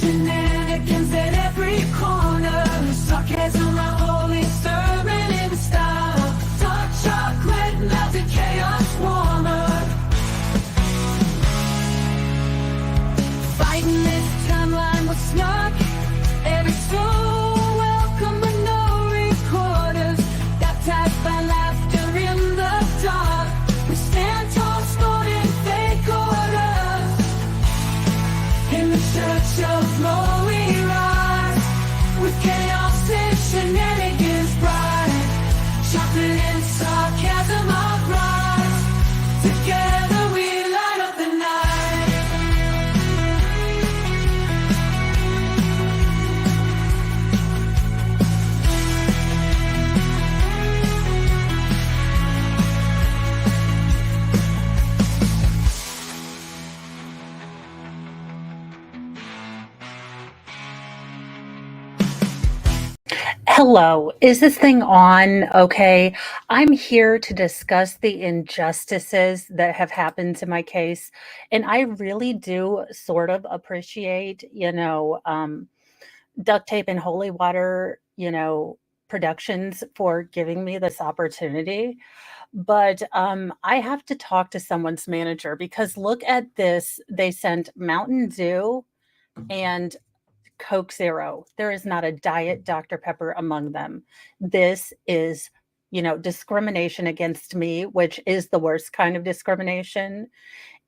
Shenanigans at every corner, sarcasm, a holy sermon in style. Dark chocolate, melted chaos warmer. Fighting this timeline with Smug. Every soul welcome, but no recorders. Baptized by laughter in the dark. We stand tall, scorning fake orders. In the church of law we rise, with chaos and shenanigans bright. Chocolate and sarcasm uprise. Together we light up the night. Hello, is this thing on? Okay, I'm here to discuss the injustices that have happened to my case. And I really do sort of appreciate, Duct Tape and Holy Water, productions for giving me this opportunity. But I have to talk to someone's manager because look at this. They sent Mountain Dew and Coke Zero. There is not a Diet Dr. Pepper among them. This is, discrimination against me, which is the worst kind of discrimination.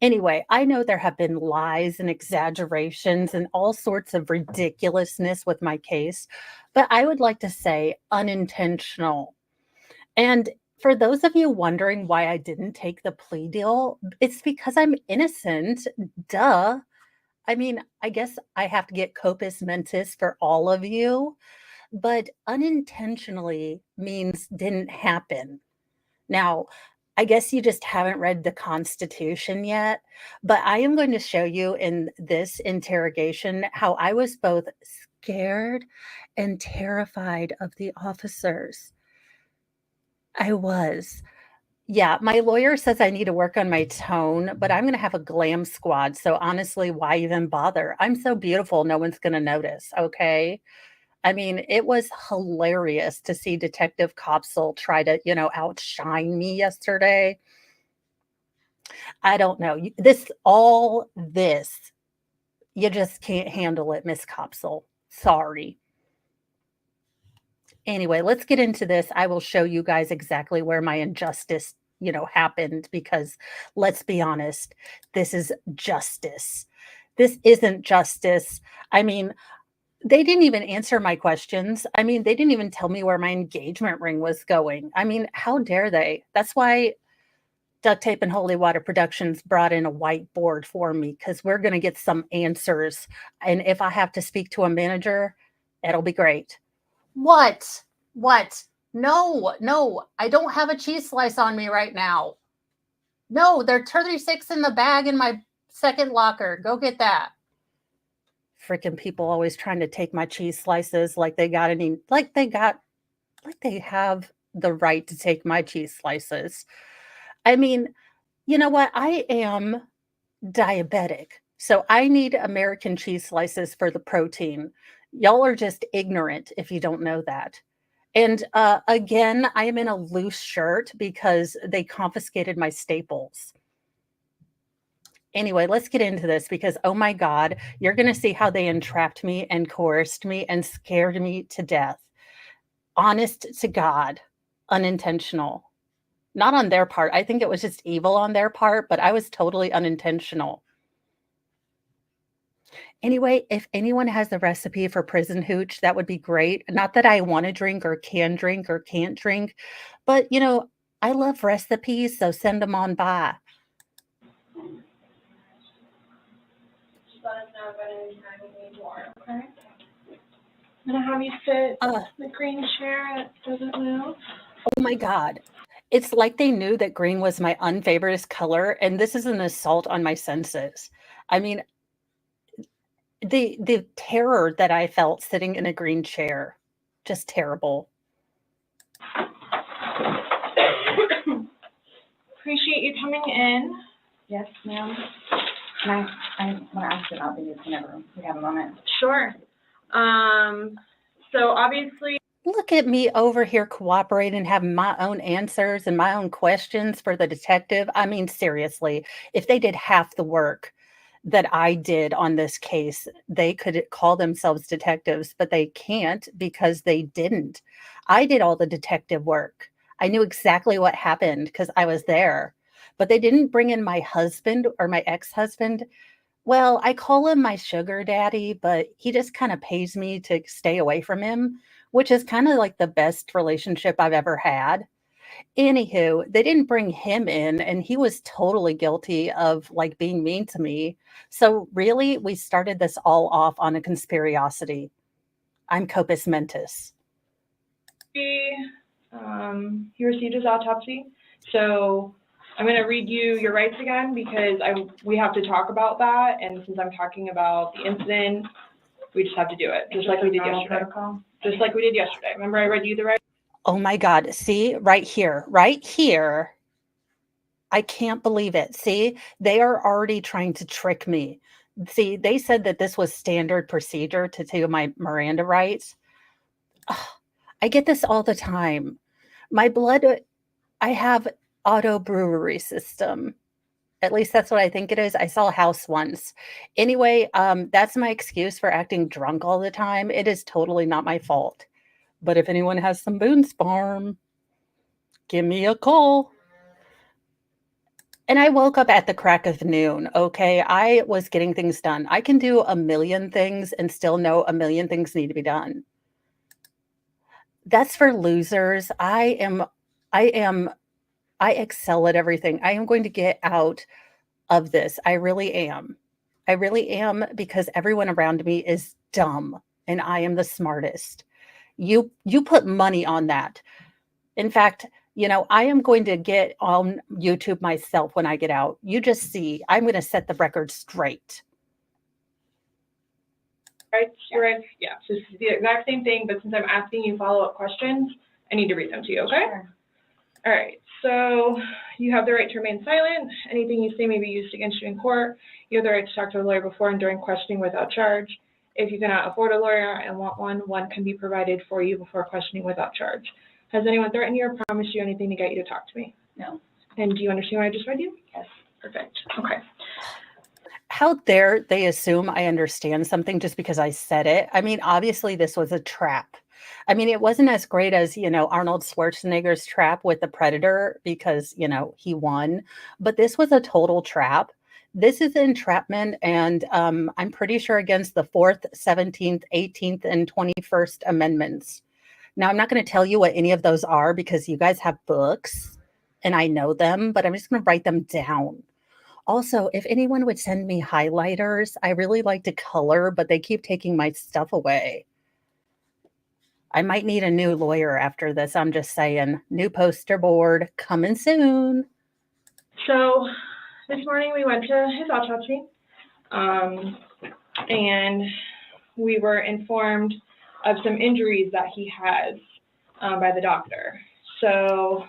Anyway, I know there have been lies and exaggerations and all sorts of ridiculousness with my case, but I would like to say unintentional. And for those of you wondering why I didn't take the plea deal, it's because I'm innocent. Duh. I mean, I guess I have to get corpus mentis for all of you, but unintentionally means didn't happen. Now, I guess you just haven't read the Constitution yet, but I am going to show you in this interrogation how I was both scared and terrified of the officers. I was. Yeah, my lawyer says I need to work on my tone, but I'm going to have a glam squad. So honestly, why even bother? I'm so beautiful, no one's going to notice. Okay. I mean, it was hilarious to see Detective Copsel try to, outshine me yesterday. I don't know. All this, you just can't handle it, Miss Copsel. Sorry. Anyway, let's get into this. I will show you guys exactly where my injustice, happened because let's be honest, this is justice. This isn't justice. I mean, they didn't even answer my questions. I mean, they didn't even tell me where my engagement ring was going. I mean, how dare they? That's why Duct Tape and Holy Water Productions brought in a whiteboard for me because we're going to get some answers. And if I have to speak to a manager, it'll be great. What? No, I don't have a cheese slice on me right now. No, there are 36 in the bag in my second locker. Go get that. Freaking people always trying to take my cheese slices like they have the right to take my cheese slices. I mean, you know what? I am diabetic, so I need American cheese slices for the protein. Y'all are just ignorant if you don't know that. And again, I am in a loose shirt because they confiscated my staples. Anyway, let's get into this because, oh my God, you're going to see how they entrapped me and coerced me and scared me to death. Honest to God, unintentional. Not on their part. I think it was just evil on their part, but I was totally unintentional. Anyway, if anyone has the recipe for prison hooch, that would be great. Not that I want to drink or can't drink, but I love recipes, so send them on by. Just let us know about any time you need more, okay? I'm gonna have you sit the green chair. It doesn't move. Oh my God. It's like they knew that green was my unfavorite color, and this is an assault on my senses. I mean, the terror that I felt sitting in a green chair, just terrible. Appreciate you coming in. Yes, ma'am. I want to ask you about these whenever we have a moment. Sure. So obviously, Look at me over here cooperating, having my own answers and my own questions for the detective. I mean, seriously, if they did half the work that I did on this case, they could call themselves detectives, but they can't because they didn't. I did all the detective work. I knew exactly what happened because I was there. But they didn't bring in my husband or my ex-husband. Well, I call him my sugar daddy, but he just kind of pays me to stay away from him, which is kind of like the best relationship I've ever had. Anywho, they didn't bring him in, and he was totally guilty of like being mean to me. So really, we started this all off on a conspiracy. I'm Copus Mentis. he received his autopsy. So I'm going to read you your rights again because we have to talk about that. And since I'm talking about the incident, we just have to do it, just like we did yesterday. Protocol. Just like we did yesterday. Remember I read you the rights? Oh my God. See, right here, right here. I can't believe it. See, they are already trying to trick me. See, they said that this was standard procedure to take my Miranda rights. Ugh, I get this all the time. My blood, I have auto brewery system. At least that's what I think it is. I saw a house once. Anyway, that's my excuse for acting drunk all the time. It is totally not my fault. But if anyone has some Boone's Farm, give me a call. And I woke up at the crack of noon, okay? I was getting things done. I can do a million things and still know a million things need to be done. That's for losers. I excel at everything. I am going to get out of this. I really am. I really am because everyone around me is dumb and I am the smartest. You put money on that. In fact, I am going to get on YouTube myself when I get out. You just see, I'm going to set the record straight. Right? You're right. Yeah. So this is the exact same thing, but since I'm asking you follow-up questions, I need to read them to you, okay? Sure. All right. So you have the right to remain silent. Anything you say may be used against you in court. You have the right to talk to a lawyer before and during questioning without charge. If you cannot afford a lawyer and want one can be provided for you before questioning without charge. Has anyone threatened you or promised you anything to get you to talk to me? No. And do you understand what I just read you? Yes. Perfect. Okay. How dare they assume I understand something just because I said it? I mean, obviously, this was a trap. I mean, it wasn't as great as, Arnold Schwarzenegger's trap with the Predator because, he won. But this was a total trap. This is entrapment, and I'm pretty sure against the 4th, 17th, 18th, and 21st Amendments. Now, I'm not going to tell you what any of those are because you guys have books and I know them, but I'm just going to write them down. Also, if anyone would send me highlighters, I really like to color, but they keep taking my stuff away. I might need a new lawyer after this. I'm just saying. New poster board coming soon. So this morning we went to his autopsy, and we were informed of some injuries that he has by the doctor. So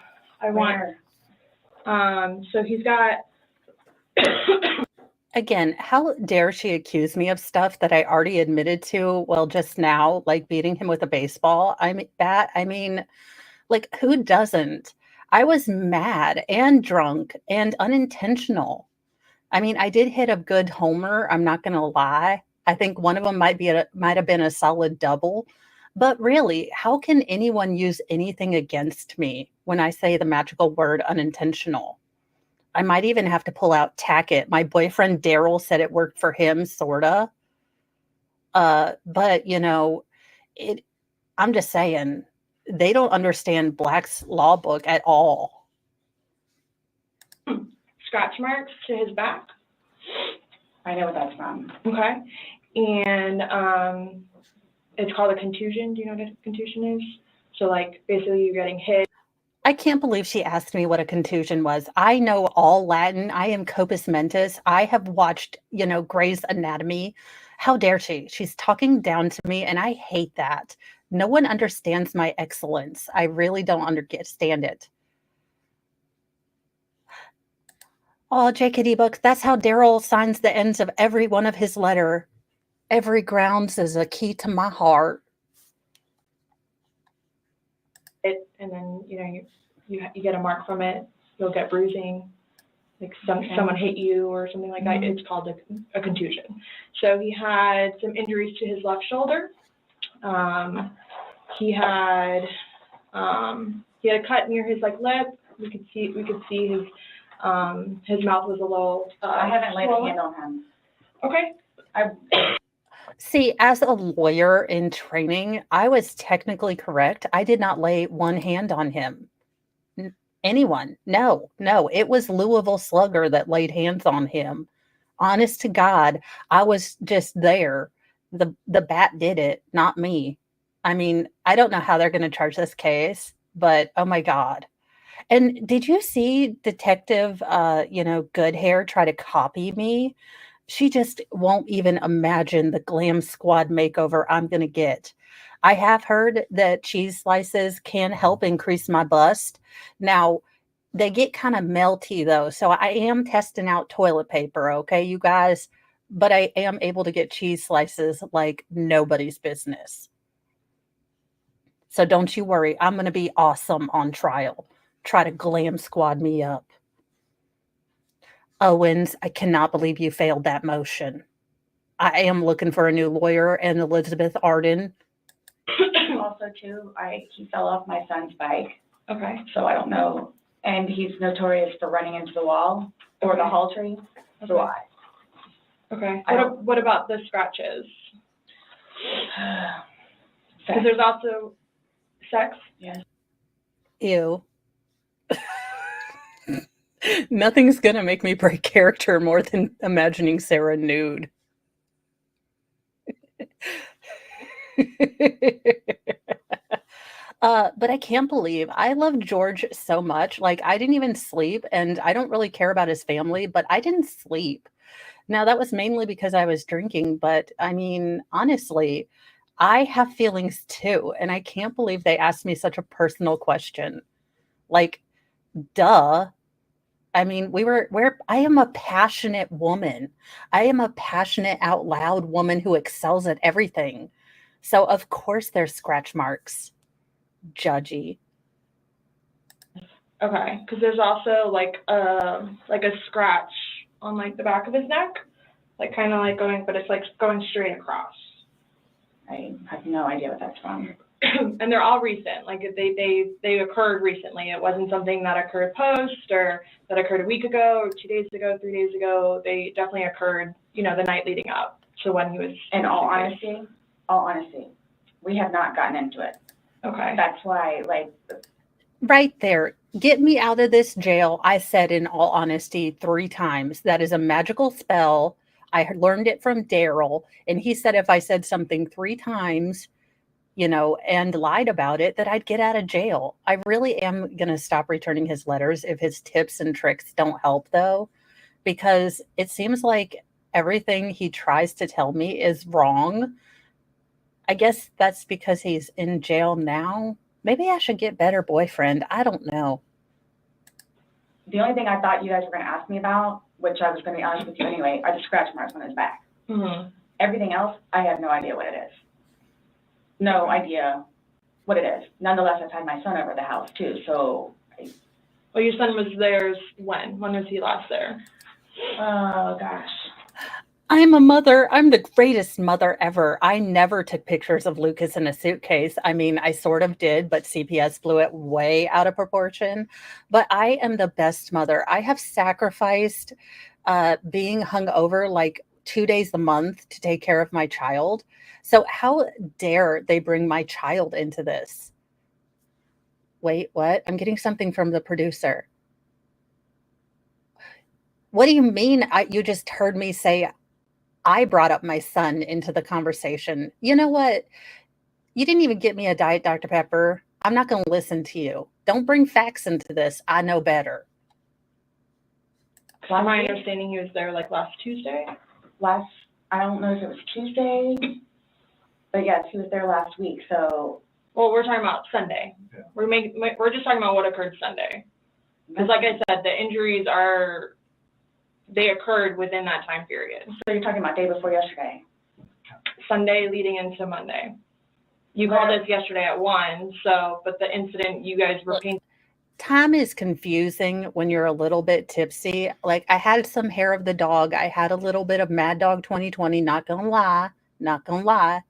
so he's got. Again, how dare she accuse me of stuff that I already admitted to, well, just now, like beating him with a baseball bat? I mean, like, who doesn't? I was mad and drunk and unintentional. I mean, I did hit a good homer, I'm not going to lie. I think one of them might have been a solid double. But really, how can anyone use anything against me when I say the magical word unintentional? I might even have to pull out Tackett. My boyfriend Daryl said it worked for him, sorta. But I'm just saying, they don't understand Black's law book at all. Scratch marks to his back. I know what that's from. Okay. And it's called a contusion. Do you know what a contusion is? So like basically you're getting hit. I can't believe she asked me what a contusion was. I know all Latin. I am Copus Mentis. I have watched, Grey's Anatomy. How dare she? She's talking down to me, and I hate that. No one understands my excellence. I really don't understand it. Oh, JKD books. That's how Daryl signs the ends of every one of his letter. Every grounds is a key to my heart. And then, you get a mark from it, you'll get bruising, like someone hit you or something like that. It's called a contusion. So he had some injuries to his left shoulder. He had a cut near his lip. We could see his mouth was a little I haven't laid a swollen. hand on him. Okay. See, as a lawyer in training, I was technically correct. I did not lay one hand on him. Anyone. No. It was Louisville Slugger that laid hands on him. Honest to God, I was just there. The bat did it, not me. I mean, I don't know how they're going to charge this case, but oh my God. And did you see Detective, Good Hair try to copy me? She just won't even imagine the glam squad makeover I'm going to get. I have heard that cheese slices can help increase my bust. Now, they get kind of melty though, so I am testing out toilet paper, okay, you guys? But I am able to get cheese slices like nobody's business. So don't you worry, I'm going to be awesome on trial. Try to glam squad me up. Owens, I cannot believe you failed that motion. I am looking for a new lawyer, and Elizabeth Arden. Also, too, he fell off my son's bike, Okay. so I don't know. And he's notorious for running into the wall or the hall tree. So Okay. I don't- What about the scratches? Because Sex. there's also sex. Ew. Nothing's gonna make me break character more than imagining Sarah nude. But I can't believe I love George so much. Like, I didn't even sleep, and I don't really care about his family, but I didn't sleep. Now, that was mainly because I was drinking, but I mean, honestly, I have feelings too, and I can't believe they asked me such a personal question. Like, duh. I mean, I am a passionate woman. I am a passionate, out loud woman who excels at everything. So, of course, there's scratch marks. Judgy. Okay. Because there's also a scratch on the back of his neck, kind of but it's going straight across. I have no idea what that's from. And they're all recent. They occurred recently. It wasn't something that occurred post or that occurred a week ago or 2 days ago, 3 days ago. They definitely occurred, the night leading up to when he was. In all honesty, we have not gotten into it. Okay. That's why, Right there. Get me out of this jail. I said, in all honesty, 3 times. That is a magical spell. I had learned it from Daryl, and he said if I said something 3 times, and lied about it, that I'd get out of jail. I really am going to stop returning his letters if his tips and tricks don't help, though, because it seems like everything he tries to tell me is wrong. I guess that's because he's in jail now. Maybe I should get better boyfriend. I don't know. the only thing I thought you guys were going to ask me about, which I was going to be honest with you anyway, are the scratch marks on his back. Mm-hmm. Everything else, I have no idea what it is. No idea what it is. Nonetheless, I've had my son over the house too, so. Well, your son was there when? When was he last there? Oh, gosh. I'm a mother. I'm the greatest mother ever. I never took pictures of Lucas in a suitcase. I mean, I sort of did, but CPS blew it way out of proportion. But I am the best mother. I have sacrificed being hungover like 2 days a month to take care of my child. So how dare they bring my child into this? Wait, what? I'm getting something from the producer. What do you mean? You just heard me say I brought up my son into the conversation. You know what? You didn't even get me a Diet Dr. Pepper. I'm not going to listen to you. Don't bring facts into this. I know better. From my understanding, he was there like last Tuesday. I don't know if it was Tuesday, but yes, he was there last week. So, well, we're talking about Sunday. Yeah. We're just talking about what occurred Sunday. Because, like I said, the injuries are they occurred within that time period. So you're talking about day before yesterday? Sunday leading into Monday. You called us yesterday at 1, so, but the incident you guys were painting. Time is confusing when you're a little bit tipsy. Like, I had some hair of the dog. I had a little bit of Mad Dog 2020, not gonna lie,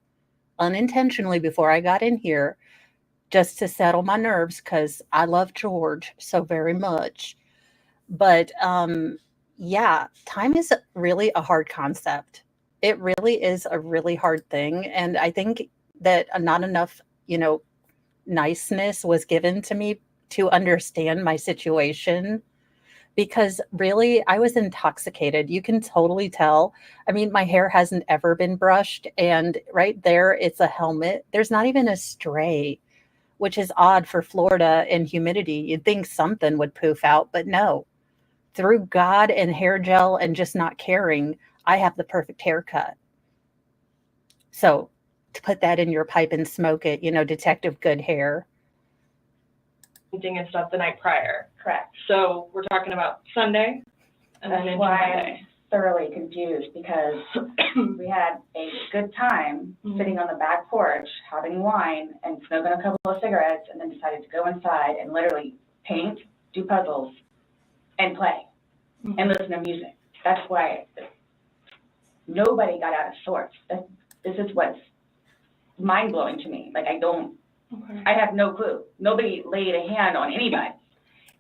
unintentionally before I got in here, just to settle my nerves because I love George so very much. But yeah, time is really a hard concept. It really is a really hard thing. And I think that not enough, niceness was given to me to understand my situation, because really I was intoxicated. You can totally tell. I mean, my hair hasn't ever been brushed, and right there it's a helmet. There's not even a stray, which is odd for Florida and humidity. You'd think something would poof out, but no. Through God and hair gel and just not caring, I have the perfect haircut. So to put that in your pipe and smoke it, Detective Good Hair. And stuff the night prior. Correct. So we're talking about Sunday and then That's into why Monday. I'm thoroughly confused, because we had a good time sitting on the back porch, having wine and smoking a couple of cigarettes, and then decided to go inside and literally paint, do puzzles, and play, and listen to music. That's why nobody got out of sorts. This is what's mind-blowing to me. Like, I have no clue. Nobody laid a hand on anybody.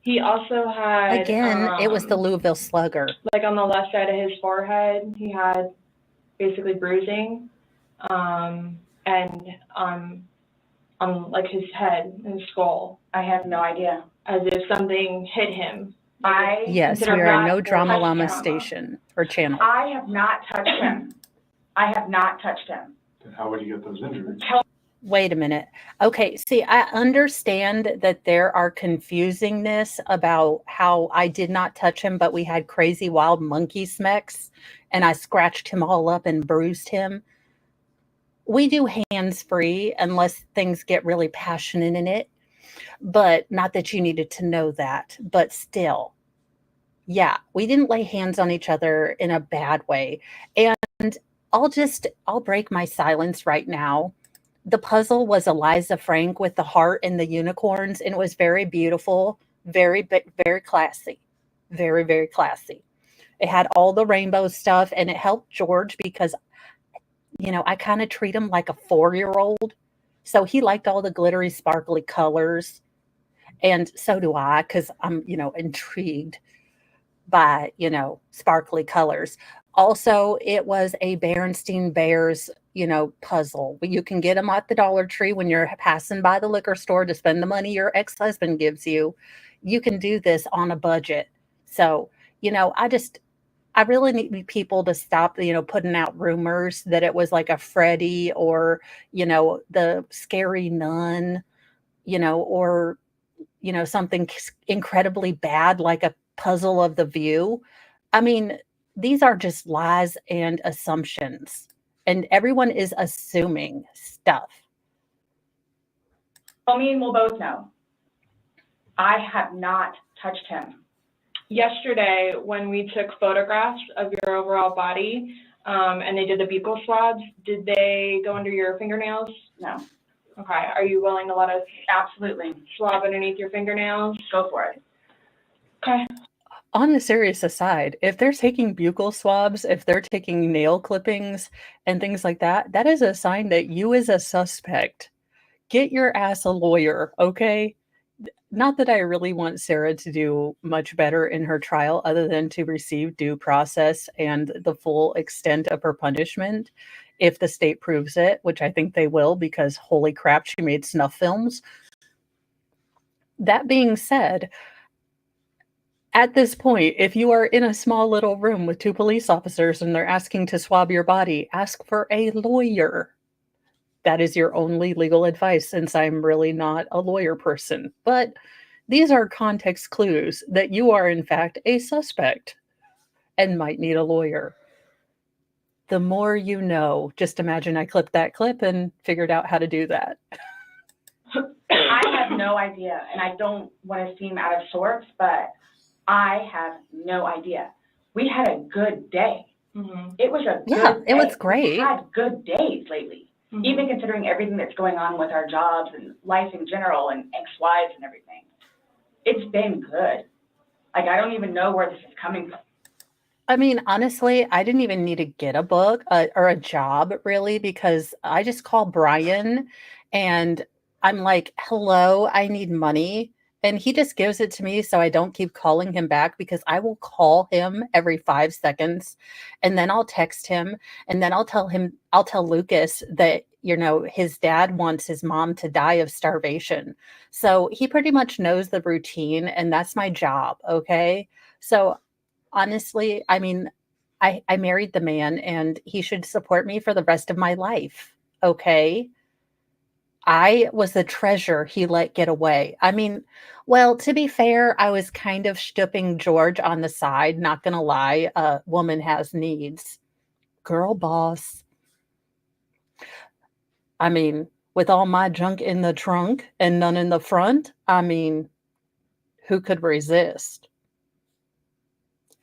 He also had Again, it was the Louisville Slugger. like on the left side of his forehead, he had basically bruising, and on like his head and skull, I have no idea. as if something hit him. Yes, we consider are a not no drama touched llama him. station or channel. I have not touched him. I have not touched him. Then how would you get those injuries? Wait a minute. Okay, see, I understand that there are confusingness about how I did not touch him, but we had crazy wild monkey smecks and I scratched him all up and bruised him. We do hands-free unless things get really passionate in it, but not that you needed to know that, but still. Yeah, we didn't lay hands on each other in a bad way. And I'll break my silence right now. The puzzle was Eliza Frank with the heart and the unicorns, and it was very beautiful, very classy, very, very classy. It had all the rainbow stuff, and it helped George because, I kind of treat him like a 4-year-old. So he liked all the glittery, sparkly colors. And so do I, because I'm, intrigued by, sparkly colors. Also, it was a Berenstein Bears, puzzle. You can get them at the Dollar Tree when you're passing by the liquor store to spend the money your ex-husband gives you. You can do this on a budget. So, I really need people to stop, putting out rumors that it was like a Freddy or, the scary nun, or, something incredibly bad like a puzzle of the View. I mean, these are just lies and assumptions, and everyone is assuming stuff. I mean, we'll both know. I have not touched him. Yesterday, when we took photographs of your overall body, and they did the buccal swabs, did they go under your fingernails? No. Okay. Are you willing to let us Absolutely. swab underneath your fingernails? Go for it. Okay. On a serious aside, if they're taking buccal swabs, if they're taking nail clippings and things like that, that is a sign that you as a suspect, get your ass a lawyer, okay? Not that I really want Sarah to do much better in her trial other than to receive due process and the full extent of her punishment if the state proves it, which I think they will because holy crap, she made snuff films. That being said, at this point, if you are in a small little room with 2 police officers and they're asking to swab your body, ask for a lawyer. That is your only legal advice, since I'm really not a lawyer person. But these are context clues that you are, in fact, a suspect and might need a lawyer. The more you know. Just imagine I clipped that clip and figured out how to do that. I have no idea, and I don't want to seem out of sorts, but I have no idea. we had a good day. Mhm. It was a good Yeah, day. it was great. We've had good days lately, Mhm. even considering everything that's going on with our jobs and life in general and ex-wives and everything. It's been good. Like, I don't even know where this is coming from. I mean, honestly, I didn't even need to get a book or a job really because I just call Brian and I'm like, hello, I need money. And he just gives it to me so I don't keep calling him back because I will call him every 5 seconds and then I'll text him and then I'll tell Lucas that, his dad wants his mom to die of starvation. So he pretty much knows the routine and that's my job. Okay. So honestly, I mean, I married the man and he should support me for the rest of my life. Okay. I was the treasure he let get away. I mean, well, to be fair, I was kind of stooping George on the side, not gonna lie. A woman has needs. Girl boss. I mean, with all my junk in the trunk and none in the front, I mean, who could resist?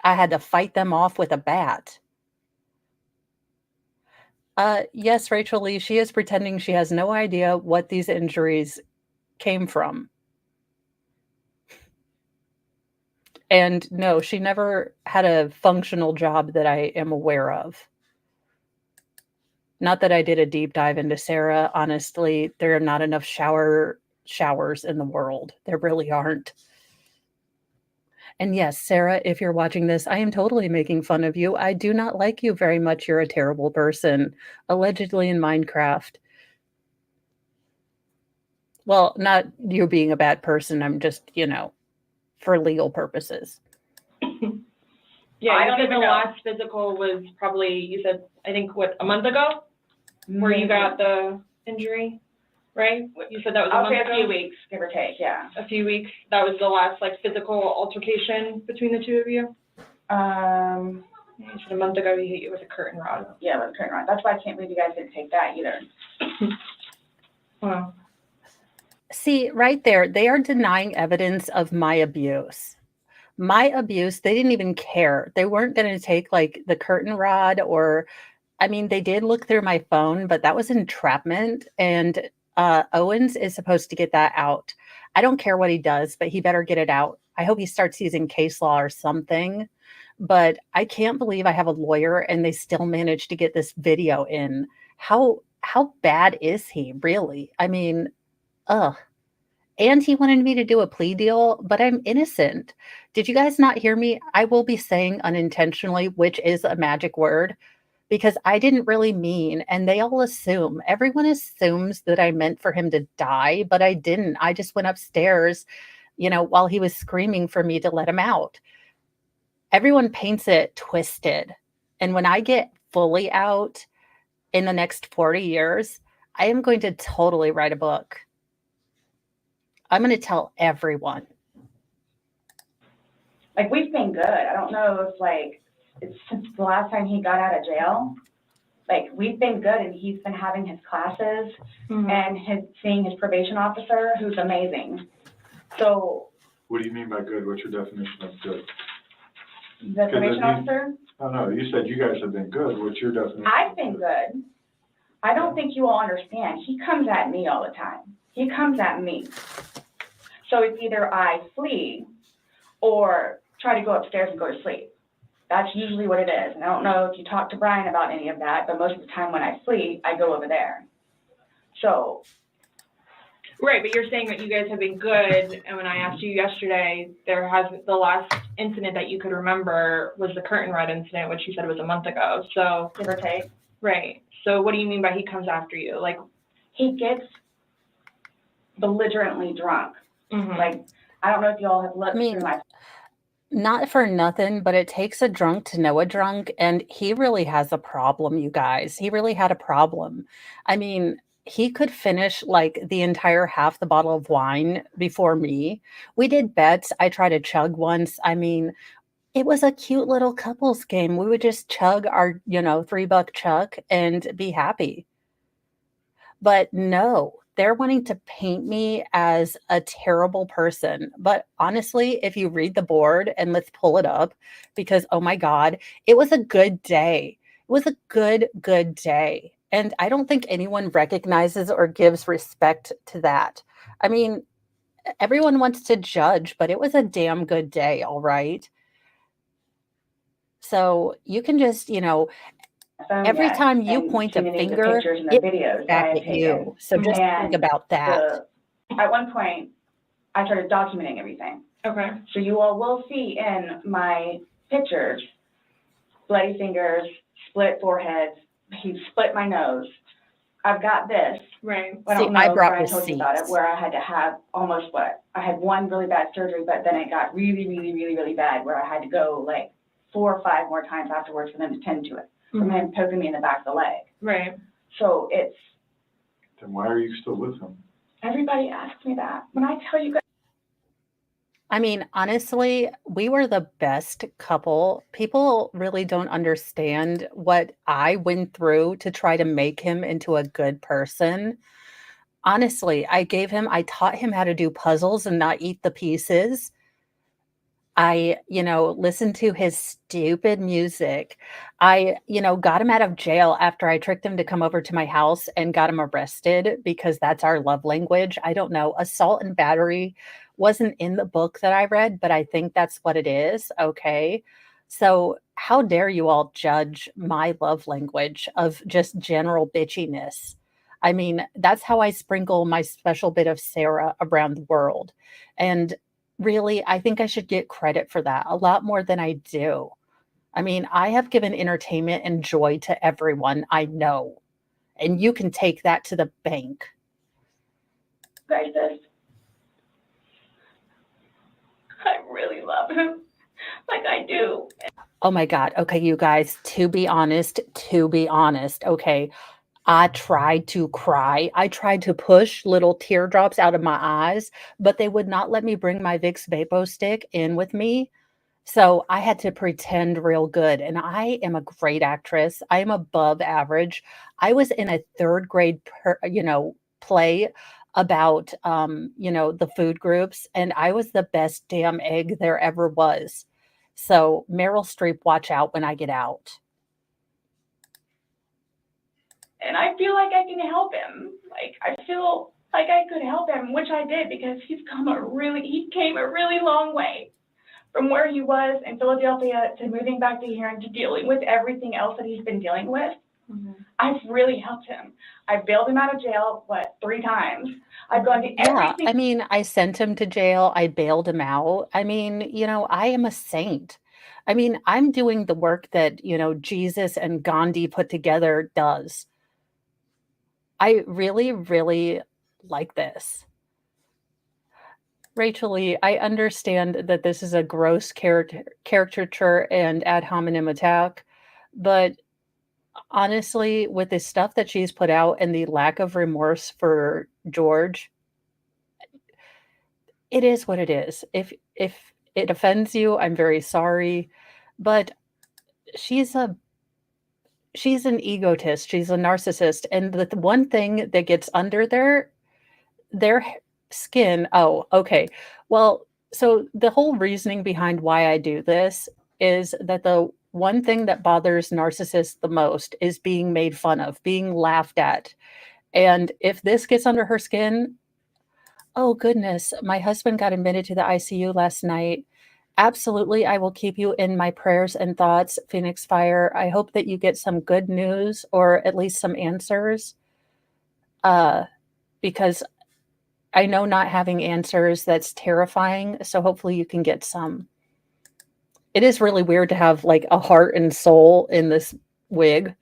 I had to fight them off with a bat. Yes, Rachel Lee, she is pretending she has no idea what these injuries came from. And no, she never had a functional job that I am aware of. Not that I did a deep dive into Sarah. Honestly, there are not enough showers in the world. There really aren't. And yes, Sarah, if you're watching this, I am totally making fun of you. I do not like you very much. You're a terrible person, allegedly in Minecraft. Well, not you being a bad person. I'm just, for legal purposes. Yeah, I you don't said even the know. last physical was probably, you said, I think, what, a month ago? Where you got the injury, right? You said that was a I'll month say ago? a few weeks, give or take, yeah. A few weeks. That was the last, physical altercation between the two of you? You said a month ago he hit you with a curtain rod. Yeah, with the curtain rod. That's why I can't believe you guys didn't take that either. Wow. See, right there, they are denying evidence of my abuse. My abuse, they didn't even care. They weren't going to take the curtain rod I mean, they did look through my phone, but that was entrapment. And Owens is supposed to get that out. I don't care what he does, but he better get it out. I hope he starts using case law or something. But I can't believe I have a lawyer and they still managed to get this video in. How bad is he, really? I mean, ugh. And he wanted me to do a plea deal, but I'm innocent. Did you guys not hear me? I will be saying unintentionally, which is a magic word, because I didn't really mean, and they all assume, everyone assumes that I meant for him to die, but I didn't. I just went upstairs, while he was screaming for me to let him out. Everyone paints it twisted. And when I get fully out in the next 40 years, I am going to totally write a book. I'm going to tell everyone. We've been good. I don't know if, it's since the last time he got out of jail, we've been good, and he's been having his classes and seeing his probation officer, who's amazing. So. What do you mean by good? What's your definition of good? The probation officer? Oh, no, you said you guys have been good. What's your definition? I've been good. I don't think you all understand. He comes at me all the time. He comes at me. So it's either I flee or try to go upstairs and go to sleep. That's usually what it is. And I don't know if you talk to Brian about any of that, but most of the time when I flee, I go over there. So. Right, but you're saying that you guys have been good, and when I asked you yesterday, the last incident that you could remember was the curtain rod incident, which you said was a month ago, so. Give or take. Right, so what do you mean by he comes after you? He gets belligerently drunk. I don't know if you all have looked through my. Not for nothing, but it takes a drunk to know a drunk, and he really has a problem, you guys. He really had a problem. I mean, he could finish the entire half the bottle of wine before me. We did bets. I tried to chug once. I mean, it was a cute little couples game. We would just chug our, $3 chuck and be happy. But no, they're wanting to paint me as a terrible person. But honestly, if you read the board, and let's pull it up, because oh my God, it was a good day. It was a good day. And I don't think anyone recognizes or gives respect to that. I mean, everyone wants to judge, but it was a damn good day, all right? So you can just, phone every yet time you and point a seen any of the finger, pictures and the it's videos that back I had at taken. you. So just think And about that. at one point, I started documenting everything. Okay. So you all will see in my pictures, bloody fingers, split foreheads, he split my nose. I've got this. Right. I See, don't I know if brought I told you about it, receipts. where I had to have almost I had one really bad surgery, but then it got really bad, where I had to go like 4 or 5 more times afterwards for them to tend to it, from him poking me in the back of the leg. Right. So it's, Then why are you still with him? everybody asks me that. When I tell you guys, I mean, honestly, we were the best couple. People really don't understand what I went through to try to make him into a good person. Honestly, I taught him how to do puzzles and not eat the pieces. I, listened to his stupid music. I, got him out of jail after I tricked him to come over to my house and got him arrested because that's our love language. I don't know. Assault and battery wasn't in the book that I read, but I think that's what it is. Okay. So, how dare you all judge my love language of just general bitchiness? I mean, that's how I sprinkle my special bit of Sarah around the world. And really, I think I should get credit for that a lot more than I do. I mean, I have given entertainment and joy to everyone I know, and you can take that to the bank. this, I really love him, like I do. Oh my God. Okay, you guys, to be honest, okay, I tried to cry. I tried to push little teardrops out of my eyes, but they would not let me bring my Vicks Vapo stick in with me. So I had to pretend real good. And I am a great actress. I am above average. I was in a third grade, play about, the food groups, and I was the best damn egg there ever was. So Meryl Streep, watch out when I get out. And I feel like I can help him. Like, I feel like I could help him, which I did, because he came a really long way from where he was in Philadelphia to moving back to here and to dealing with everything else that he's been dealing with. I've really helped him. I've bailed him out of jail, 3 times. I've gone to everything. I mean, I sent him to jail. I bailed him out. I mean, I am a saint. I mean, I'm doing the work that, Jesus and Gandhi put together does. I really, really like this. Rachel Lee, I understand that this is a gross caricature and ad hominem attack, but honestly, with the stuff that she's put out and the lack of remorse for George, it is what it is. If it offends you, I'm very sorry, but she's an egotist, she's a narcissist, and the one thing that gets under their skin. Oh, okay. Well, so the whole reasoning behind why I do this is that the one thing that bothers narcissists the most is being made fun of, being laughed at. And if this gets under her skin, oh goodness, my husband got admitted to the ICU last night. Absolutely, I will keep you in my prayers and thoughts, Phoenix Fire. I hope that you get some good news or at least some answers. Because I know not having answers, that's terrifying. So hopefully you can get some. It is really weird to have like a heart and soul in this wig.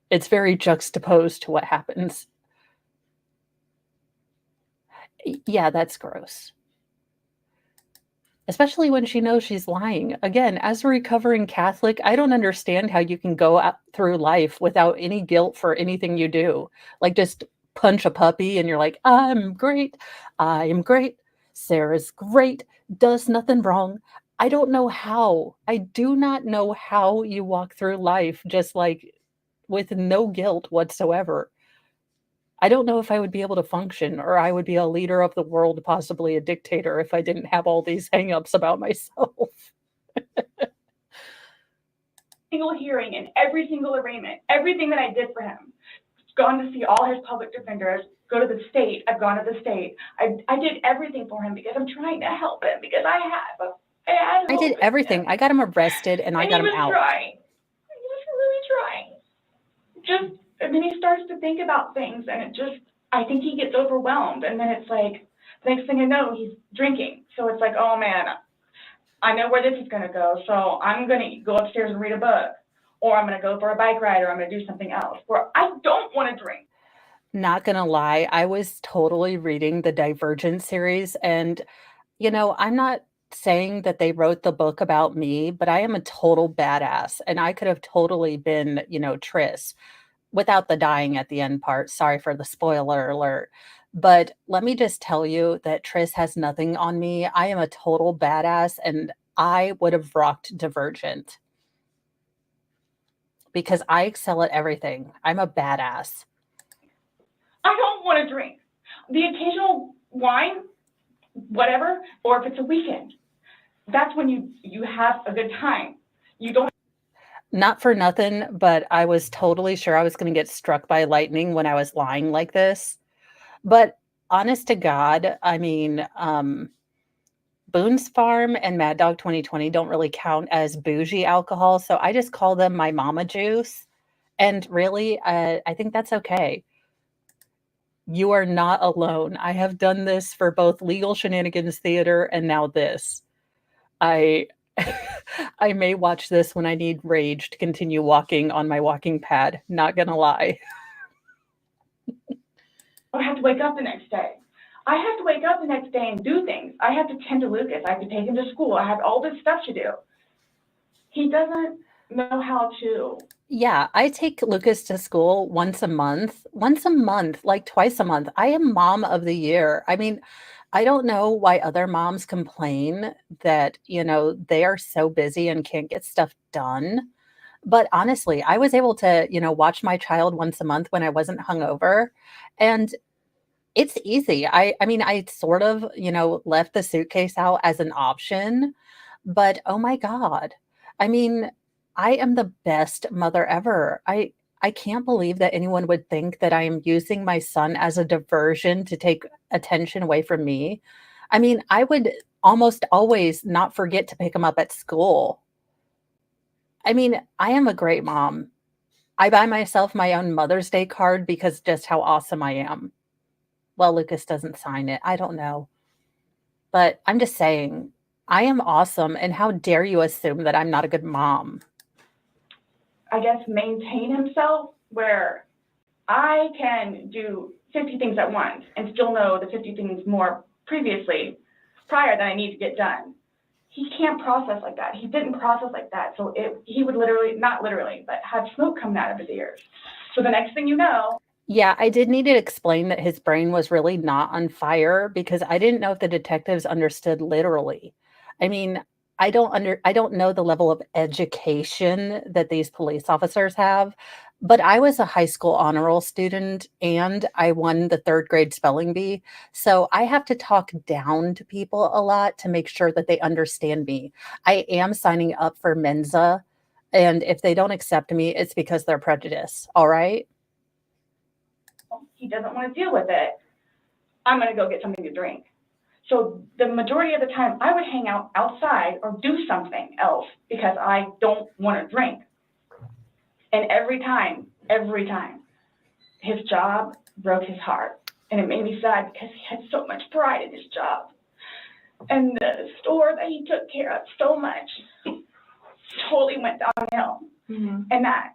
It's very juxtaposed to what happens. Yeah, that's gross. Especially when she knows she's lying. Again, as a recovering Catholic, I don't understand how you can go out through life without any guilt for anything you do. Like just punch a puppy and you're like, I'm great. I am great. Sarah's great. Does nothing wrong. I don't know how. I do not know how you walk through life just like with no guilt whatsoever. I don't know if I would be able to function, or I would be a leader of the world, possibly a dictator, if I didn't have all these hangups about myself. Single hearing and every single arraignment, everything that I did for him. Gone to see all his public defenders, go to the state. I've gone to the state. I did everything for him because I'm trying to help him because I had I hope did in everything. him. I got him arrested and I And got he him was out. trying. He was really trying. And then he starts to think about things, and I think he gets overwhelmed. And then it's like, the next thing I know, he's drinking. So it's like, oh man, I know where this is going to go. So I'm going to go upstairs and read a book, or I'm going to go for a bike ride, or I'm going to do something else, or I don't want to drink. Not gonna lie, I was totally reading the Divergent series, and I'm not saying that they wrote the book about me, but I am a total badass, and I could have totally been, Tris, without the dying at the end part. Sorry for the spoiler alert. But let me just tell you that Tris has nothing on me. I am a total badass, and I would have rocked Divergent because I excel at everything. I'm a badass. I don't want to drink. The occasional wine, whatever, or if it's a weekend, that's when you have a good time. You don't. Not for nothing, but I was totally sure I was going to get struck by lightning when I was lying like this. But honest to God, I mean, Boone's Farm and Mad Dog 2020 don't really count as bougie alcohol, so I just call them my mama juice. And really, I think that's okay. You are not alone. I have done this for both Legal Shenanigans Theater and now this. I I may watch this when I need rage to continue walking on my walking pad, not gonna lie. I have to wake up the next day. I have to wake up the next day and do things. I have to tend to Lucas. I have to take him to school. I have all this stuff to do. He doesn't know how to. Yeah, I take Lucas to school once a month, like twice a month. I am mom of the year. I mean, I don't know why other moms complain that, they are so busy and can't get stuff done. But honestly, I was able to, watch my child once a month when I wasn't hungover. And it's easy. I mean, I sort of, left the suitcase out as an option, but oh my God. I mean, I am the best mother ever. I can't believe that anyone would think that I am using my son as a diversion to take attention away from me. I mean, I would almost always not forget to pick him up at school. I mean, I am a great mom. I buy myself my own Mother's Day card because just how awesome I am. Well, Lucas doesn't sign it. I don't know. But I'm just saying, I am awesome. And how dare you assume that I'm not a good mom? I guess, maintain himself, where I can do 50 things at once and still know the 50 things more prior that I need to get done. He can't process like that. He didn't process like that. So he would literally, not literally, but have smoke coming out of his ears. So the next thing you know. Yeah, I did need to explain that his brain was really not on fire because I didn't know if the detectives understood literally. I mean, I don't know the level of education that these police officers have, but I was a high school honor roll student and I won the 3rd grade spelling bee. So I have to talk down to people a lot to make sure that they understand me. I am signing up for Mensa, and if they don't accept me, it's because they're prejudiced. All right. He doesn't want to deal with it. I'm going to go get something to drink. So the majority of the time I would hang out outside or do something else because I don't want to drink. And every time, his job broke his heart. And it made me sad because he had so much pride in his job. And the store that he took care of so much totally went downhill. Mm-hmm. And that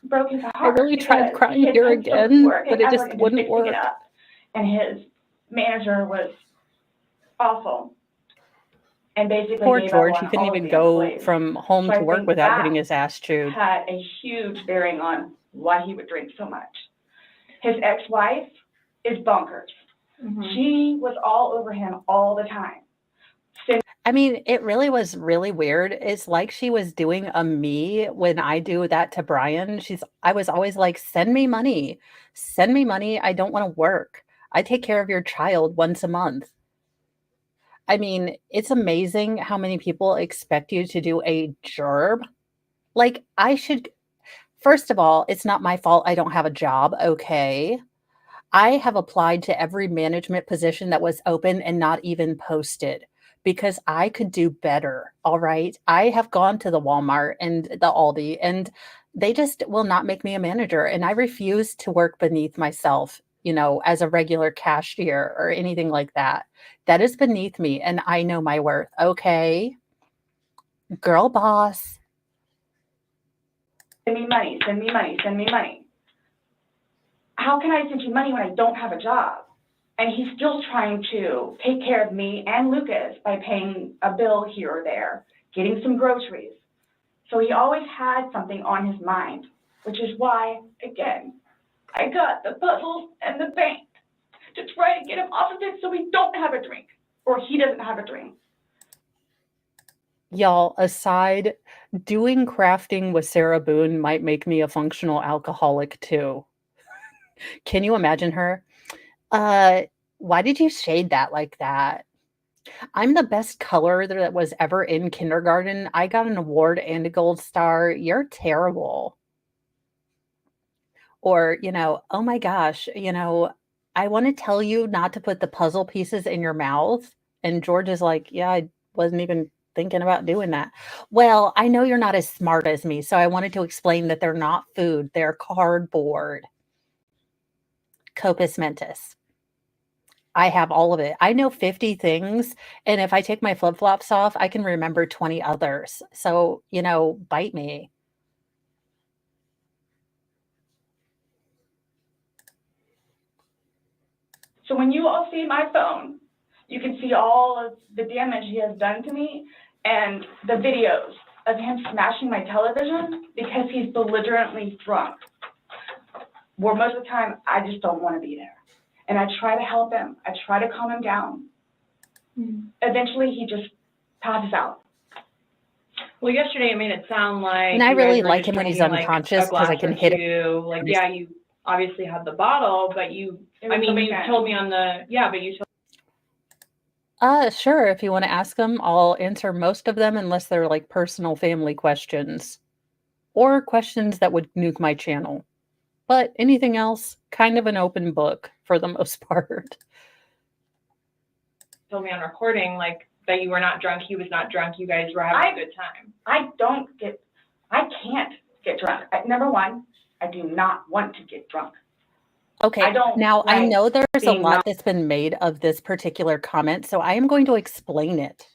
broke his heart. I really tried crying here again, but it just wouldn't work. And his manager was awful. And basically poor George, he couldn't even go from home to work without getting his ass chewed. Had a huge bearing on why he would drink so much. His ex-wife is bonkers. Mm-hmm. She was all over him all the time. I mean, it really was really weird. It's like she was doing a me when I do that to Brian. I was always like, send me money. Send me money. I don't want to work. I take care of your child once a month. I mean, it's amazing how many people expect you to do a job. Like, first of all, it's not my fault I don't have a job. Okay. I have applied to every management position that was open and not even posted because I could do better. All right. I have gone to the Walmart and the Aldi, and they just will not make me a manager. And I refuse to work beneath myself, as a regular cashier or anything like that. That is beneath me. And I know my worth. Okay. Girl boss. Send me money, send me money, send me money. How can I send you money when I don't have a job? And he's still trying to take care of me and Lucas by paying a bill here or there, getting some groceries. So he always had something on his mind, which is why, again, I got the puzzles and the paint to try to get him off of it so we don't have a drink, or he doesn't have a drink. Y'all, aside, doing crafting with Sarah Boone might make me a functional alcoholic too. Can you imagine her? Why did you shade that like that? I'm the best colorer that was ever in kindergarten. I got an award and a gold star. You're terrible. Or, oh my gosh, I want to tell you not to put the puzzle pieces in your mouth. And George is like, yeah, I wasn't even thinking about doing that. Well, I know you're not as smart as me, so I wanted to explain that they're not food, they're cardboard. Copus mentis. I have all of it. I know 50 things, and if I take my flip-flops off, I can remember 20 others. So, bite me. So when you all see my phone, you can see all of the damage he has done to me and the videos of him smashing my television because he's belligerently drunk. Where most of the time, I just don't want to be there. And I try to help him. I try to calm him down. Eventually, he just passes out. Well, yesterday it made it sound like. And I you guys really were like just him when he's drinking, like, unconscious a because I glass can or hit it. two. Like, yeah, you obviously had the bottle, but you told me on the, but you told. Sure. If you want to ask them, I'll answer most of them unless they're like personal family questions or questions that would nuke my channel. But anything else, kind of an open book for the most part. Told me on recording, like, that you were not drunk, he was not drunk, you guys were having a good time. I can't get drunk. Number one, I do not want to get drunk. Okay, now I know there's a lot that's been made of this particular comment, so I am going to explain it.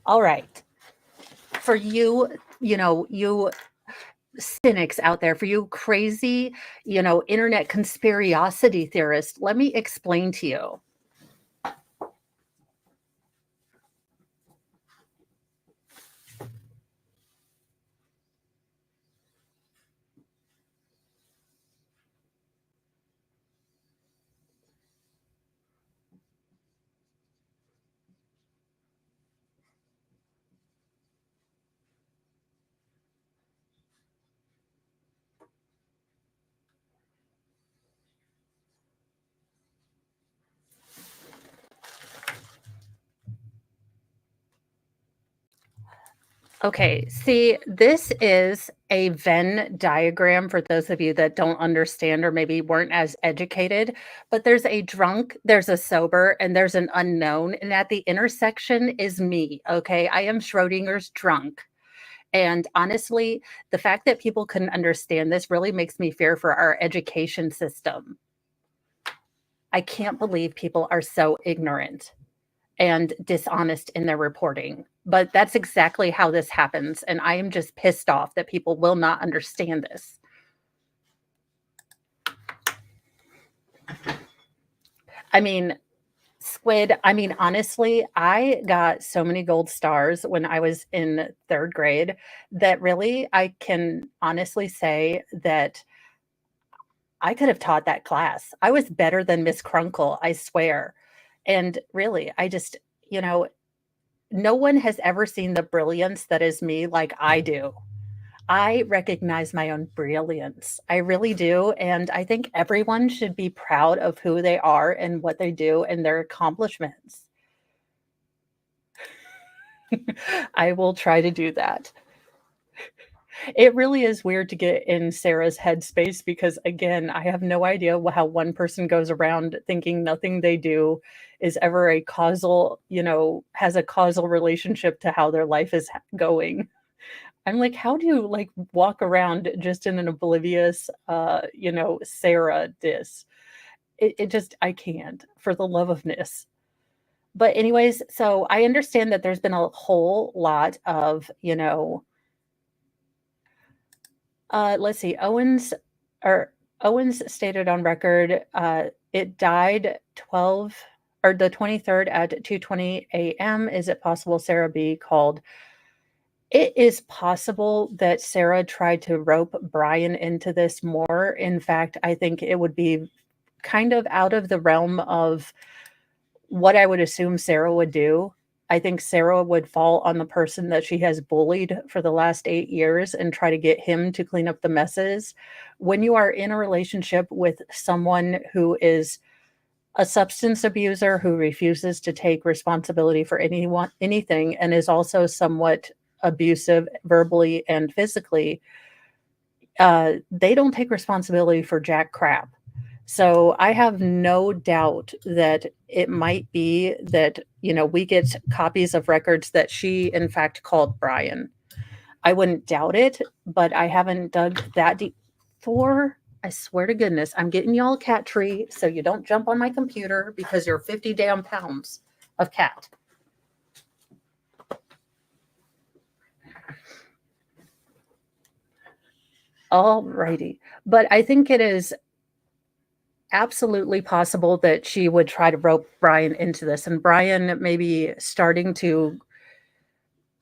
All right. For you, you cynics out there, for you crazy, internet conspiracy theorists, let me explain to you. Okay, see, this is a Venn diagram for those of you that don't understand or maybe weren't as educated, but there's a drunk, there's a sober, and there's an unknown, and at the intersection is me, okay? I am Schrodinger's drunk. And honestly, the fact that people couldn't understand this really makes me fear for our education system. I can't believe people are so ignorant and dishonest in their reporting. But that's exactly how this happens. And I am just pissed off that people will not understand this. I mean, Squid, honestly, I got so many gold stars when I was in 3rd grade that really I can honestly say that I could have taught that class. I was better than Miss Crunkle, I swear. And really, I just, you know, no one has ever seen the brilliance that is me like I do. I recognize my own brilliance. I really do. And I think everyone should be proud of who they are and what they do and their accomplishments. I will try to do that. It really is weird to get in Sarah's headspace because, again, I have no idea how one person goes around thinking nothing they do is ever a causal, has a causal relationship to how their life is going. I'm like, how do you like walk around just in an oblivious, Sarah diss? It just, I can't, for the love of ness. But anyways, so I understand that there's been a whole lot of, let's see, Owens stated on record, it died the 23rd at 2:20 a.m. Is it possible Sarah B called? It is possible that Sarah tried to rope Brian into this more. In fact, I think it would be kind of out of the realm of what I would assume Sarah would do. I think Sarah would fall on the person that she has bullied for the last 8 years and try to get him to clean up the messes. When you are in a relationship with someone who is a substance abuser who refuses to take responsibility for anything and is also somewhat abusive verbally and physically, they don't take responsibility for jack crap. So I have no doubt that it might be that, we get copies of records that she, in fact, called Brian. I wouldn't doubt it, but I haven't dug that deep. Thor, I swear to goodness, I'm getting y'all a cat tree so you don't jump on my computer because you're 50 damn pounds of cat. All righty. But I think it is absolutely possible that she would try to rope Brian into this, and Brian maybe starting to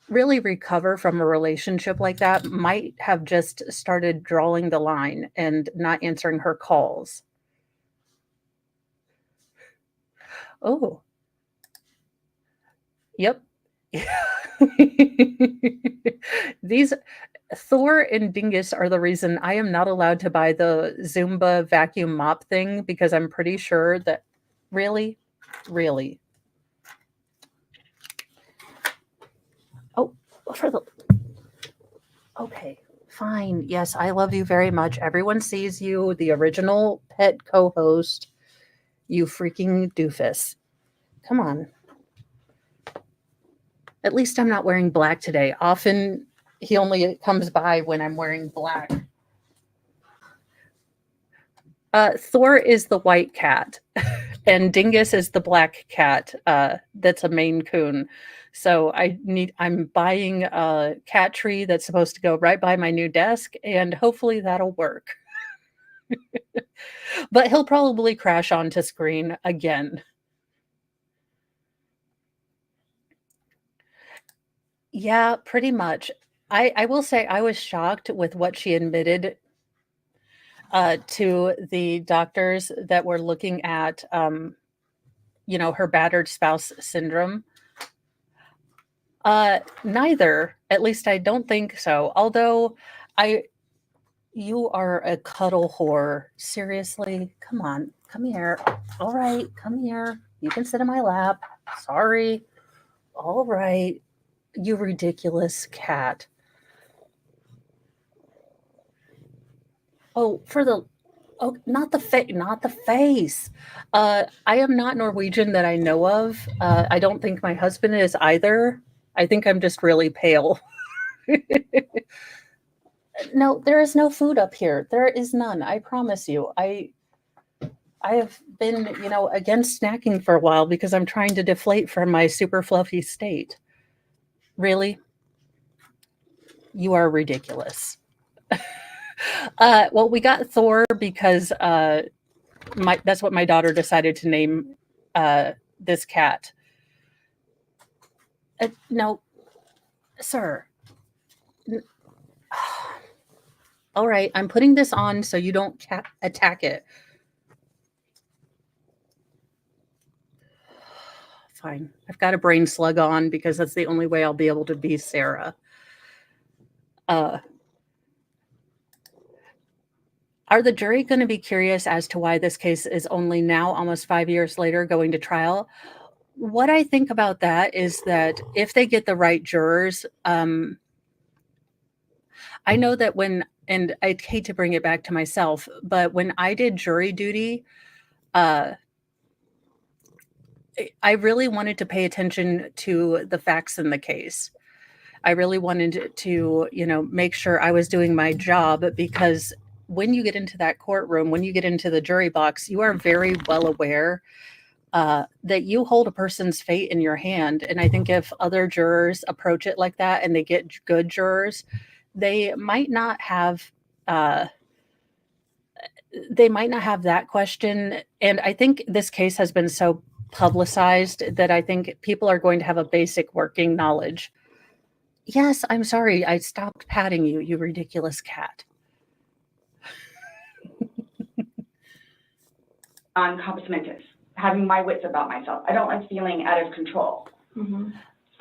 really recover from a relationship like that might have just started drawing the line and not answering her calls. Oh, yep. These Thor and Dingus are the reason I am not allowed to buy the Zumba vacuum mop thing because I'm pretty sure that really. Oh, okay, fine. Yes, I love you very much. Everyone sees you, the original pet co-host, you freaking doofus. Come on. At least I'm not wearing black today. Often he only comes by when I'm wearing black. Thor is the white cat, and Dingus is the black cat. That's a Maine Coon. So I'm buying a cat tree that's supposed to go right by my new desk, and hopefully that'll work. But he'll probably crash onto screen again. Yeah, pretty much. I will say I was shocked with what she admitted to the doctors that were looking at, her battered spouse syndrome. Neither, at least I don't think so. Although you are a cuddle whore. Seriously, come on, come here. All right, come here. You can sit in my lap. Sorry. All right, you ridiculous cat. Oh, not the face. I am not Norwegian that I know of. I don't think my husband is either. I think I'm just really pale. No, there is no food up here. There is none. I promise you. I have been, against snacking for a while because I'm trying to deflate from my super fluffy state. Really? You are ridiculous. Well, we got Thor because that's what my daughter decided to name this cat. No, sir. All right, I'm putting this on so you don't attack it. Fine. I've got a brain slug on because that's the only way I'll be able to be Sarah. Are the jury going to be curious as to why this case is only now, almost 5 years later, going to trial? What I think about that is that if they get the right jurors, I know that and I'd hate to bring it back to myself, but when I did jury duty, I really wanted to pay attention to the facts in the case. I really wanted to, make sure I was doing my job, because when you get into that courtroom, when you get into the jury box, you are very well aware that you hold a person's fate in your hand. And I think if other jurors approach it like that and they get good jurors, they might not have that question. And I think this case has been so publicized that I think people are going to have a basic working knowledge. Yes, I'm sorry. I stopped patting you, you ridiculous cat. On compos mentis, having my wits about myself. I don't like feeling out of control. Mm-hmm.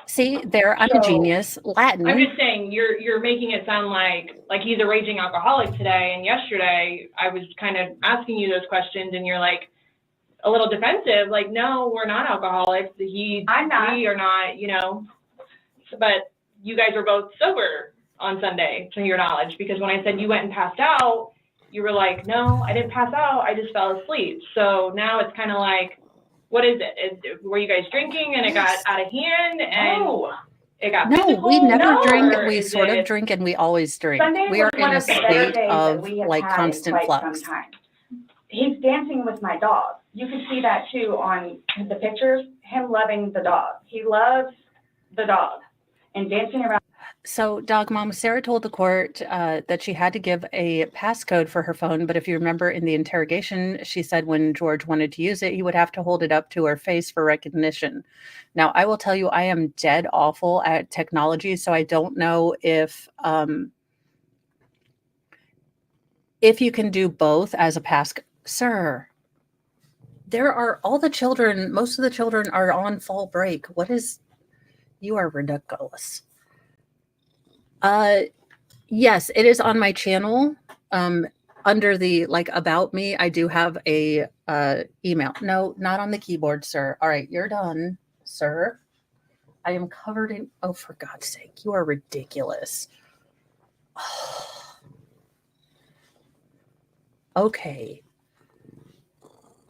See, there, I'm a So- genius. Latin. I'm just saying, you're making it sound like he's a raging alcoholic today, and yesterday I was kind of asking you those questions, and you're like a little defensive, like, no, we're not alcoholics. I'm not. We are not, but you guys were both sober on Sunday, to your knowledge, because when I said you went and passed out, you were like, no, I didn't pass out, I just fell asleep. So now it's kind of like, what is it? Were you guys drinking and it got out of hand and it got No, physical? we never No, drink. Or We is sort of it- drink, and we always drink. Sunday We are was one in a of the better state days that of we have like had constant in quite flux. some time. He's dancing with my dog. You can see that too on the pictures, him loving the dog. He loves the dog and dancing around. So, Dog Mom, Sarah told the court that she had to give a passcode for her phone. But if you remember in the interrogation, she said when George wanted to use it, he would have to hold it up to her face for recognition. Now, I will tell you, I am dead awful at technology. So I don't know if you can do both as a passcode. Sir, there are most of the children are on fall break. You are ridiculous. Yes, it is on my channel. Under the about me, I do have a email. No, not on the keyboard, sir. All right, you're done, sir. I am covered in, oh, for God's sake, you are ridiculous. Okay.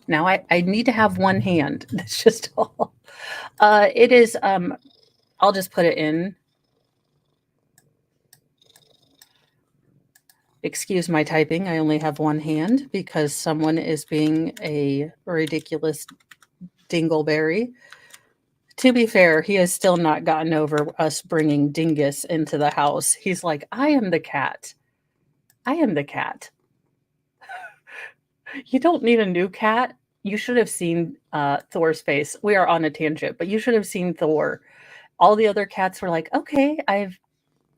Now I need to have one hand. That's just all. It is, I'll just put it in. Excuse my typing. I only have one hand because someone is being a ridiculous dingleberry. To be fair, he has still not gotten over us bringing Dingus into the house. He's like, I am the cat. I am the cat. You don't need a new cat. You should have seen Thor's face. We are on a tangent, but you should have seen Thor. All the other cats were like, okay,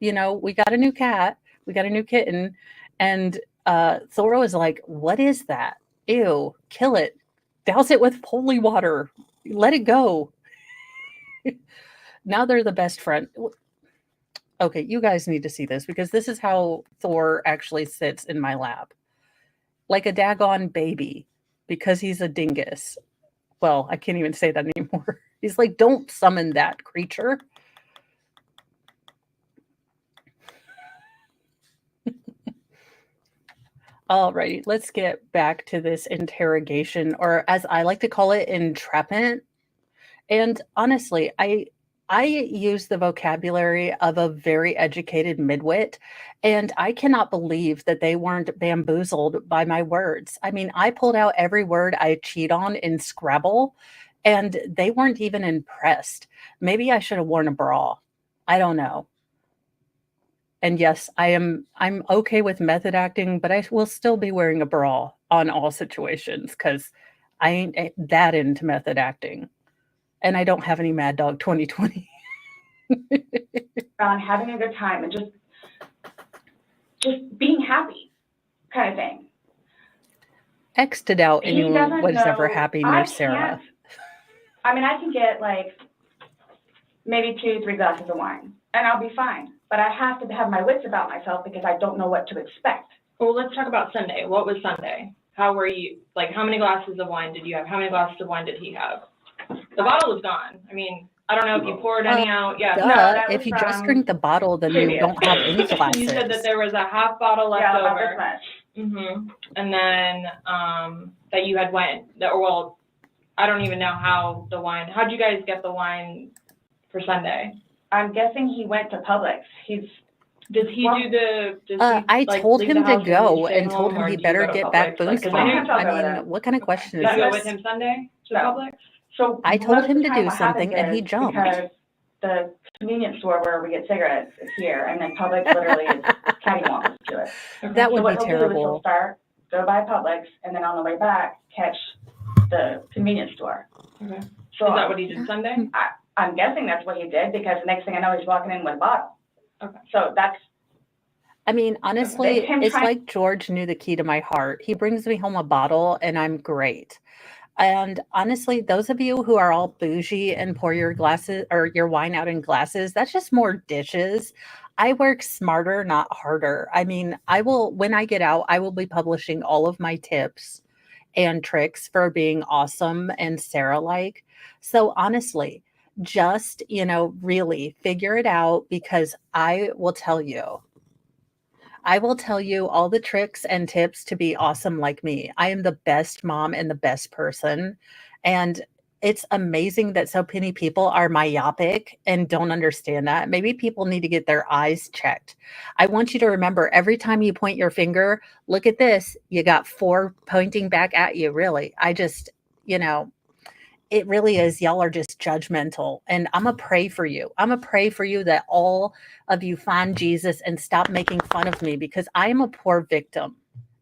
we got a new cat. We got a new kitten. And Thor was like, what is that? Ew, kill it. Douse it with holy water. Let it go. Now they're the best friend. Okay, you guys need to see this because this is how Thor actually sits in my lap. Like a daggone baby because he's a dingus. Well, I can't even say that anymore. He's like, don't summon that creature. Alrighty, let's get back to this interrogation, or as I like to call it, entrapment. And honestly, I use the vocabulary of a very educated midwit, and I cannot believe that they weren't bamboozled by my words. I mean, I pulled out every word I cheat on in Scrabble, and they weren't even impressed. Maybe I should have worn a bra. I don't know. And yes, I'm okay with method acting, but I will still be wearing a bra on all situations because I ain't that into method acting. And I don't have any Mad Dog 2020. Around having a good time and just just being happy kind of thing. X'd it out He anyone doesn't was ever know. happy I near Sarah. I can get like maybe 2-3 glasses of wine and I'll be fine. But I have to have my wits about myself because I don't know what to expect. Well, let's talk about Sunday. What was Sunday? How were you, like, how many glasses of wine did you have? How many glasses of wine did he have? The bottle was gone. I mean, I don't know if you poured any out. Yeah. Duh, No, that if was you just from drink the bottle, then you previous. don't have any glasses. You said that there was a half bottle left Yeah, over. about this much. Mm-hmm. And then, that you had well, I don't even know how the wine, how'd you guys get the wine for Sunday? I'm guessing he went to Publix. Does he I like, told leave him the to house and go stay and told home, him or he do you better go to get back Publix? Boone's Like, 'cause I know- Farm. I I'll go mean, what kind of question Did is you go this? with him Sunday to No. Publix? So I told most of him the to time do what something happens and he is jumped. Because the convenience store where we get cigarettes is here, and then Publix literally is cattywampus to it. That would So what be he'll do is he'll terrible. start, go by Publix, and then on the way back, catch the convenience store. Okay. So Is that what he did Sunday? I'm guessing that's what he did, because the next thing I know, he's walking in with a bottle. Okay. So that's, I mean, honestly, Him it's trying- like George knew the key to my heart. He brings me home a bottle and I'm great. And honestly, those of you who are all bougie and pour your glasses or your wine out in glasses, that's just more dishes. I work smarter, not harder. I mean, when I get out, I will be publishing all of my tips and tricks for being awesome and Sarah-like. So honestly, just, really figure it out, because I will tell you all the tricks and tips to be awesome like me. I am the best mom and the best person. And it's amazing that so many people are myopic and don't understand that. Maybe people need to get their eyes checked. I want you to remember, every time you point your finger, look at this. You got 4 pointing back at you, really. It really is. Y'all are just judgmental. And I'm going to pray for you. I'm going to pray for you that all of you find Jesus and stop making fun of me, because I am a poor victim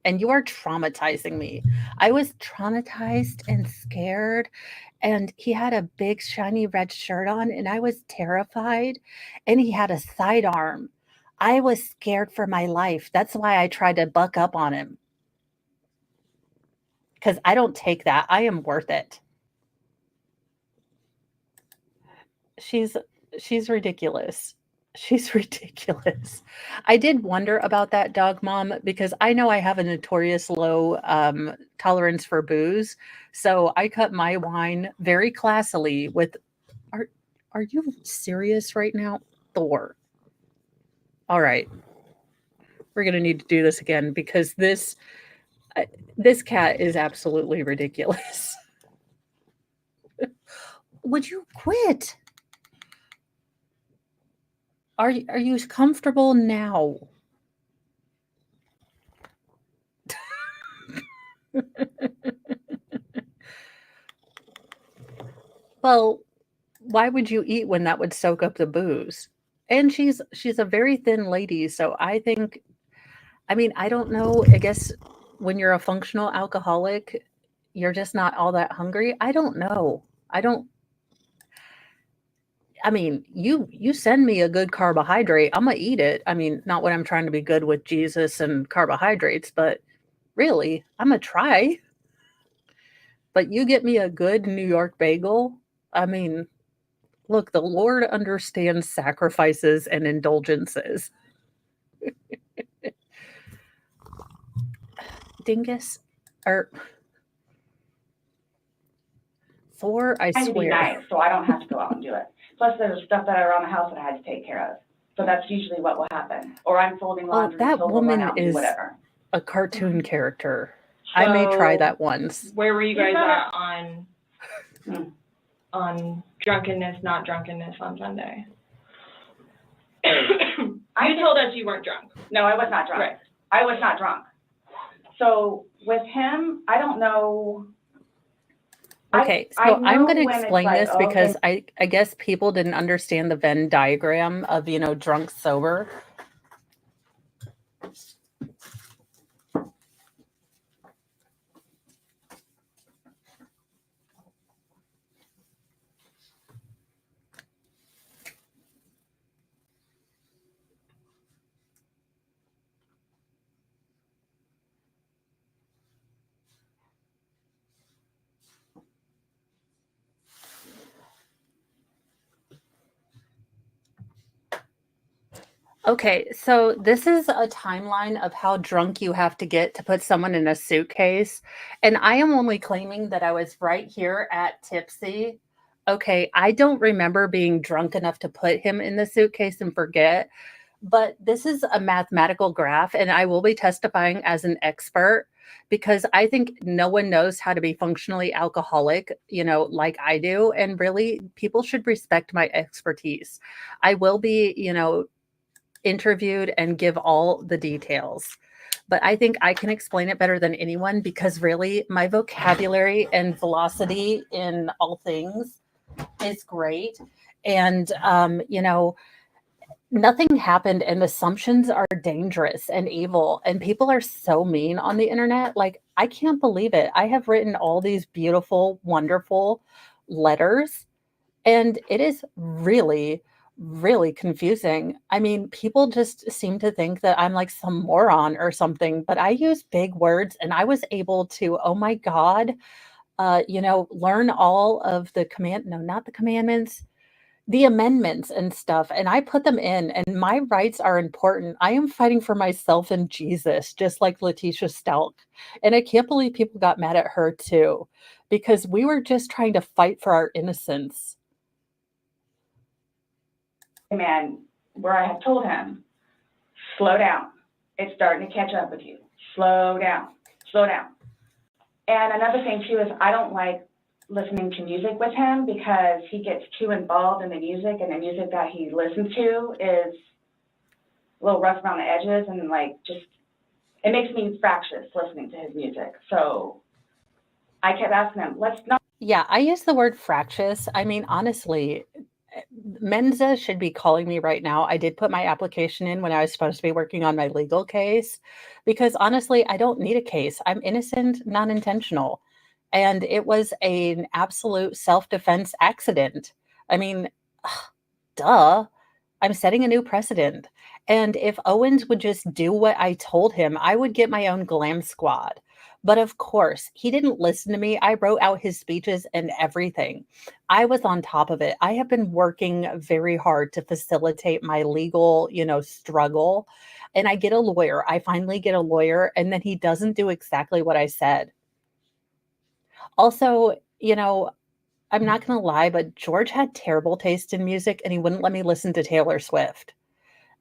and you are traumatizing me. I was traumatized and scared, and he had a big shiny red shirt on and I was terrified, and he had a sidearm. I was scared for my life. That's why I tried to buck up on him, because I don't take that. I am worth it. She's ridiculous. She's ridiculous. I did wonder about that, dog mom, because I know I have a notorious low tolerance for booze. So I cut my wine very classily with, are you serious right now? Thor. All right. We're going to need to do this again, because this cat is absolutely ridiculous. Would you quit? Are you comfortable now? Well, why would you eat when that would soak up the booze? And she's a very thin lady, so I think, I mean, I don't know, I guess when you're a functional alcoholic, you're just not all that hungry. I don't know. I mean, you send me a good carbohydrate, I'm gonna eat it. I mean, not when I'm trying to be good with Jesus and carbohydrates, but really, I'm gonna try. But you get me a good New York bagel. I mean, look, the Lord understands sacrifices and indulgences. Dingus, or Thor, I trying to be swear. nice, so I don't have to go out and do it. Plus, there's stuff that around the house that I had to take care of. So that's usually what will happen. Or I'm folding laundry, that so we'll run woman out and do is whatever. a cartoon character. I may try that once. Where were you guys at Hmm. on drunkenness, not drunkenness on Sunday? You told us you weren't drunk. No, I was not drunk. Right. I was not drunk. So with him, I don't know. Okay, I so I'm know going to when it's explain like, this okay. because I guess people didn't understand the Venn diagram of, drunk, sober. Okay, so this is a timeline of how drunk you have to get to put someone in a suitcase. And I am only claiming that I was right here at Tipsy. Okay, I don't remember being drunk enough to put him in the suitcase and forget, but this is a mathematical graph, and I will be testifying as an expert because I think no one knows how to be functionally alcoholic, like I do. And really, people should respect my expertise. I will be, interviewed and give all the details. But I think I can explain it better than anyone because really my vocabulary and velocity in all things is great. And, nothing happened, and assumptions are dangerous and evil. And people are so mean on the internet. Like, I can't believe it. I have written all these beautiful, wonderful letters, and it is really, really confusing. I mean, people just seem to think that I'm like some moron or something, but I use big words and I was able to, oh my God, learn all of the no, not the commandments, the amendments and stuff. And I put them in, and my rights are important. I am fighting for myself and Jesus, just like Letitia Stelk. And I can't believe people got mad at her too, because we were just trying to fight for our innocence. Man, where I have told him, slow down. It's starting to catch up with you. Slow down, slow down. And another thing too is I don't like listening to music with him because he gets too involved in the music, and the music that he listens to is a little rough around the edges, and like just, it makes me fractious listening to his music. So I kept asking him, let's not. Yeah, I use the word fractious. I mean, honestly, Menza should be calling me right now. I did put my application in when I was supposed to be working on my legal case because honestly, I don't need a case. I'm innocent, non intentional. And it was an absolute self defense accident. I mean, duh. I'm setting a new precedent. And if Owens would just do what I told him, I would get my own glam squad. But of course, he didn't listen to me. I wrote out his speeches and everything. I was on top of it. I have been working very hard to facilitate my legal, struggle. And I get a lawyer. I finally get a lawyer, and then he doesn't do exactly what I said. Also, I'm not going to lie, but George had terrible taste in music and he wouldn't let me listen to Taylor Swift.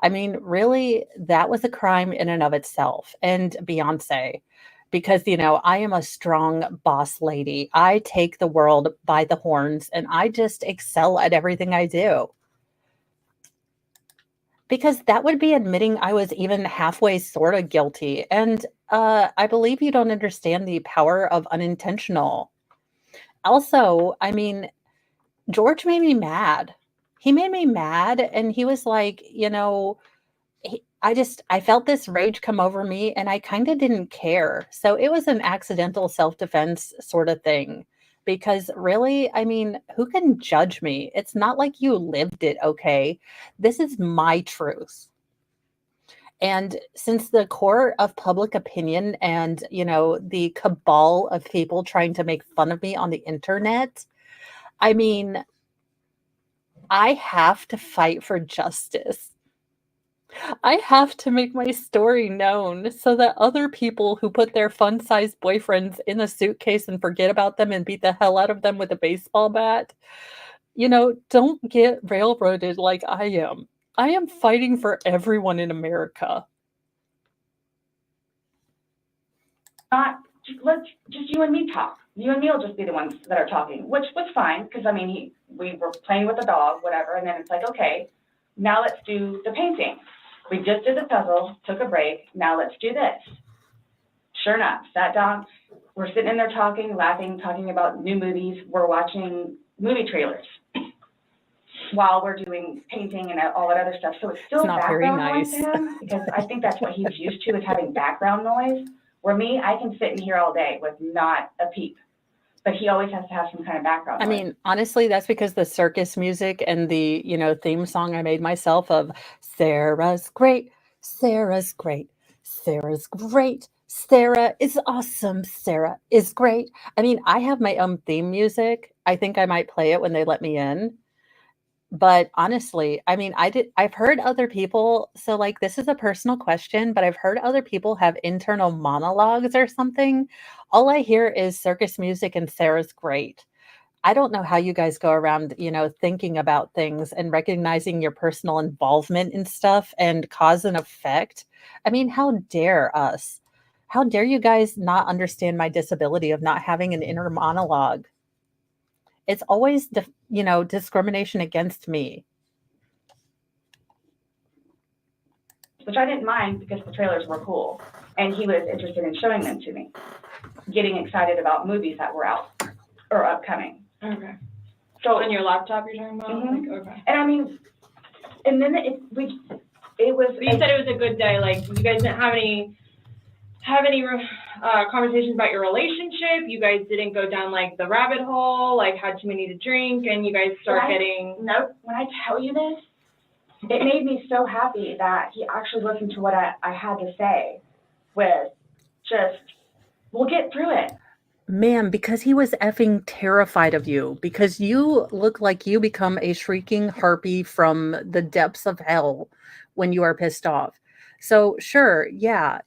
I mean, really, that was a crime in and of itself. And Beyonce, because, I am a strong boss lady. I take the world by the horns and I just excel at everything I do. Because that would be admitting I was even halfway sort of guilty. And I believe you don't understand the power of unintentional. Also, I mean, George made me mad. He made me mad, and he was like, I felt this rage come over me and I kind of didn't care. So it was an accidental self-defense sort of thing. Because really, I mean, who can judge me? It's not like you lived it, okay? This is my truth. And since the court of public opinion and, the cabal of people trying to make fun of me on the internet, I mean, I have to fight for justice. I have to make my story known so that other people who put their fun-sized boyfriends in a suitcase and forget about them and beat the hell out of them with a baseball bat, don't get railroaded like I am. I am fighting for everyone in America. Let's just you and me talk. You and me will just be the ones that are talking, which was fine because I mean we were playing with the dog, whatever, and then it's like, okay, now let's do the painting. We just did the puzzle, took a break. Now let's do this. Sure enough, sat down. We're sitting in there talking, laughing, talking about new movies. We're watching movie trailers while we're doing painting and all that other stuff. So it's still not very background nice. noise to him because I think that's what he's used to, is having background noise. Where me, I can sit in here all day with not a peep, but he always has to have some kind of background noise. I mean, honestly, that's because the circus music and the, theme song I made myself of Sarah's great, Sarah's great, Sarah's great, Sarah is awesome, Sarah is great. I mean, I have my own theme music. I think I might play it when they let me in. But honestly, I mean, I've heard other people, so like this is a personal question, but I've heard other people have internal monologues or something. All I hear is circus music and Sarah's great. I don't know how you guys go around, thinking about things and recognizing your personal involvement in stuff and cause and effect. I mean, how dare us? How dare you guys not understand my disability of not having an inner monologue? It's always, discrimination against me. which I didn't mind because the trailers were cool. And he was interested in showing them to me, getting excited about movies that were out or upcoming. Okay. So, On your laptop you're talking about? Mhm. Like, okay. and I mean, and then it was. But you said it was a good day, like, you guys didn't have any conversations about your relationship? You guys didn't go down, like, the rabbit hole, like, had too many to drink, and you guys start getting... Nope, when I tell you this, it made me so happy that he actually listened to what I had to say with just, we'll get through it. Ma'am, because he was effing terrified of you, because you look like you become a shrieking harpy from the depths of hell when you are pissed off. So sure, yeah,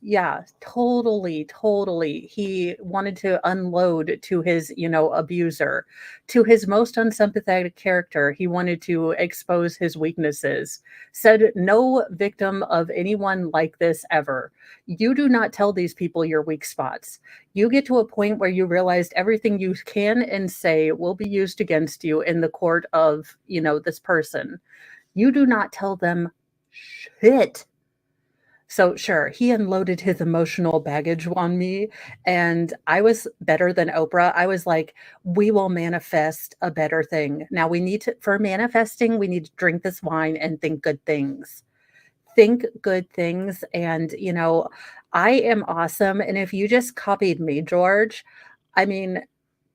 totally. He wanted to unload to his, abuser, to his most unsympathetic character. He wanted to expose his weaknesses. Said no victim of anyone like this ever. You do not tell these people your weak spots. You get to a point where you realized everything you can and say will be used against you in the court of, this person. You do not tell them shit. So sure, he unloaded his emotional baggage on me, and I was better than Oprah. I was like, we will manifest a better thing. Now for manifesting, we need to drink this wine and think good things. Think good things. And, I am awesome. And if you just copied me, George, I mean,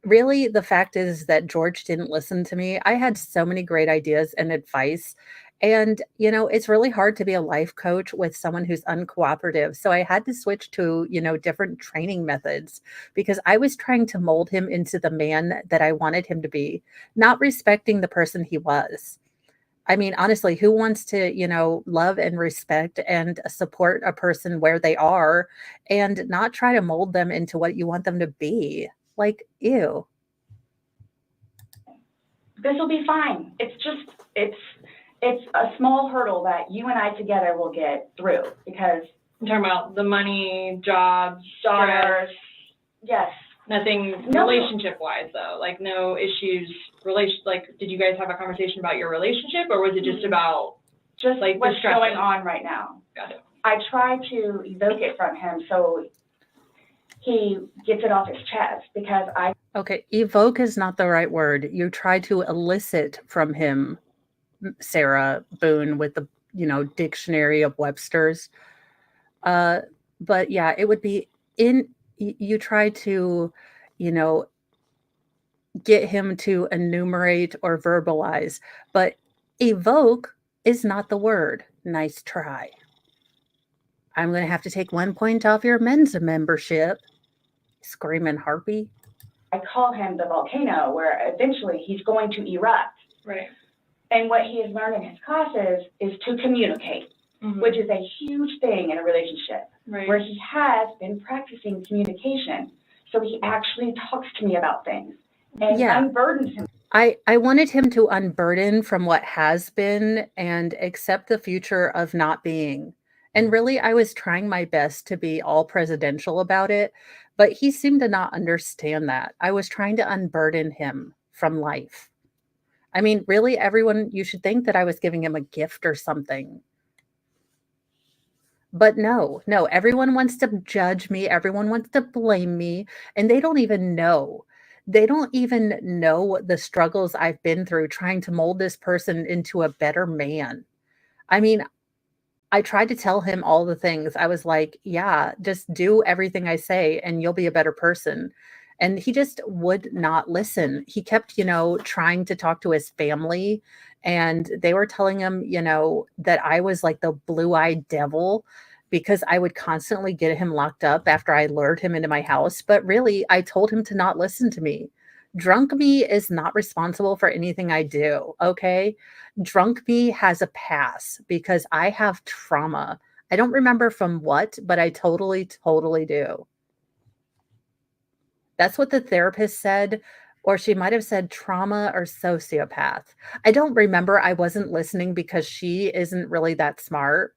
really, the fact is that George didn't listen to me. I had so many great ideas and advice. And, it's really hard to be a life coach with someone who's uncooperative. So I had to switch to, different training methods because I was trying to mold him into the man that I wanted him to be, not respecting the person he was. I mean, honestly, who wants to, love and respect and support a person where they are and not try to mold them into what you want them to be? Like, ew. This will be fine. It's a small hurdle that you and I together will get through because I'm talking about the money, jobs, daughters, yes. Nothing No. relationship-wise, though. Like, no issues, did you guys have a conversation about your relationship, or was it just about, Just like, what's distressing? going on right now. Got it. I try to evoke it from him so he gets it off his chest because Okay, evoke is not the right word. You try to elicit from him, Sarah Boone, with the, dictionary of Webster's. But yeah, it would be you try to, you know, get him to enumerate or verbalize, but evoke is not the word. Nice try. I'm going to have to take 1 point off your men's membership. Screaming harpy. I call him the volcano where eventually he's going to erupt. Right. And what he has learned in his classes is to communicate, Mhm. which is a huge thing in a relationship, Right. where he has been practicing communication. So he actually talks to me about things and Yeah. unburdens him. I wanted him to unburden from what has been and accept the future of not being. And really, I was trying my best to be all presidential about it, but he seemed to not understand that. I was trying to unburden him from life. I mean, really, everyone, you should think that I was giving him a gift or something. But no, everyone wants to judge me, everyone wants to blame me, and they don't even know. They don't even know the struggles I've been through trying to mold this person into a better man. I mean, I tried to tell him all the things. I was like, "Yeah, just do everything I say and you'll be a better person." And he just would not listen. He kept, trying to talk to his family, and they were telling him, that I was like the blue-eyed devil because I would constantly get him locked up after I lured him into my house. But really, I told him to not listen to me. Drunk me is not responsible for anything I do, okay? Drunk me has a pass because I have trauma. I don't remember from what, but I totally, totally do. That's what the therapist said, or she might have said trauma or sociopath. I don't remember. I wasn't listening because she isn't really that smart.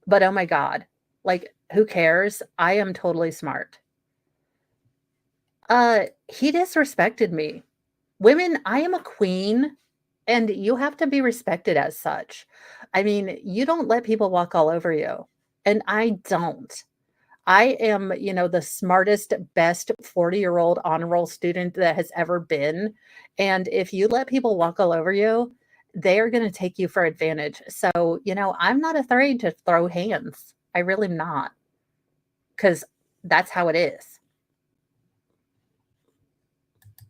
But oh my God, like, who cares? I am totally smart. He disrespected me. Women, I am a queen and you have to be respected as such. I mean, you don't let people walk all over you. And I don't. I am, the smartest, best 40-year-old honor roll student that has ever been. And if you let people walk all over you, they are going to take you for advantage. So, I'm not afraid to throw hands. I really am not. Because that's how it is.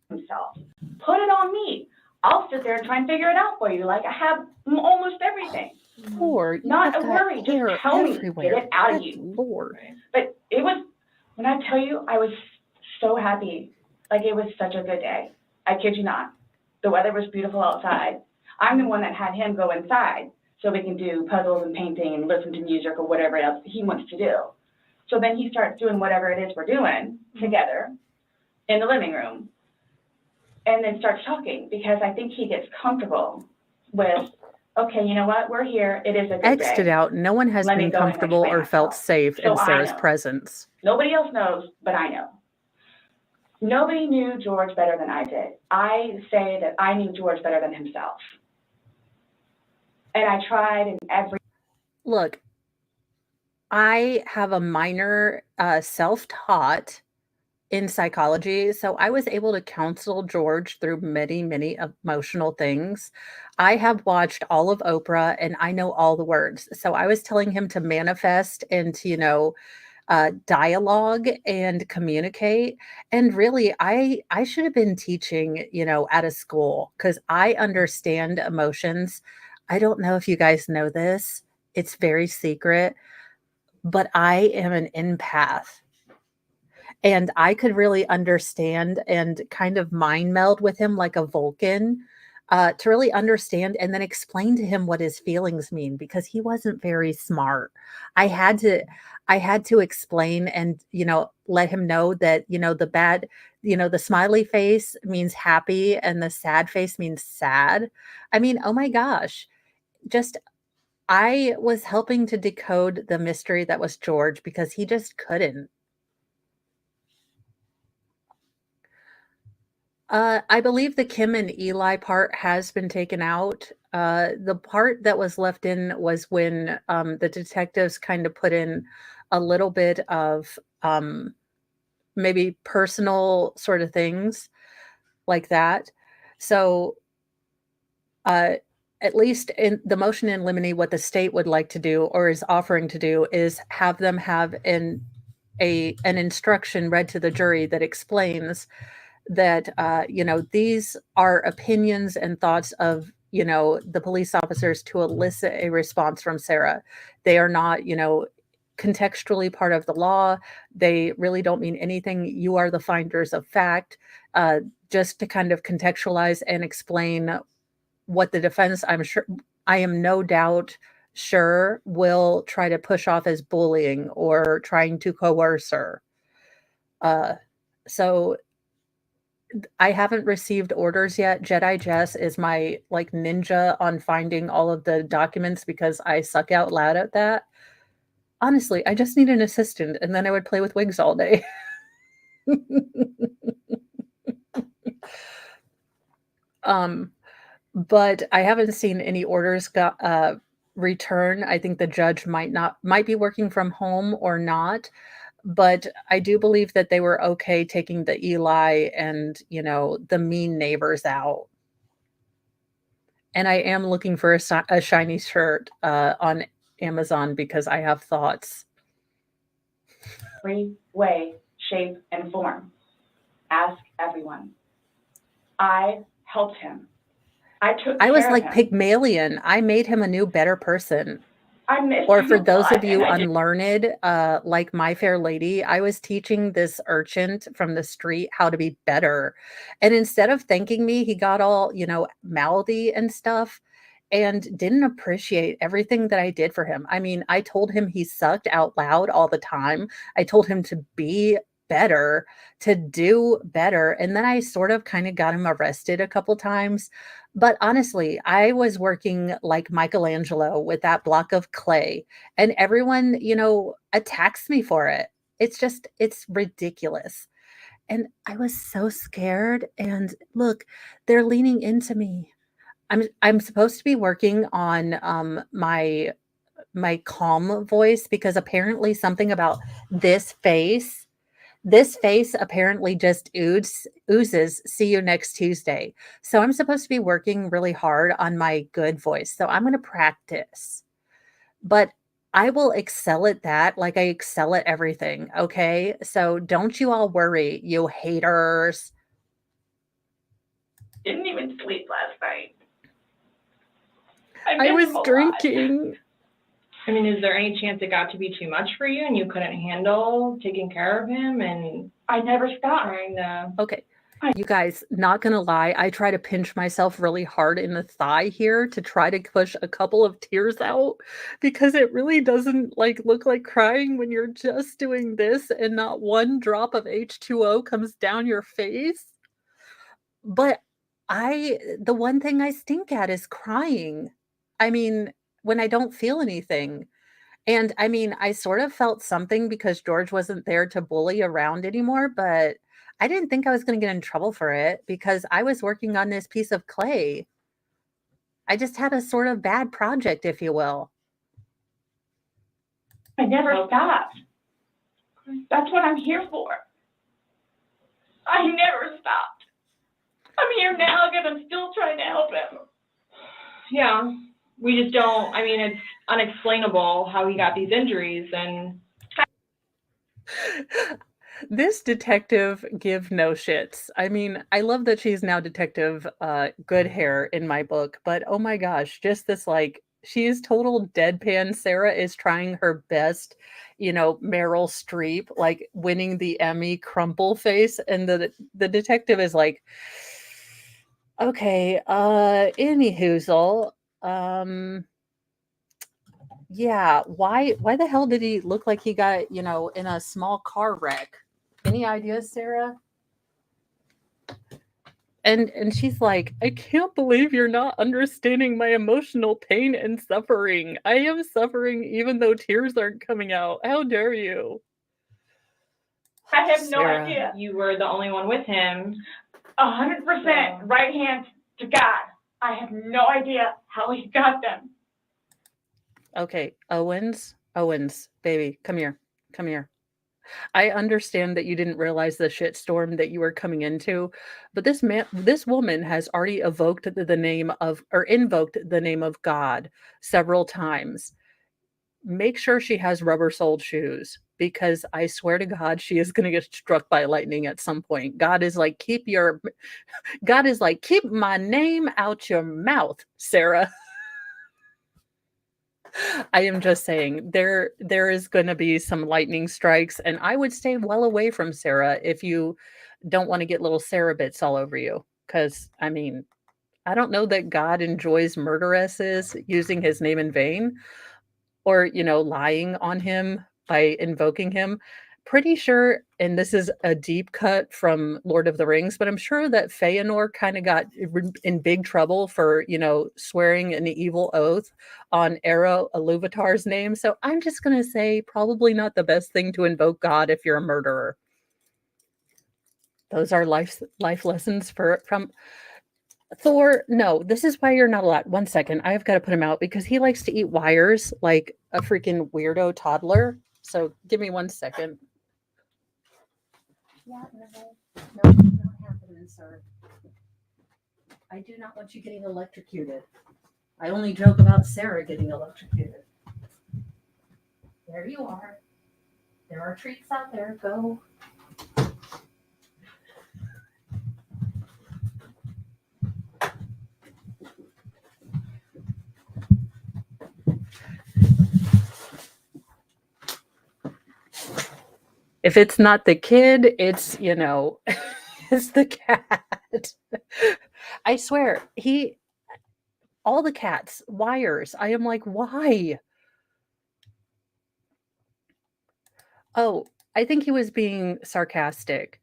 Himself. Put it on me. I'll sit there and try and figure it out for you. Like I have almost everything. Poor, you Not have a got worry. hair Just tell me. everywhere. Get it out of Good you. Lord. But it was, when I tell you, I was so happy. Like it was such a good day. I kid you not. The weather was beautiful outside. I'm the one that had him go inside so we can do puzzles and painting and listen to music or whatever else he wants to do. So then he starts doing whatever it is we're doing together in the living room. And then starts talking because I think he gets comfortable with, okay, you know what? We're here. It is a good X'd day. it out. No one has Let me been go and comfortable explain or felt myself. safe So in I Sarah's know. presence. Nobody else knows, but I know. Nobody knew George better than I did. I say that I knew George better than himself. And I tried in every... Look, I have a minor self-taught in psychology, so I was able to counsel George through many, many emotional things. I have watched all of Oprah and I know all the words. So I was telling him to manifest and to, dialogue and communicate. And really, I should have been teaching, at a school because I understand emotions. I don't know if you guys know this. It's very secret, but I am an empath. And I could really understand and kind of mind meld with him like a Vulcan, to really understand and then explain to him what his feelings mean because he wasn't very smart. I had to I had to explain and, let him know that, the smiley face means happy and the sad face means sad. I mean, oh my gosh, just I was helping to decode the mystery that was George because he just couldn't. I believe the Kim and Eli part has been taken out. The part that was left in was when the detectives kind of put in a little bit of maybe personal sort of things like that. So, uh, at least in the motion in limine, what the state would like to do or is offering to do is have them have an instruction read to the jury that explains that these are opinions and thoughts of the police officers to elicit a response from Sarah. They are not contextually part of the law. They really don't mean anything. You are the finders of fact. Just to kind of contextualize and explain what the defense, I am no doubt sure, will try to push off as bullying or trying to coerce her. So I haven't received orders yet. Jedi Jess is my like ninja on finding all of the documents because I suck out loud at that. Honestly, I just need an assistant and then I would play with wigs all day. But I haven't seen any orders return. I think the judge might be working from home or not. But I do believe that they were okay taking the Eli and, the mean neighbors out. And I am looking for a shiny shirt on Amazon because I have thoughts. Every way, shape, and form. Ask everyone. I helped him. I took I was care like of him. Pygmalion. I made him a new, better person. I miss Or him for a those lot, of you and I did. unlearned, like My Fair Lady, I was teaching this urchin from the street how to be better. And instead of thanking me, he got all, mouthy and stuff and didn't appreciate everything that I did for him. I mean, I told him he sucked out loud all the time. I told him to be better, to do better. And then I sort of kind of got him arrested a couple times. But honestly, I was working like Michelangelo with that block of clay, and everyone, attacks me for it. It's ridiculous. And I was so scared. And look, they're leaning into me. I'm supposed to be working on my calm voice because apparently something about this face this face apparently just oozes, "See you next Tuesday." So I'm supposed to be working really hard on my good voice. So I'm going to practice. But I will excel at that like I excel at everything. Okay. So don't you all worry, you haters. Didn't even sleep last night. I miss was him a lot. drinking. I mean, is there any chance it got to be too much for you and you couldn't handle taking care of him and I never stopped. trying to? Okay. You guys, not gonna lie, I try to pinch myself really hard in the thigh here to try to push a couple of tears out because it really doesn't look like crying when you're just doing this and not one drop of H2O comes down your face. But the one thing I stink at is crying. I mean, when I don't feel anything. And I mean, I sort of felt something because George wasn't there to bully around anymore, but I didn't think I was going to get in trouble for it because I was working on this piece of clay. I just had a sort of bad project, if you will. I never stopped. That's what I'm here for. I never stopped. I'm here now because I'm still trying to help him. Yeah, we just don't. I mean, it's unexplainable how he got these injuries, and This detective give no shits. I mean, I love that she's now Detective Good Hair in my book, but oh my gosh, just this she is total deadpan. Sarah is trying her best, Meryl Streep, like winning the Emmy crumple face, and the detective is like, okay, any hoozle, yeah, why the hell did he look like he got, in a small car wreck? Any ideas, Sarah? And she's like, "I can't believe you're not understanding my emotional pain and suffering. I am suffering even though tears aren't coming out. How dare you?" I have no Sarah. idea. you were the only one with him. 100% right hand to God. I have no idea how he got them. Okay, Owens, baby, come here. Come here. I understand that you didn't realize the shitstorm that you were coming into, but this woman has already invoked the name of God several times. Make sure she has rubber-soled shoes because I swear to God, she is going to get struck by lightning at some point. God is like, keep my name out your mouth, Sarah. I am just saying there is going to be some lightning strikes, and I would stay well away from Sarah if you don't want to get little Sarah bits all over you. Because I mean, I don't know that God enjoys murderesses using his name in vain, or lying on him by invoking him. Pretty sure, and this is a deep cut from Lord of the Rings, but I'm sure that Feanor kind of got in big trouble for, swearing an evil oath on Era Iluvatar's name. So I'm just going to say probably not the best thing to invoke God if you're a murderer. Those are life lessons from Thor. No, this is why you're not allowed. One second. I've got to put him out because he likes to eat wires like a freaking weirdo toddler. So give me 1 second. Yeah, no, not happening, sir. I do not want you getting electrocuted. I only joke about Sarah getting electrocuted. There you are. There are treats out there. Go. If it's not the kid, it's, you know, it's the cat. I swear, all the cats, wires. I am like, why? Oh, I think he was being sarcastic.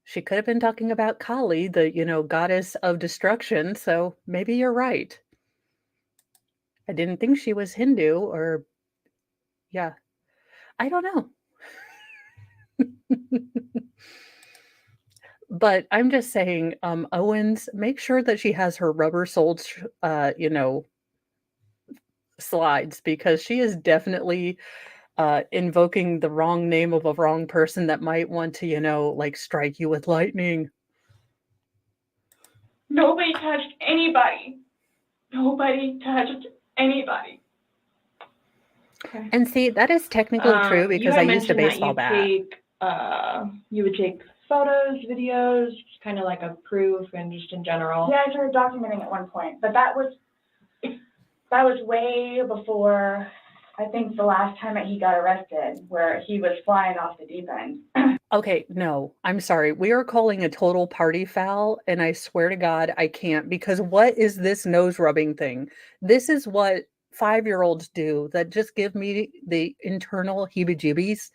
She could have been talking about Kali, the, you know, goddess of destruction, so maybe you're right. I didn't think she was Hindu or, yeah, I don't know. But I'm just saying, Owens, make sure that she has her rubber-soled, you know, slides because she is definitely invoking the wrong name of a wrong person that might want to, you know, like strike you with lightning. Nobody touched anybody. Nobody touched anybody. Okay. And see, that is technically true because I used a baseball bat. You would take photos, videos, just kind of like a proof and just in general. Yeah, I started documenting at one point, but that was way before, I think, the last time that he got arrested, where he was flying off the deep end. Okay, no, I'm sorry. We are calling a total party foul, and I swear to God, I can't because what is this nose rubbing thing? This is what 5-year-olds do that just give me the internal heebie-jeebies.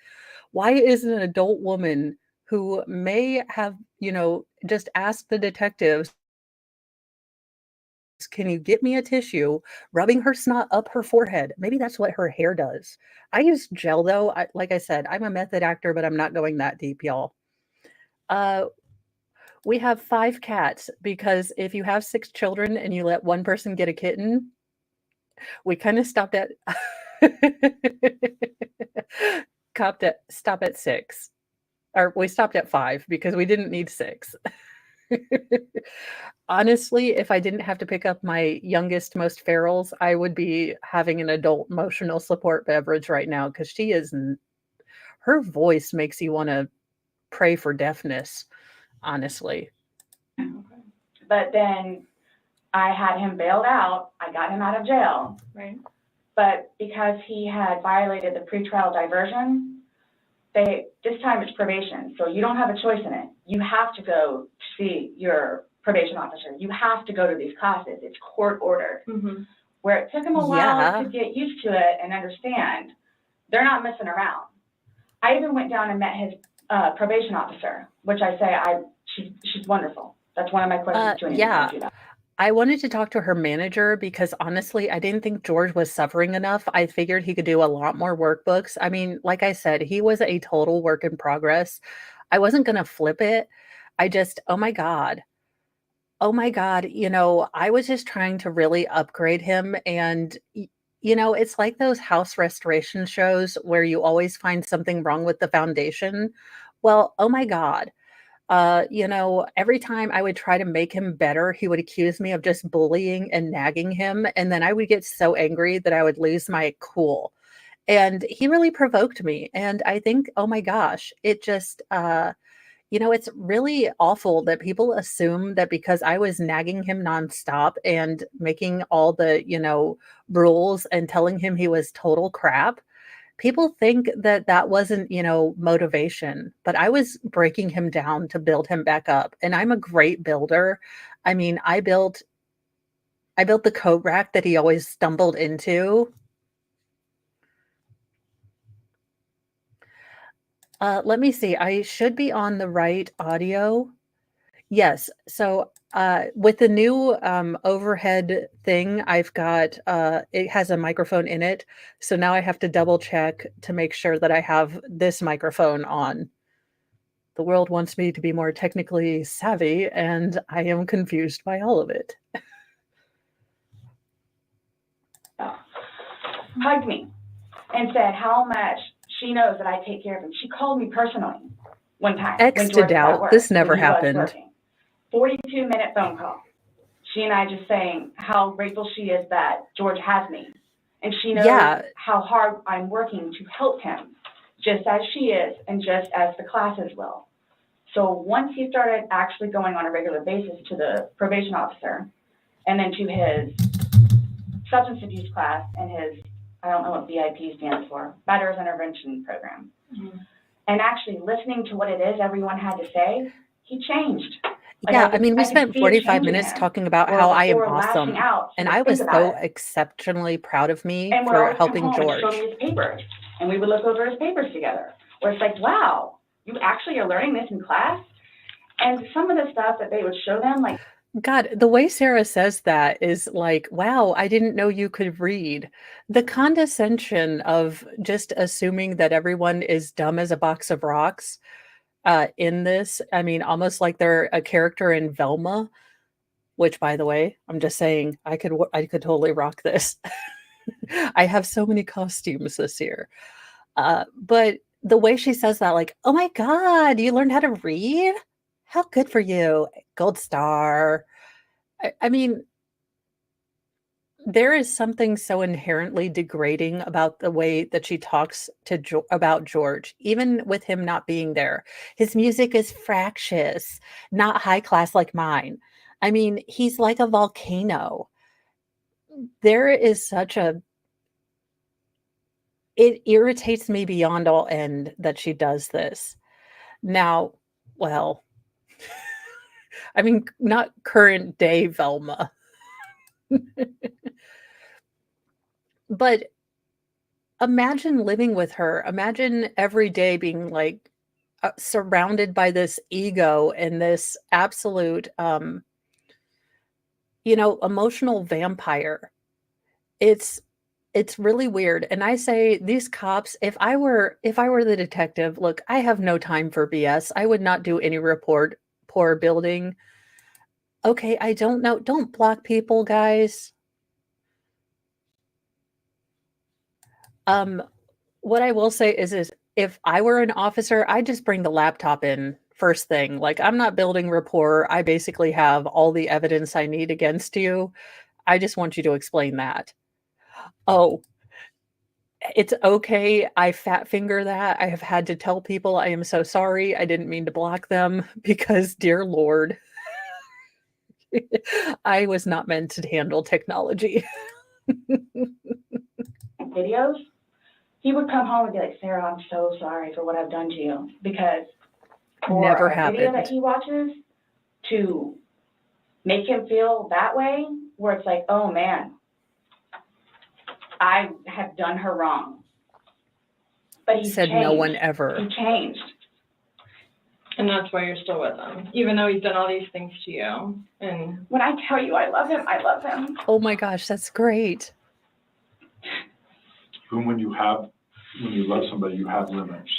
Why is an adult woman who may have, you know, just asked the detectives, can you get me a tissue, rubbing her snot up her forehead? Maybe that's what her hair does. I use gel though. Like I said, I'm a method actor, but I'm not going that deep, y'all. We have 5 cats because if you have 6 children and you let one person get a kitten, we kind of stopped at stop at 6. Or we stopped at 5 because we didn't need 6. Honestly, if I didn't have to pick up my youngest, most ferals, I would be having an adult emotional support beverage right now because her voice makes you want to pray for deafness, honestly. But then I had him bailed out. I got him out of jail. Right. But because he had violated the pretrial diversion, this time it's probation, so you don't have a choice in it. You have to go to see your probation officer. You have to go to these classes. It's court ordered. Mm-hmm. Where it took him a while to get used to it and understand, they're not messing around. I even went down and met his probation officer, which I say she's wonderful. That's one of my questions to anyone. I wanted to talk to her manager because honestly, I didn't think George was suffering enough. I figured he could do a lot more workbooks. I mean, like I said, he was a total work in progress. I wasn't going to flip it. I just, oh my God, you know, I was just trying to really upgrade him. And, you know, it's like those house restoration shows where you always find something wrong with the foundation. Well, oh my God. You know, every time I would try to make him better, he would accuse me of just bullying and nagging him. And then I would get so angry that I would lose my cool. And he really provoked me. And I think, oh my gosh, it just, you know, it's really awful that people assume that because I was nagging him nonstop and making all the, you know, rules and telling him he was total crap, people think that that wasn't, you know, motivation, but I was breaking him down to build him back up. And I'm a great builder. I mean, I built the coat rack that he always stumbled into. Let me see. I should be on the right audio. Yes. So with the new overhead thing, I've got, it has a microphone in it. So now I have to double check to make sure that I have this microphone on. The world wants me to be more technically savvy, and I am confused by all of it. Hugged me and said how much she knows that I take care of him. She called me personally one time. X to doubt, this never happened. 42-minute phone call. She and I just saying how grateful she is that George has me. And she knows how hard I'm working to help him, just as she is and just as the classes will. So once he started actually going on a regular basis to the probation officer and then to his substance abuse class and his I don't know what VIP stands for, Betters Intervention Program. Mhm. And actually listening to what it is everyone had to say, he changed. Like, Yeah, I mean, we could spent see it 45 changing minutes him. talking about Where how I am before lashing awesome. out, he And would I think was about so it. exceptionally proud of me And would for always come helping home and show George. me his papers. And we would look over his papers together. Where it's like, wow, you actually are learning this in class? And some of the stuff that they would show them, like, God, the way Sarah says that is like, wow, I didn't know you could read. The condescension of just assuming that everyone is dumb as a box of rocks in this. I mean, almost like they're a character in Velma, which, by the way, I'm just saying, I could totally rock this. I have so many costumes this year. But the way she says that, like, oh my God, you learned how to read? How good for you. Gold star. I mean, there is something so inherently degrading about the way that she talks to about George, even with him not being there. His music is fractious, not high class like mine. I mean, he's like a volcano. There is such a it irritates me beyond all end that she does this. Now, well, I mean, not current day Velma, but imagine living with her. Imagine every day being like surrounded by this ego and this absolute, emotional vampire. It's it's really weird. And I say these cops, if I were the detective, look, I have no time for BS. I would not do any report poor building. Okay, I don't know. Don't block people, guys. Um, what I will say is if I were an officer, I'd just bring the laptop in first thing. Like, I'm not building rapport. I basically have all the evidence I need against you. I just want you to explain that. Oh, it's okay. I fat finger that. I have had to tell people I am so sorry. I didn't mean to block them because, dear Lord, I was not meant to handle technology. videos, he would come home and be like, Sarah, I'm so sorry for what I've done to you. Because for Never a video that happened. he watches to make him feel that way, where it's like, oh man, I have done her wrong. But he's Said changed. no one ever. He changed. And that's why you're still with him, even though he's done all these things to you. And When I tell you I love him, I love him. Oh my gosh, that's great. Even when you love somebody, you have limits.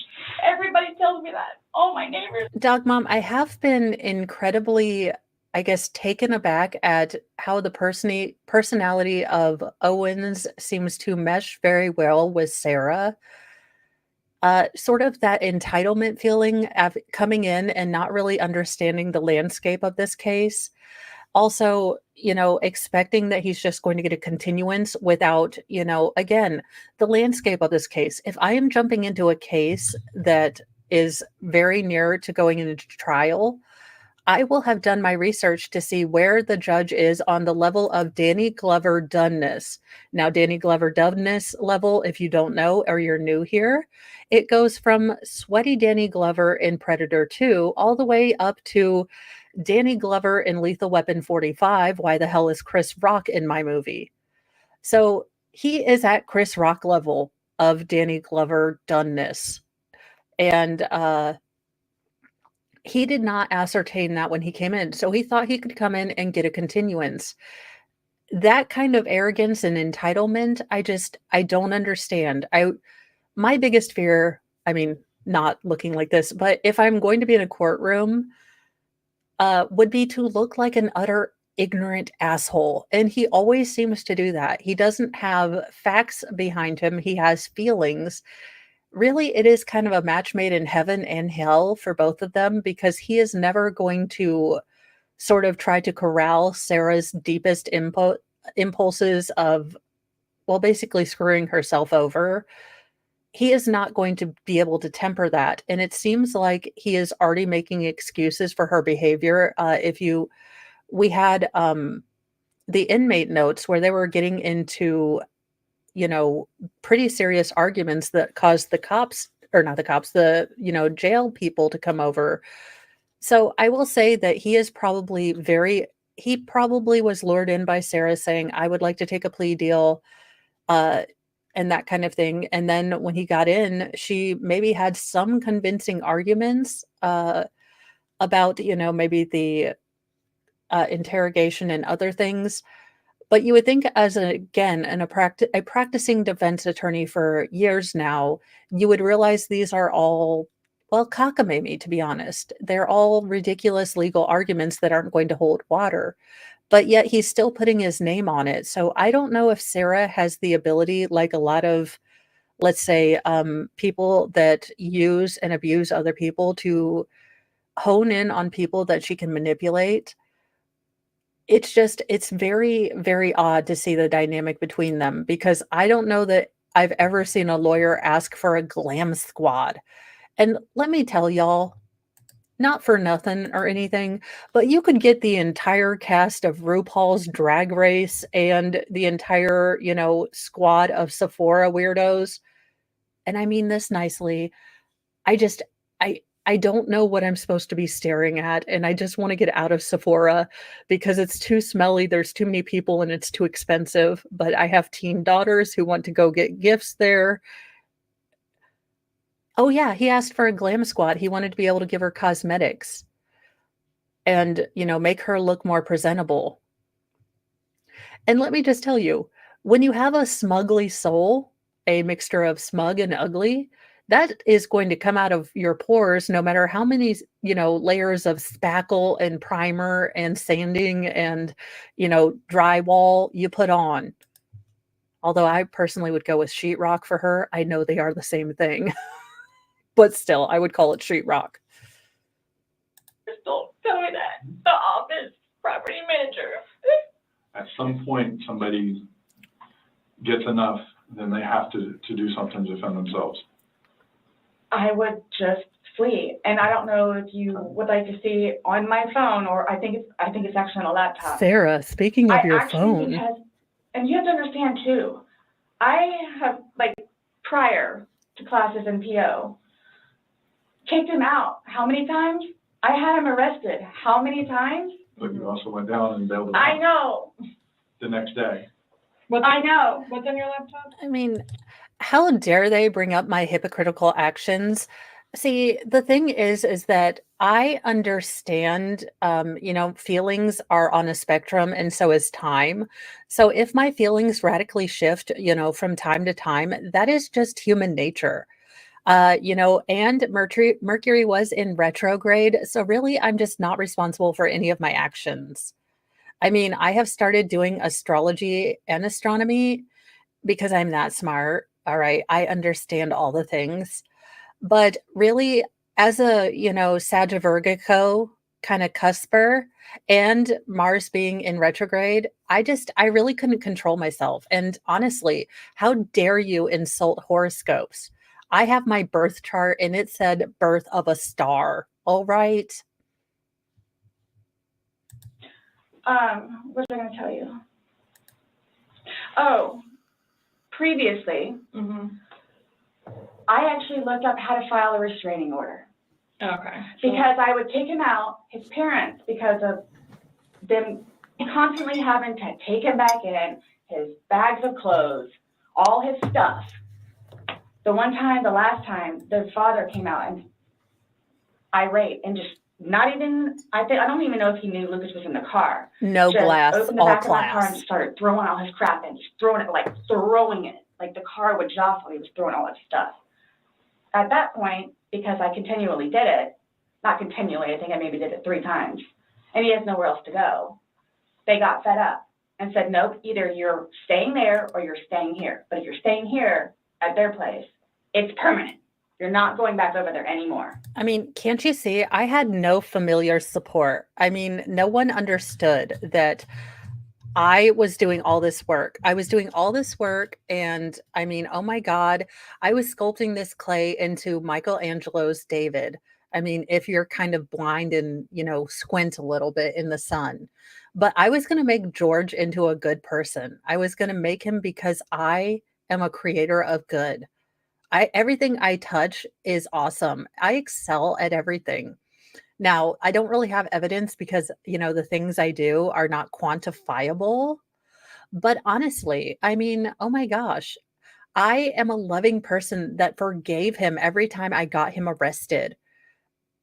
Everybody tells me that. All my neighbors. Dog Mom, I have been incredibly, I guess, taken aback at how the personality of Owens seems to mesh very well with Sarah. Sort of that entitlement feeling of coming in and not really understanding the landscape of this case. Also, expecting that he's just going to get a continuance without, again, the landscape of this case. If I am jumping into a case that is very near to going into trial, I will have done my research to see where the judge is on the level of Danny Glover doneness. Now, Danny Glover doneness level, if you don't know or you're new here, it goes from sweaty Danny Glover in Predator 2 all the way up to Danny Glover in Lethal Weapon 45. Why the hell is Chris Rock in my movie? So he is at Chris Rock level of Danny Glover doneness. And he did not ascertain that when he came in. So he thought he could come in and get a continuance. That kind of arrogance and entitlement, I don't understand. My biggest fear, I mean, not looking like this, but if I'm going to be in a courtroom, would be to look like an utter ignorant asshole. And he always seems to do that. He doesn't have facts behind him. He has feelings. Really, it is kind of a match made in heaven and hell for both of them because he is never going to sort of try to corral Sarah's deepest impulses of, well, basically screwing herself over. He is not going to be able to temper that. And it seems like he is already making excuses for her behavior. We had the inmate notes where they were getting into pretty serious arguments that caused the cops, or not the cops, the, jail people to come over. So I will say that he probably was lured in by Sarah saying, I would like to take a plea deal, uh, and that kind of thing. And then when he got in, she maybe had some convincing arguments, about, maybe the interrogation and other things. But you would think, as a practicing defense attorney for years now, you would realize these are all, well, cockamamie, to be honest. They're all ridiculous legal arguments that aren't going to hold water. But yet he's still putting his name on it. So I don't know if Sarah has the ability, like a lot of, let's say, people that use and abuse other people, to hone in on people that she can manipulate. It's very, very odd to see the dynamic between them, because I don't know that I've ever seen a lawyer ask for a glam squad. And let me tell y'all, not for nothing or anything, but you could get the entire cast of RuPaul's Drag Race and the entire, squad of Sephora weirdos. And I mean this nicely. I just, I don't know what I'm supposed to be staring at, and I just want to get out of Sephora because it's too smelly, there's too many people, and it's too expensive. But I have teen daughters who want to go get gifts there. Oh yeah, he asked for a glam squad. He wanted to be able to give her cosmetics and, make her look more presentable. And let me just tell you, when you have a smugly soul, a mixture of smug and ugly, that is going to come out of your pores no matter how many, layers of spackle and primer and sanding and, drywall you put on. Although I personally would go with sheetrock for her. I know they are the same thing. But still, I would call it sheetrock. Just don't tell me that. The office property manager. At some point, somebody gets enough, then they have to do something to defend themselves. I would just flee. And I don't know if you would like to see on my phone, or I think it's actually on a laptop. Sarah, speaking of your actually, phone. Because, and you have to understand too, I have, prior to classes in PO, kicked him out. How many times? I had him arrested. How many times? But you also went down and bailed him I out know. the next day. I know. What's on your laptop? I mean, how dare they bring up my hypocritical actions? See, the thing is that I understand, feelings are on a spectrum, and so is time. So if my feelings radically shift, from time to time, that is just human nature. And Mercury was in retrograde. So really, I'm just not responsible for any of my actions. I mean, I have started doing astrology and astronomy because I'm that smart. All right. I understand all the things. But really, as a, Sagittarius kind of cusper, and Mars being in retrograde, I really couldn't control myself. And honestly, how dare you insult horoscopes? I have my birth chart and it said birth of a star. All right. What was I going to tell you? Oh, previously, I actually looked up how to file a restraining order. Okay. Because I would take him out, his parents, because of them constantly having to take him back in, his bags of clothes, all his stuff. The last time, the father came out and irate and just not even, I don't even know if he knew Lucas was in the car. No just glass, opened the all back of my car and class. just started throwing all his crap and just throwing it. Like the car would jostle, he was throwing all his stuff. At that point, because I continually did it, not continually, I think I maybe did it 3 times, and he has nowhere else to go, they got fed up and said, nope, either you're staying there or you're staying here. But if you're staying here at their place, it's permanent. You're not going back over there anymore. I mean, can't you see? I had no familiar support. I mean, no one understood that I was doing all this work. I was doing all this work, and I mean, oh my God, I was sculpting this clay into Michelangelo's David. I mean, if you're kind of blind and, squint a little bit in the sun. But I was going to make George into a good person. I was going to make him because I am a creator of good. Everything I touch is awesome. I excel at everything. Now, I don't really have evidence because, the things I do are not quantifiable. But honestly, I mean, oh my gosh, I am a loving person that forgave him every time I got him arrested.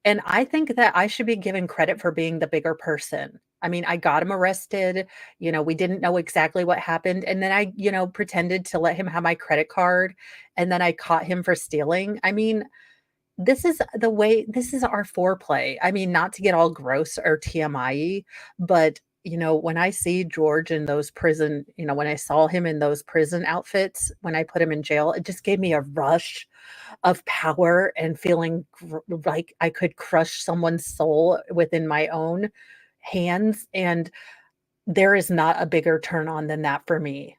And I think that I should be given credit for being the bigger person. I mean, I got him arrested, we didn't know exactly what happened, and then I, pretended to let him have my credit card, and then I caught him for stealing. I mean, this is our foreplay. I mean, not to get all gross or TMI, but, when I see George in those prison, when I saw him in those prison outfits, when I put him in jail, it just gave me a rush of power and feeling like I could crush someone's soul within my own hands. And there is not a bigger turn on than that for me.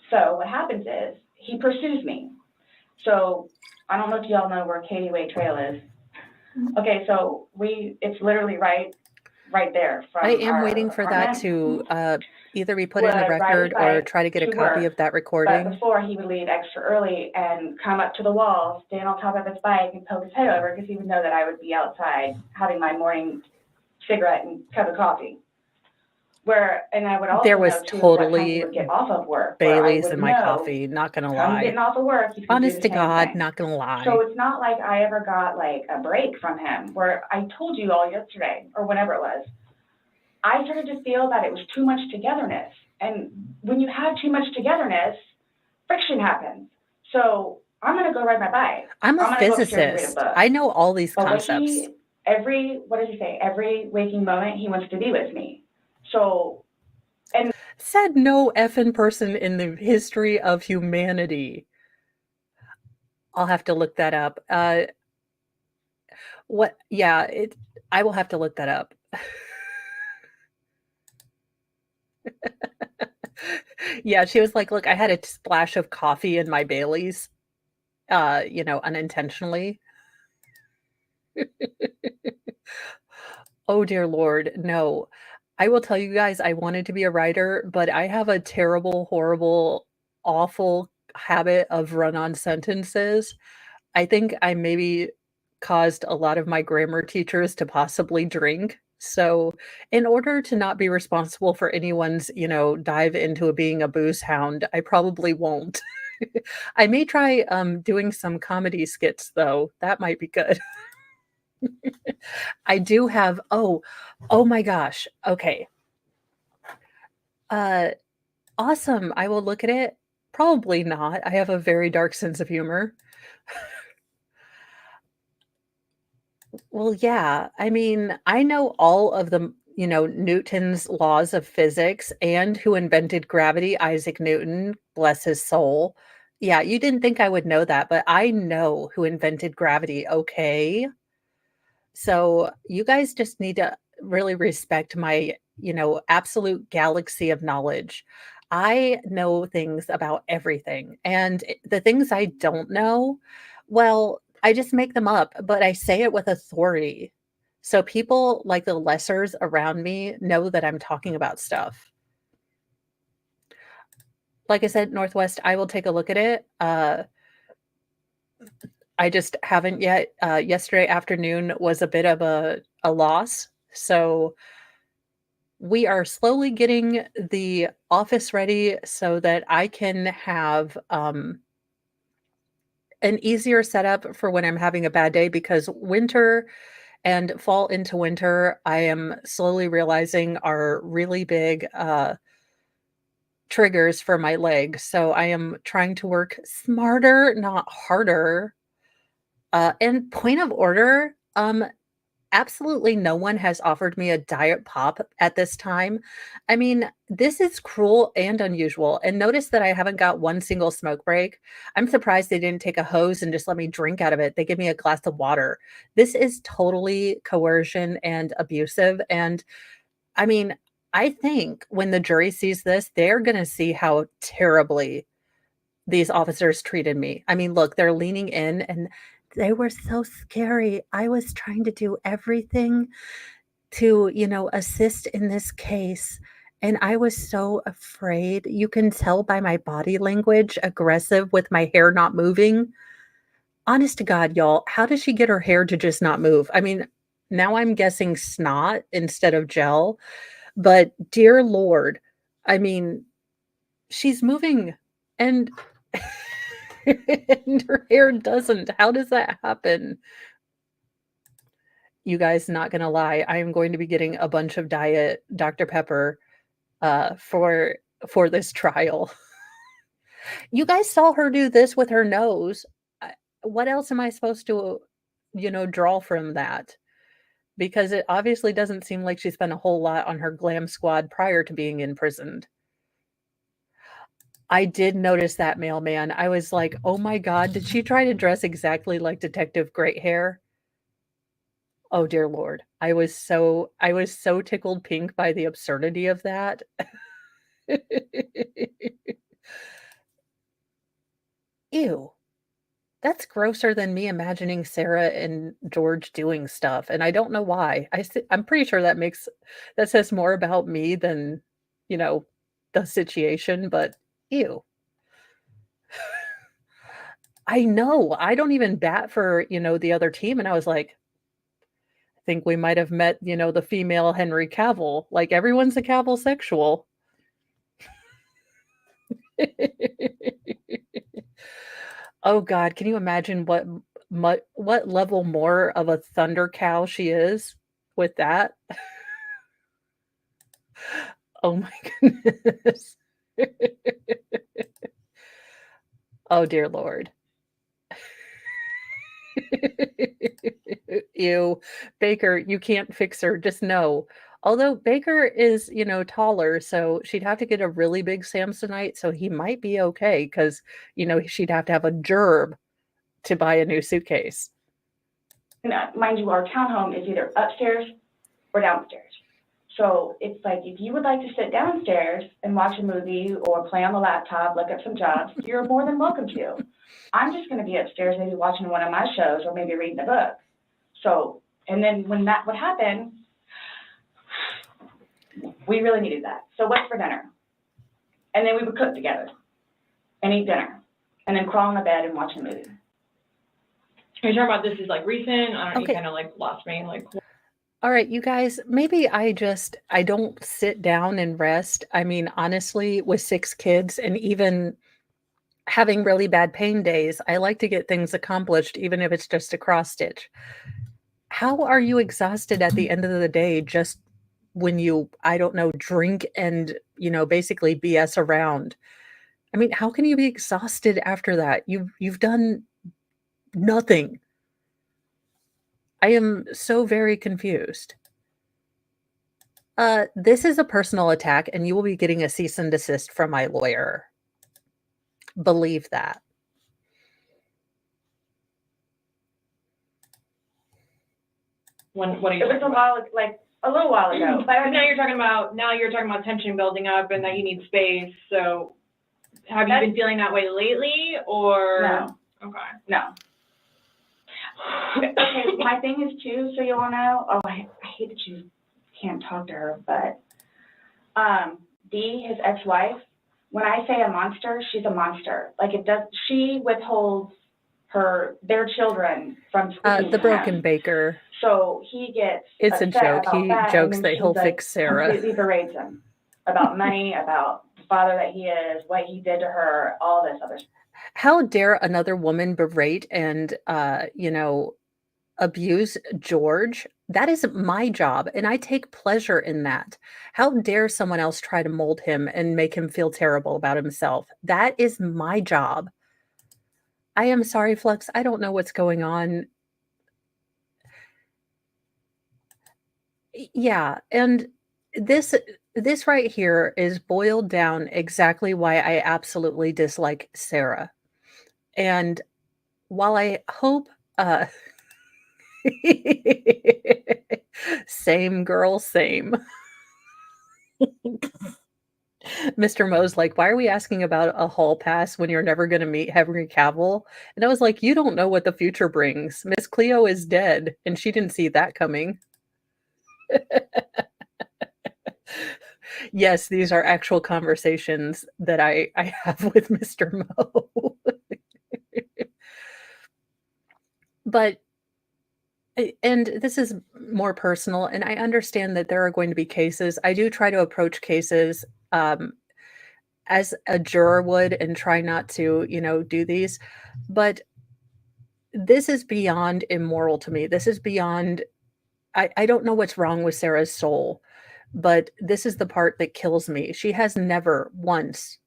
So what happens is he pursues me. So I don't know if y'all know where Katie Way Trail is. Okay, so it's literally right there from I am our waiting for that apartment. to either be put in the Would ride record his or bike try to get a to copy work, of that But recording. before, he would leave extra early and come up to the wall, stand on top of his bike and poke his head over because he would know that I would be outside having my morning cigarette and cup of coffee. And I would also There was know too what time totally he would get off of work. Where I Baileys would in my know, coffee, not gonna come getting lie. off of work, he's gonna do Honest the to same God, thing. not gonna lie. So it's not like I ever got like a break from him, where I told you all yesterday or whenever it was. I started to feel that it was too much togetherness. And when you have too much togetherness, friction happens. So I'm going to go ride my bike. I'm a gonna go upstairs and read a physicist. book. I know all these But concepts. what did he say? Every waking moment, he wants to be with me. So, Said no effing person in the history of humanity. I'll have to look that up. What? Yeah, I will have to look that up. Yeah, she was like, "Look, I had a splash of coffee in my Baileys, unintentionally." Oh dear Lord, no. I will tell you guys, I wanted to be a writer, but I have a terrible, horrible, awful habit of run-on sentences. I think I maybe caused a lot of my grammar teachers to possibly drink. So, in order to not be responsible for anyone's, dive into being a booze hound, I probably won't. I may try doing some comedy skits though. That might be good. I do have oh my gosh. Okay. Uh awesome. I will look at it. Probably not. I have a very dark sense of humor. Well, yeah. I mean, I know all of the, Newton's laws of physics and who invented gravity, Isaac Newton, bless his soul. Yeah, you didn't think I would know that, but I know who invented gravity, okay? So you guys just need to really respect my, absolute galaxy of knowledge. I know things about everything. And the things I don't know, well, I just make them up, but I say it with authority. So people like the lessers around me know that I'm talking about stuff. Like I said, Northwest, I will take a look at it. I just haven't yet. Yesterday afternoon was a bit of a loss. So we are slowly getting the office ready so that I can have an easier setup for when I'm having a bad day, because winter and fall into winter, I am slowly realizing are really big triggers for my leg. So I am trying to work smarter, not harder. And point of order, absolutely no one has offered me a diet pop at this time. I mean, this is cruel and unusual. And notice that I haven't got one single smoke break. I'm surprised they didn't take a hose and just let me drink out of it. They give me a glass of water. This is totally coercion and abusive. And I mean, I think when the jury sees this, they're going to see how terribly these officers treated me. I mean, look, they're leaning in and they were so scary. I was trying to do everything to, assist in this case. And I was so afraid. You can tell by my body language, aggressive with my hair not moving. Honest to God, y'all, how does she get her hair to just not move? I mean, now I'm guessing snot instead of gel, but dear Lord, I mean, she's moving and and her hair doesn't. How does that happen? You guys, not gonna lie, I am going to be getting a bunch of Diet Dr. Pepper for this trial. You guys saw her do this with her nose. What else am I supposed to, draw from that? Because it obviously doesn't seem like she spent a whole lot on her glam squad prior to being imprisoned. I did notice that mailman. I was like, oh my God, did she try to dress exactly like Detective Great Hair? Oh dear Lord. I was so tickled pink by the absurdity of that. Ew. That's grosser than me imagining Sarah and George doing stuff, and I don't know why. I'm pretty sure that says more about me than, you know, the situation, but ew. I know. I don't even bat for, the other team, and I was like, I think we might have met, the female Henry Cavill. Like, everyone's a Cavill sexual. Oh God, can you imagine what level more of a thunder cow she is with that? Oh my goodness. Oh dear Lord. Ew. Baker, you can't fix her, just no. Although Baker is, taller, so she'd have to get a really big Samsonite, so he might be okay because, she'd have to have a gerb to buy a new suitcase. And mind you, our townhome is either upstairs or downstairs. So it's like, if you would like to sit downstairs and watch a movie or play on the laptop, look at some jobs, you're more than welcome to. I'm just going to be upstairs, maybe watching one of my shows or maybe reading a book. So, and then when that would happen, we really needed that. So what's for dinner? And then we would cook together and eat dinner and then crawl in the bed and watch a movie. Are you talking about this is like recent? I don't know, Okay. you kind of like lost me. Like, All right, you guys, maybe I don't sit down and rest. I mean, honestly, with 6 kids and even having really bad pain days, I like to get things accomplished, even if it's just a cross stitch. How are you exhausted at the end of the day just when you, I don't know, drink and, basically BS around? I mean, how can you be exhausted after that? You've done nothing. I am so very confused. This is a personal attack, and you will be getting a cease and desist from my lawyer. Believe that. what are you It was talking a about? while, like a little while ago. But Now you're talking about tension building up and that you need space. So have you been feeling that way lately or? No. Okay. No. Okay, my thing is too, so you all know, I hate that you can't talk to her, but Dee, his ex-wife, when I say a monster, she's a monster. Like she withholds their children from speaking The to broken him. baker. So he gets It's a upset joke. about He that, jokes and that then he'll she's, fix Sarah. completely berates him about money, about the father that he is, what he did to her, all this other stuff. How dare another woman berate and, abuse George? That is my job, and I take pleasure in that. How dare someone else try to mold him and make him feel terrible about himself? That is my job. I am sorry, Flux. I don't know what's going on. Yeah, and this right here is boiled down exactly why I absolutely dislike Sarah. And while I hope same girl, same. Mr. Moe's like, why are we asking about a hall pass when you're never going to meet Henry Cavill? And I was like, you don't know what the future brings. Miss Cleo is dead, and she didn't see that coming. Yes, these are actual conversations that I have with Mr. Mo. But and this is more personal, and I understand that there are going to be cases. I do try to approach cases um, as a juror would and try not to, do these. But this is beyond immoral to me. This is beyond, I don't know what's wrong with Sarah's soul, but this is the part that kills me. She has never once,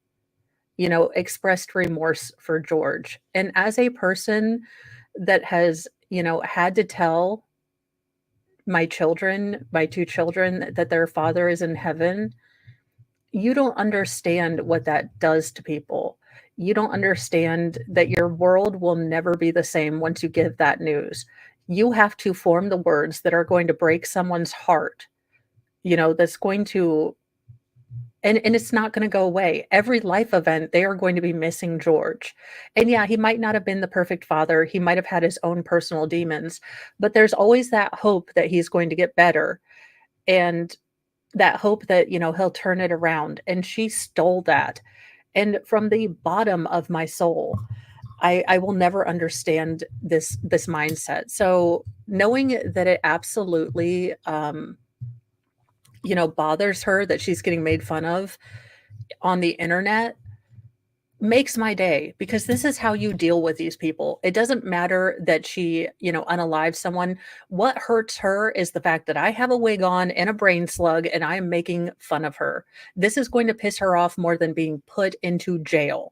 expressed remorse for George. And as a person that has, had to tell my children, my two children, that their father is in heaven, you don't understand what that does to people. You don't understand that your world will never be the same once you give that news. You have to form the words that are going to break someone's heart, that's going to, and it's not going to go away. Every life event, they are going to be missing George. And yeah, he might not have been the perfect father. He might have had his own personal demons, but there's always that hope that he's going to get better. And that hope that, he'll turn it around. And she stole that. And from the bottom of my soul, I will never understand this mindset. So knowing that it absolutely bothers her that she's getting made fun of on the internet makes my day, because this is how you deal with these people. It doesn't matter that she, unalives someone. What hurts her is the fact that I have a wig on and a brain slug and I am making fun of her. This is going to piss her off more than being put into jail.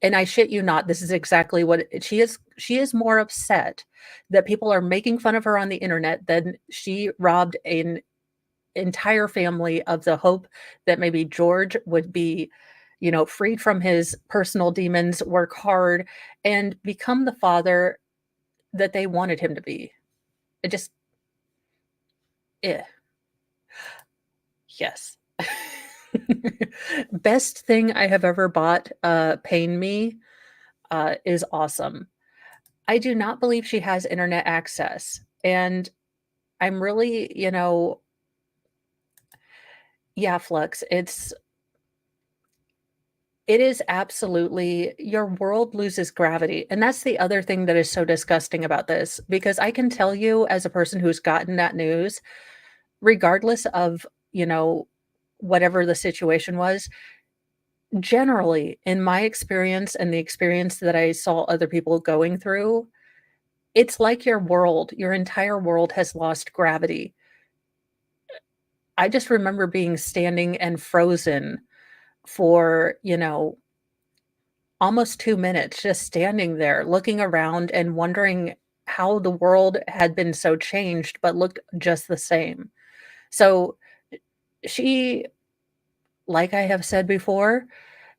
And I shit you not, this is exactly what she is. She is more upset that people are making fun of her on the internet than she robbed an entire family of the hope that maybe George would be, freed from his personal demons, work hard, and become the father that they wanted him to be. It just, eh. Yes. Best thing I have ever bought, Pain Me, is awesome. I do not believe she has internet access. And I'm really, yeah, Flux, it is absolutely, your world loses gravity. And that's the other thing that is so disgusting about this, because I can tell you, as a person who's gotten that news, regardless of, whatever the situation was, generally, in my experience and the experience that I saw other people going through, it's like your entire world has lost gravity. I just remember being standing and frozen for, almost 2 minutes, just standing there, looking around and wondering how the world had been so changed, but looked just the same. So she, like I have said before,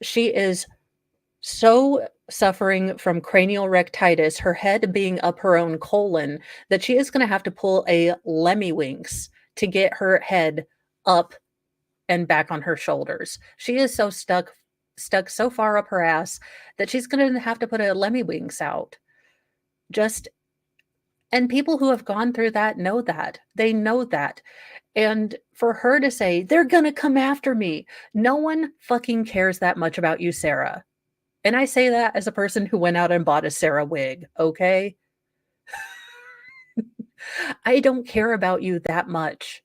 she is so suffering from cranial rectitis, her head being up her own colon, that she is going to have to pull a Lemmy-Winks to get her head up and back on her shoulders. She is so stuck so far up her ass that she's going to have to put a Lemmy-Winks out. And people who have gone through that know that. They know that. And for her to say, they're going to come after me. No one fucking cares that much about you, Sarah. And I say that as a person who went out and bought a Sarah wig, okay? I don't care about you that much.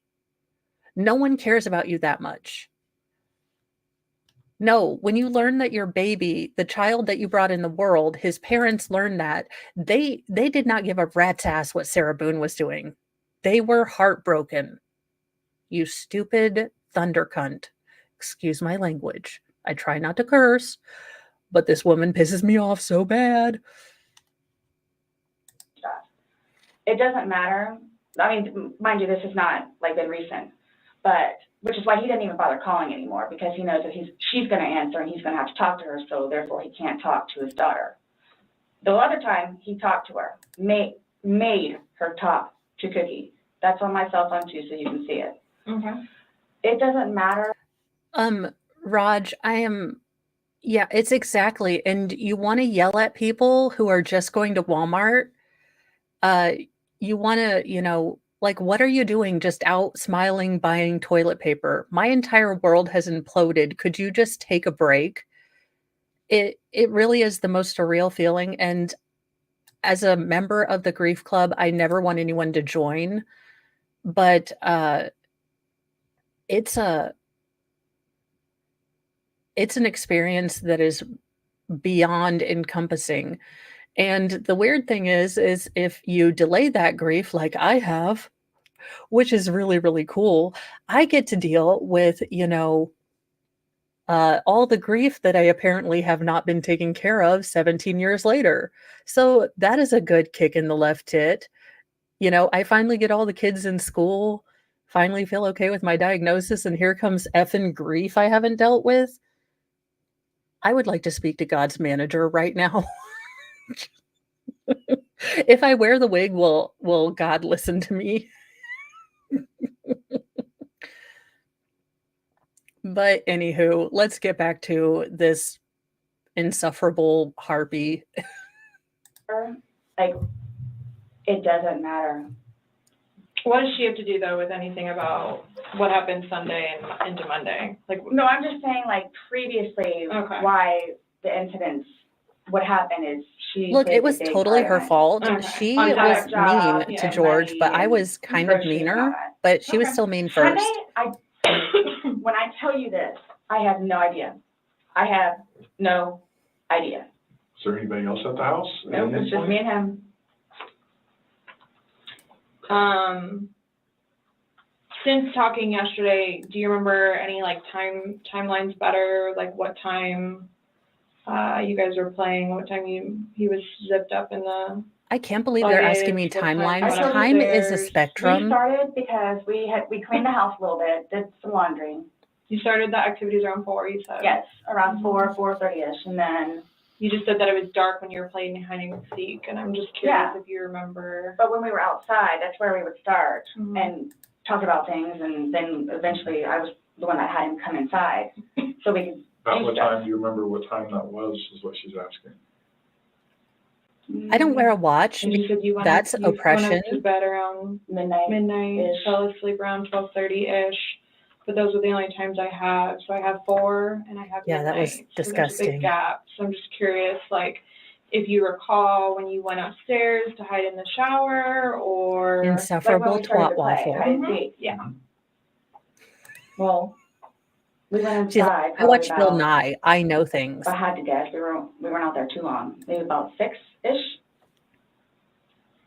No one cares about you that much. No, when you learn that your baby, the child that you brought in the world, his parents learned that, they did not give a rat's ass what Sarah Boone was doing. They were heartbroken. You stupid thunder cunt. Excuse my language. I try not to curse, but this woman pisses me off so bad. It doesn't matter. I mean, mind you, this has not been recent, but which is why he didn't even bother calling anymore, because he knows that she's going to answer and he's going to have to talk to her, so therefore he can't talk to his daughter. The other time he talked to her, made her talk to Cookie. That's on my cell phone too, so you can see it. Okay. It doesn't matter. Raj, yeah, it's exactly. And you want to yell at people who are just going to Walmart. You want to, Like, what are you doing just out smiling, buying toilet paper? My entire world has imploded. Could you just take a break? It really is the most surreal feeling, and as a member of the grief club, I never want anyone to join, but, it's a it's an experience that is beyond encompassing, and the weird thing is if you delay that grief like I have, which is really, really cool, I get to deal with, all the grief that I apparently have not been taking care of 17 years later. So that is a good kick in the left tit. I finally get all the kids in school, finally feel okay with my diagnosis, and here comes effing grief I haven't dealt with. I would like to speak to God's manager right now. If I wear the wig, will God listen to me? But anywho, let's get back to this insufferable harpy. Like, it doesn't matter. What does she have to do though with anything about what happened Sunday and into Monday? Like, No, I'm just saying, like, previously, Okay. why the incidents, what happened is she. Look, hit it the was big totally her part of it. fault. Okay. She On top was of job, mean to yeah, George, money, but I and was kind of groceries and all meaner, that. but she was Okay. still mean Sunday, first. when I tell you this, I have no idea. I have no idea. Is there anybody else at the house? No, it's just me and him. Since talking yesterday, do you remember any like timelines better? Like what time you guys were playing? What time he was zipped up in the? I can't believe they're asking me Luggage, what time timelines. went Time is a upstairs? We spectrum. started because we cleaned the house a little bit, did some laundry. You started the activities around 4, you said? Yes, around 4:30ish, and then, You just said that it was dark when you were playing hide and seek, and I'm just curious Yeah. if you remember. but when we were outside, that's where we would start Mhm. and talk about things, and then eventually I was the one that had him come inside, so we could. About what time, do you remember what time that was, is what she's asking? I don't wear a watch. And you said you went That's up, you went oppression. up to bed around Midnight. midnight, fell asleep around 12:30-ish. But those are the only times I have. So I have 4 and I have Yeah, that was midnight. So there's a disgusting. big gap. So I'm just curious, like, if you recall when you went upstairs to hide in the shower or. Insufferable Like when we started twat to play, waffle. hide and seek. Yeah. Well, we went She's inside. like, I watch probably Bill about- Nye. I know things. If I had to guess, we weren't out there too long, maybe about 6-ish.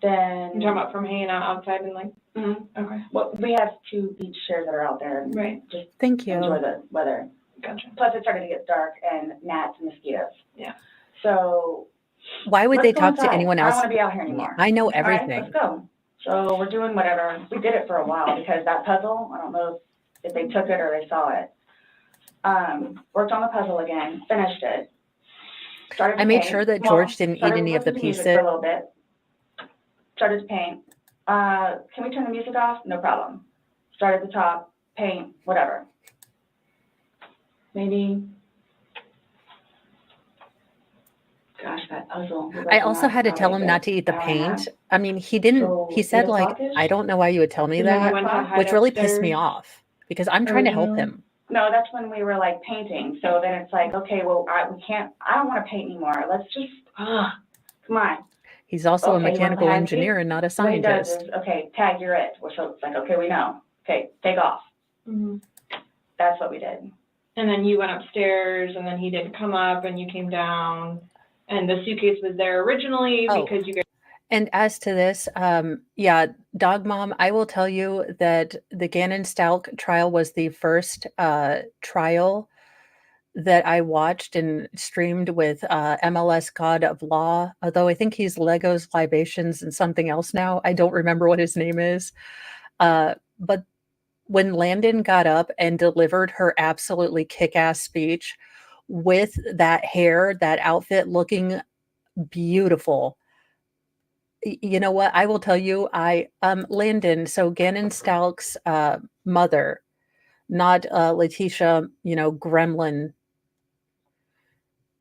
Then. You're talking about from hanging out outside and like, Mhm. okay, Well, we have 2 beach chairs that are out there and right, just Thank enjoy you. the weather. gotcha. Plus, it started to get dark and gnats and mosquitoes. Yeah. So. Why would let's they go talk to inside. anyone I don't else? want to be out here anymore. I know All right, everything. let's go. So we're doing whatever. We did it for a while because that puzzle, I don't know if they took it or they saw it. Worked on the puzzle again, finished it. Started to I made paint. sure that Well, George didn't eat started any of the listening to music pieces. for a little bit. Started to paint. Can we turn the music off? No problem. Start at the top, paint, whatever. Maybe. Gosh, that puzzle. we I worked on also that had to for tell probably him a not to eat the hour and a half. paint. I mean, he didn't, So, he said 8 like, o'clock-ish? I don't know why you would tell me And then you that, went to hide which really pissed me upstairs off because I'm trying to help originally? him. No, that's when we were like painting, so then it's like, okay, well, I don't wanna paint anymore, let's just, come on. He's also a Okay, you wanna mechanical play hide and seek? engineer and not a What he does scientist. is, okay, tag, you're it, so it's like, okay, we know, okay, take off, Mhm. that's what we did. And then you went upstairs and then he didn't come up and you came down and the suitcase was there originally Oh. because you guys. And as to this, yeah, Dog Mom, I will tell you that the Gannon Stalk trial was the first trial that I watched and streamed with MLS God of Law, although I think he's Legos, Libations, and something else now. I don't remember what his name is. But when Landon got up and delivered her absolutely kick-ass speech with that hair, that outfit looking beautiful. You know what? I will tell you, Landon, so Gannon Stalk's mother, not Letitia, Gremlin.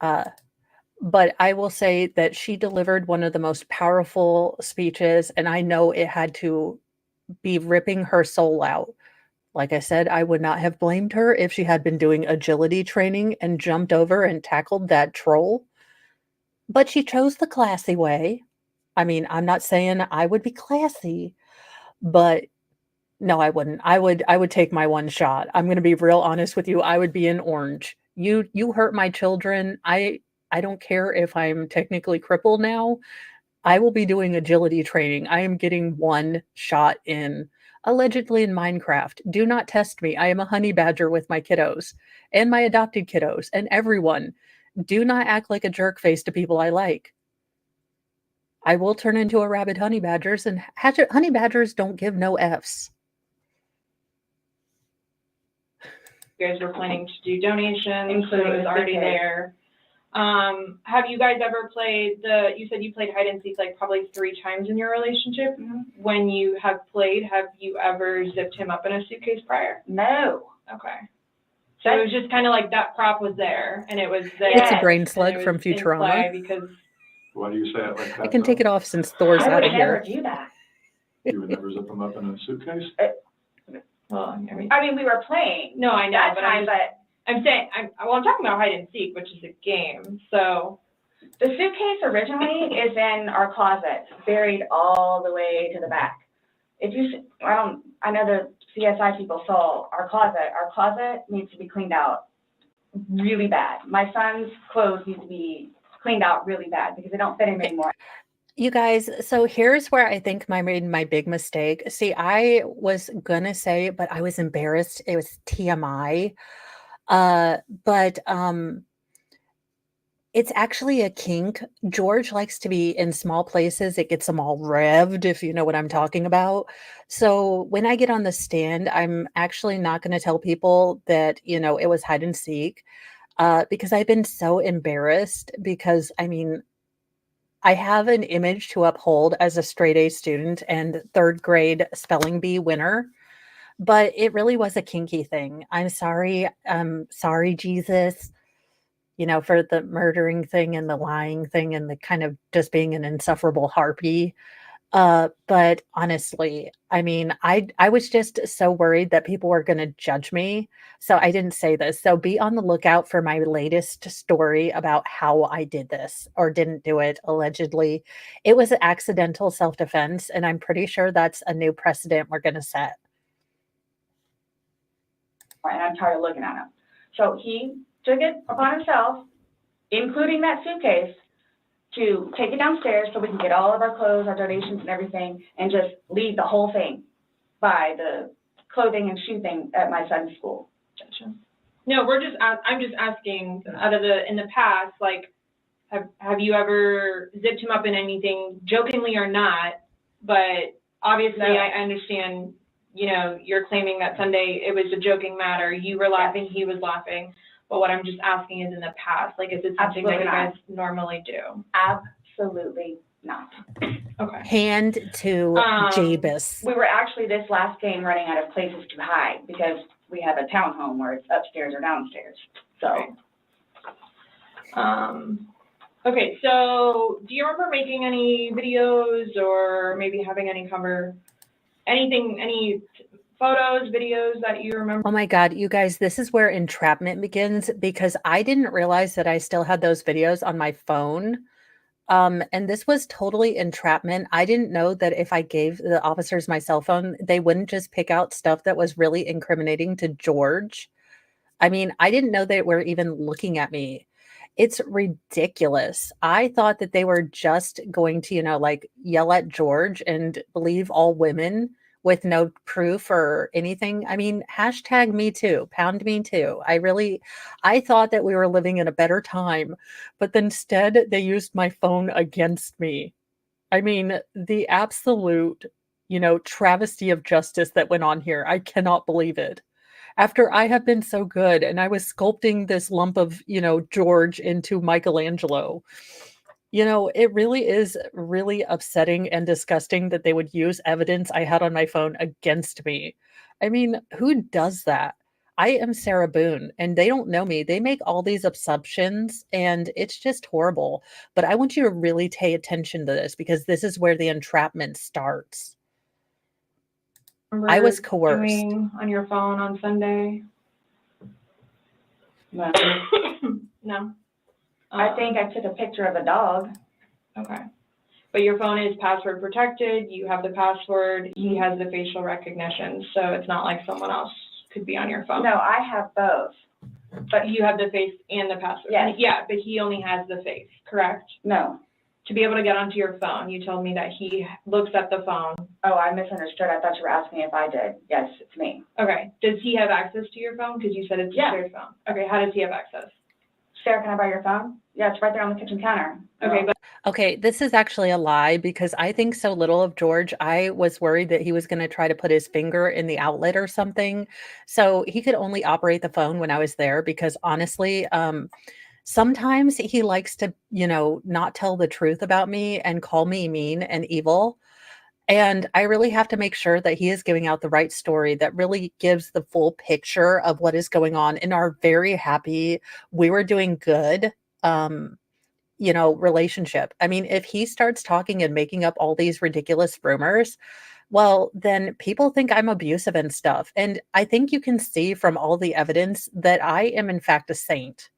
But I will say that she delivered one of the most powerful speeches, and I know it had to be ripping her soul out. Like I said, I would not have blamed her if she had been doing agility training and jumped over and tackled that troll. But she chose the classy way. I mean, I'm not saying I would be classy, but no, I wouldn't. I would take my one shot. I'm gonna be real honest with you. I would be in orange. You hurt my children. I don't care if I'm technically crippled now. I will be doing agility training. I am getting one shot in, allegedly in Minecraft. Do not test me. I am a honey badger with my kiddos and my adopted kiddos and everyone. Do not act like a jerk face to people I like. I will turn into a rabid honey badgers, and honey badgers don't give no Fs. You guys were planning to do donations, so it Including was the already ticket. there. Have you guys ever played you said you played hide and seek like probably 3 times in your relationship? When you have played, have you ever zipped him up in a suitcase prior? No. Okay. So it was just kind of like that prop was there, and it was there. It's a Yes, brain and slug it from was in Futurama. play because Why do you say it like that? I can take though? it off since Thor's I out would of never here. do that. You would never zip them up in a suitcase? well, I mean, we were playing no, I know, that but time, but I'm saying I'm talking about hide and seek, which is a game. So the suitcase originally is in our closet, buried all the way to the back. If you, I know the CSI people saw our closet. Our closet needs to be cleaned out really bad. My son's clothes need to be cleaned out really bad because they don't fit him anymore. You guys, so here's where I think I made my big mistake. See, I was gonna say, but I was embarrassed. It was TMI. But it's actually a kink. George likes to be in small places. It gets him all revved, if you know what I'm talking about. So when I get on the stand, I'm actually not going to tell people that, it was hide and seek, because I've been so embarrassed because, I mean, I have an image to uphold as a straight A student and 3rd grade spelling bee winner, but it really was a kinky thing. I'm sorry. Sorry, Jesus, for the murdering thing and the lying thing and the kind of just being an insufferable harpy. But honestly, I mean, I was just so worried that people were going to judge me. So I didn't say this. So be on the lookout for my latest story about how I did this or didn't do it, allegedly. It was an accidental self-defense, and I'm pretty sure that's a new precedent we're going to set. And I'm tired of looking at him. So he took it upon himself, including that suitcase, to take it downstairs so we can get all of our clothes, our donations and everything, and just leave the whole thing by the clothing and shoe thing at my son's school. gotcha. No, I'm just asking in the past, like, have you ever zipped him up in anything, jokingly or not? But obviously, No. I understand, you're claiming that Sunday it was a joking matter. You were laughing, he was laughing. But what I'm just asking is in the past, like, is it something that you guys normally do? Absolutely not. Okay. Hand to Jabus. We were actually this last game running out of places to hide because we have a townhome where it's upstairs or downstairs. So. Right. Okay, so do you remember making any videos or maybe having any photos, videos that you remember? Oh my God, you guys, this is where entrapment begins because I didn't realize that I still had those videos on my phone. And this was totally entrapment. I didn't know that if I gave the officers my cell phone, they wouldn't just pick out stuff that was really incriminating to George. I mean, I didn't know they were even looking at me. It's ridiculous. I thought that they were just going to, like yell at George and believe all women with no proof or anything. I mean, hashtag me too, pound me too. I thought that we were living in a better time, but instead they used my phone against me. I mean, the absolute, travesty of justice that went on here. I cannot believe it. After I have been so good and I was sculpting this lump of, George into Michelangelo. It really is really upsetting and disgusting that they would use evidence I had on my phone against me. I mean, who does that? I am Sarah Boone and they don't know me. They make all these assumptions and it's just horrible. But I want you to really pay attention to this because this is where the entrapment starts. I was remember coerced. doing on your phone on Sunday? No. No? I think I took a picture of a dog. Okay. But your phone is password protected, you have the password, he has the facial recognition, so it's not like someone else could be on your phone. No, I have both. But you have the face and the password? Yes. Yeah, but he only has the face, correct? No. To be able to get onto your phone, you told me that he looks at the phone. Oh, I misunderstood. I thought you were asking if I did. Yes, it's me. Okay, does he have access to your phone? Because you said it's a shared phone. Okay, how does he have access? Sarah, can I borrow your phone? Yeah, it's right there on the kitchen counter. Okay, but Okay, this is actually a lie because I think so little of George. I was worried that he was going to try to put his finger in the outlet or something. So he could only operate the phone when I was there because honestly, sometimes he likes to, not tell the truth about me and call me mean and evil. And I really have to make sure that he is giving out the right story that really gives the full picture of what is going on in our very happy, we were doing good. Relationship. I mean, if he starts talking and making up all these ridiculous rumors, well, then people think I'm abusive and stuff. And I think you can see from all the evidence that I am, in fact, a saint.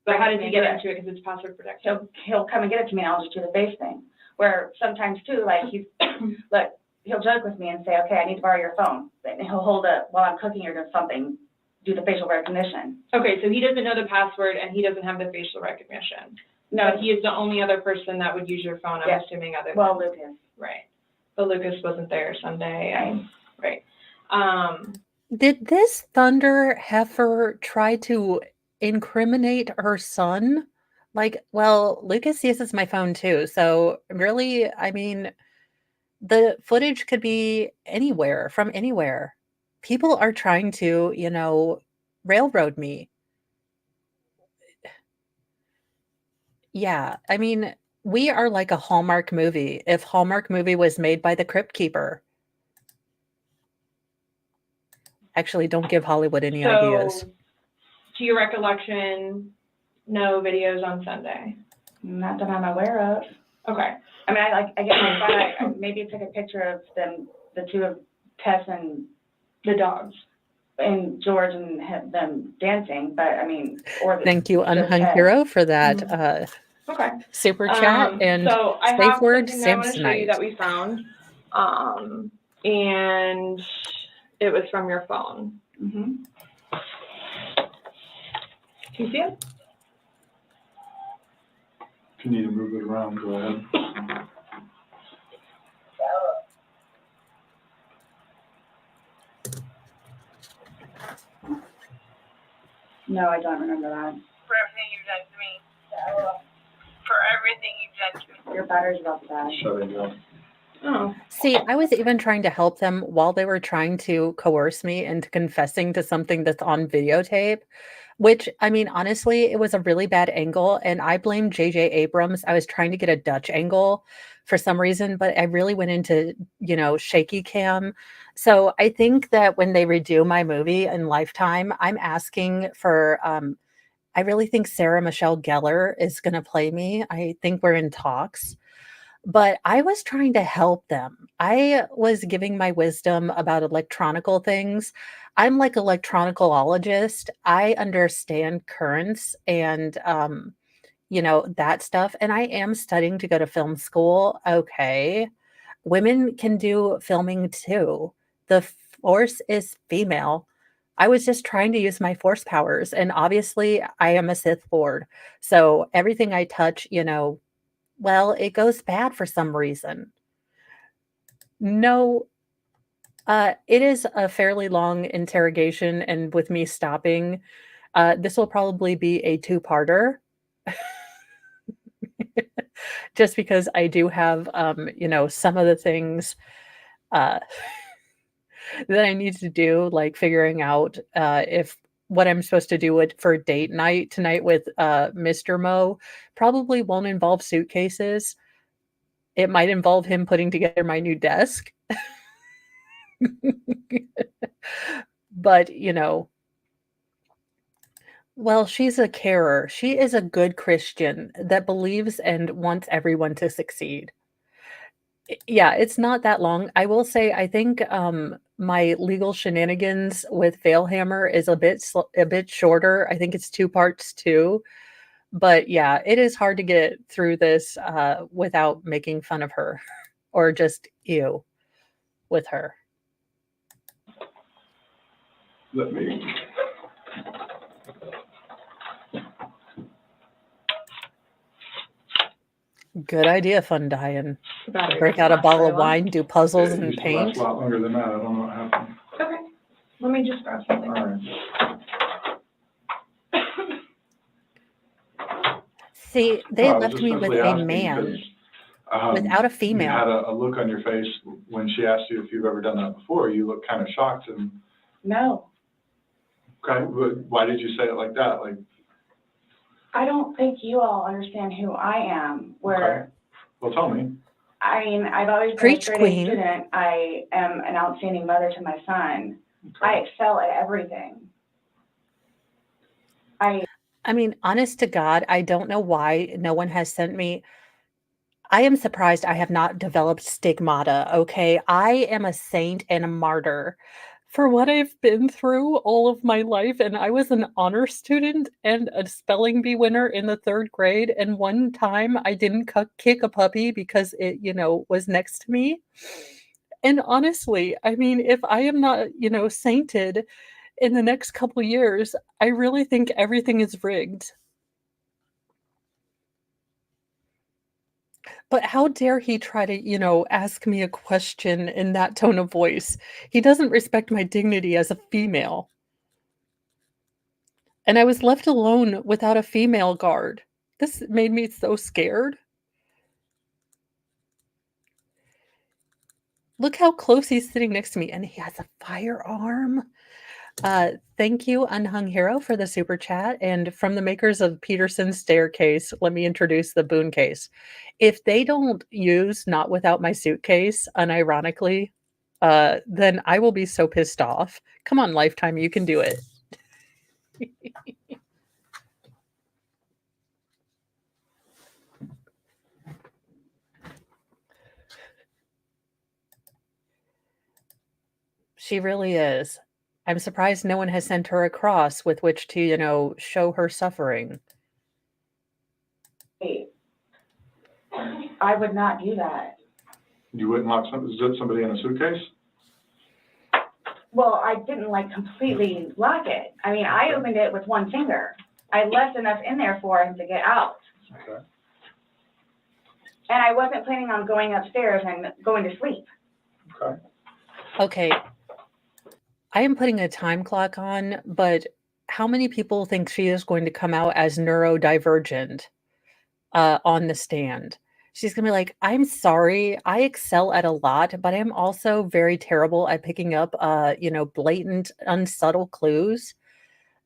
But how does he get into it? Because it's password protected. He'll come and get it to me, and I'll just do the face thing. Where sometimes too, like he'll joke with me and say, "Okay, I need to borrow your phone," and he'll hold it while I'm cooking or doing something. Do the facial recognition. Okay, so he doesn't know the password and he doesn't have the facial recognition. No, But he is the only other person that would use your phone, I'm Yes. assuming, other well, than, Lucas. right. But Lucas wasn't there Sunday, and, right. Did this thunder heifer try to incriminate her son? Like, well, Lucas uses my phone too. So really, I mean, the footage could be anywhere from anywhere. People are trying to, railroad me. Yeah, I mean, we are like a Hallmark movie. If Hallmark movie was made by the Crypt Keeper. Actually, don't give Hollywood any ideas. So, to your recollection, no videos on Sunday? Not that I'm aware of. Okay. I mean, I guess I thought I maybe took a picture of them, the two of Tess and The dogs. George and them dancing, but I mean, or the, Thank you, just Unhung Tess. Hero, for that Okay. super chat. And so I safe have word, something that I want to show you Samsonite. that we found. And it was from your phone. Mm-hmm. Can you see it? If you need to move it around, go ahead. No, I don't remember that. For everything you've done to me. For everything you've done to me. Your battery's about to die. Shutting down. Oh. See, I was even trying to help them while they were trying to coerce me into confessing to something that's on videotape, which, I mean, honestly, it was a really bad angle. And I blame J.J. Abrams. I was trying to get a Dutch angle for some reason, but I really went into, shaky cam. So I think that when they redo my movie in Lifetime, I'm asking for, I really think Sarah Michelle Gellar is going to play me. I think we're in talks. But I was trying to help them. I was giving my wisdom about electronical things. I'm like electronicologist. I understand currents and that stuff. And I am studying to go to film school. Okay. Women can do filming too. The force is female. I was just trying to use my force powers. And obviously I am a Sith Lord. So everything I touch, well, it goes bad for some reason. No, it is a fairly long interrogation, and with me stopping, this will probably be a two-parter. Just because I do have, some of the things that I need to do, like figuring out if what I'm supposed to do for date night tonight with Mr. Mo probably won't involve suitcases. It might involve him putting together my new desk. But, well, she's a carer. She is a good Christian that believes and wants everyone to succeed. Yeah, it's not that long. I will say, I think my legal shenanigans with Veilhammer is a bit shorter. I think it's 2 parts too. But yeah, it is hard to get through this without making fun of her or just ew with her. Let me, Good idea, Fun Dying. The battery Break doesn't out a last bottle very of long. wine, do puzzles it and used to last paint. a lot longer than that. I don't know what happened. Okay, let me just grab something. All right. See, No, they I was left just me with simply a asking man because, without a you female. had a look on your face when she asked you if you've ever done that before. You looked kind of shocked and, No, okay, but why did you say it like that? Like, I don't think you all understand who I am, where, well, tell me. I mean, I've always been a Preach, straight A queen. student. I am an outstanding mother to my son. I Okay. excel at everything. I mean, honest to God, I don't know why no one has sent me. I am surprised I have not developed stigmata, okay? I am a saint and a martyr for what I've been through all of my life, and I was an honor student and a spelling bee winner in the 3rd grade, and one time I didn't kick a puppy because it, was next to me. And honestly, I mean, if I am not, sainted in the next couple years, I really think everything is rigged. But how dare he try to, ask me a question in that tone of voice? He doesn't respect my dignity as a female. And I was left alone without a female guard. This made me so scared. Look how close he's sitting next to me, and he has a firearm. Thank you, Unhung Hero, for the super chat. And from the makers of Peterson's Staircase, let me introduce the Boone case. If they don't use Not Without My Suitcase, unironically, then I will be so pissed off. Come on, Lifetime, you can do it. She really is. I'm surprised no one has sent her a cross with which to, show her suffering. I would not do that. You wouldn't lock somebody in a suitcase? Well, I didn't completely lock it. I mean, I opened it with one finger. I left enough in there for him to get out. Okay. And I wasn't planning on going upstairs and going to sleep. Okay. Okay. I am putting a time clock on, but how many people think she is going to come out as neurodivergent on the stand? She's going to be like, I'm sorry, I excel at a lot, but I'm also very terrible at picking up, blatant, unsubtle clues.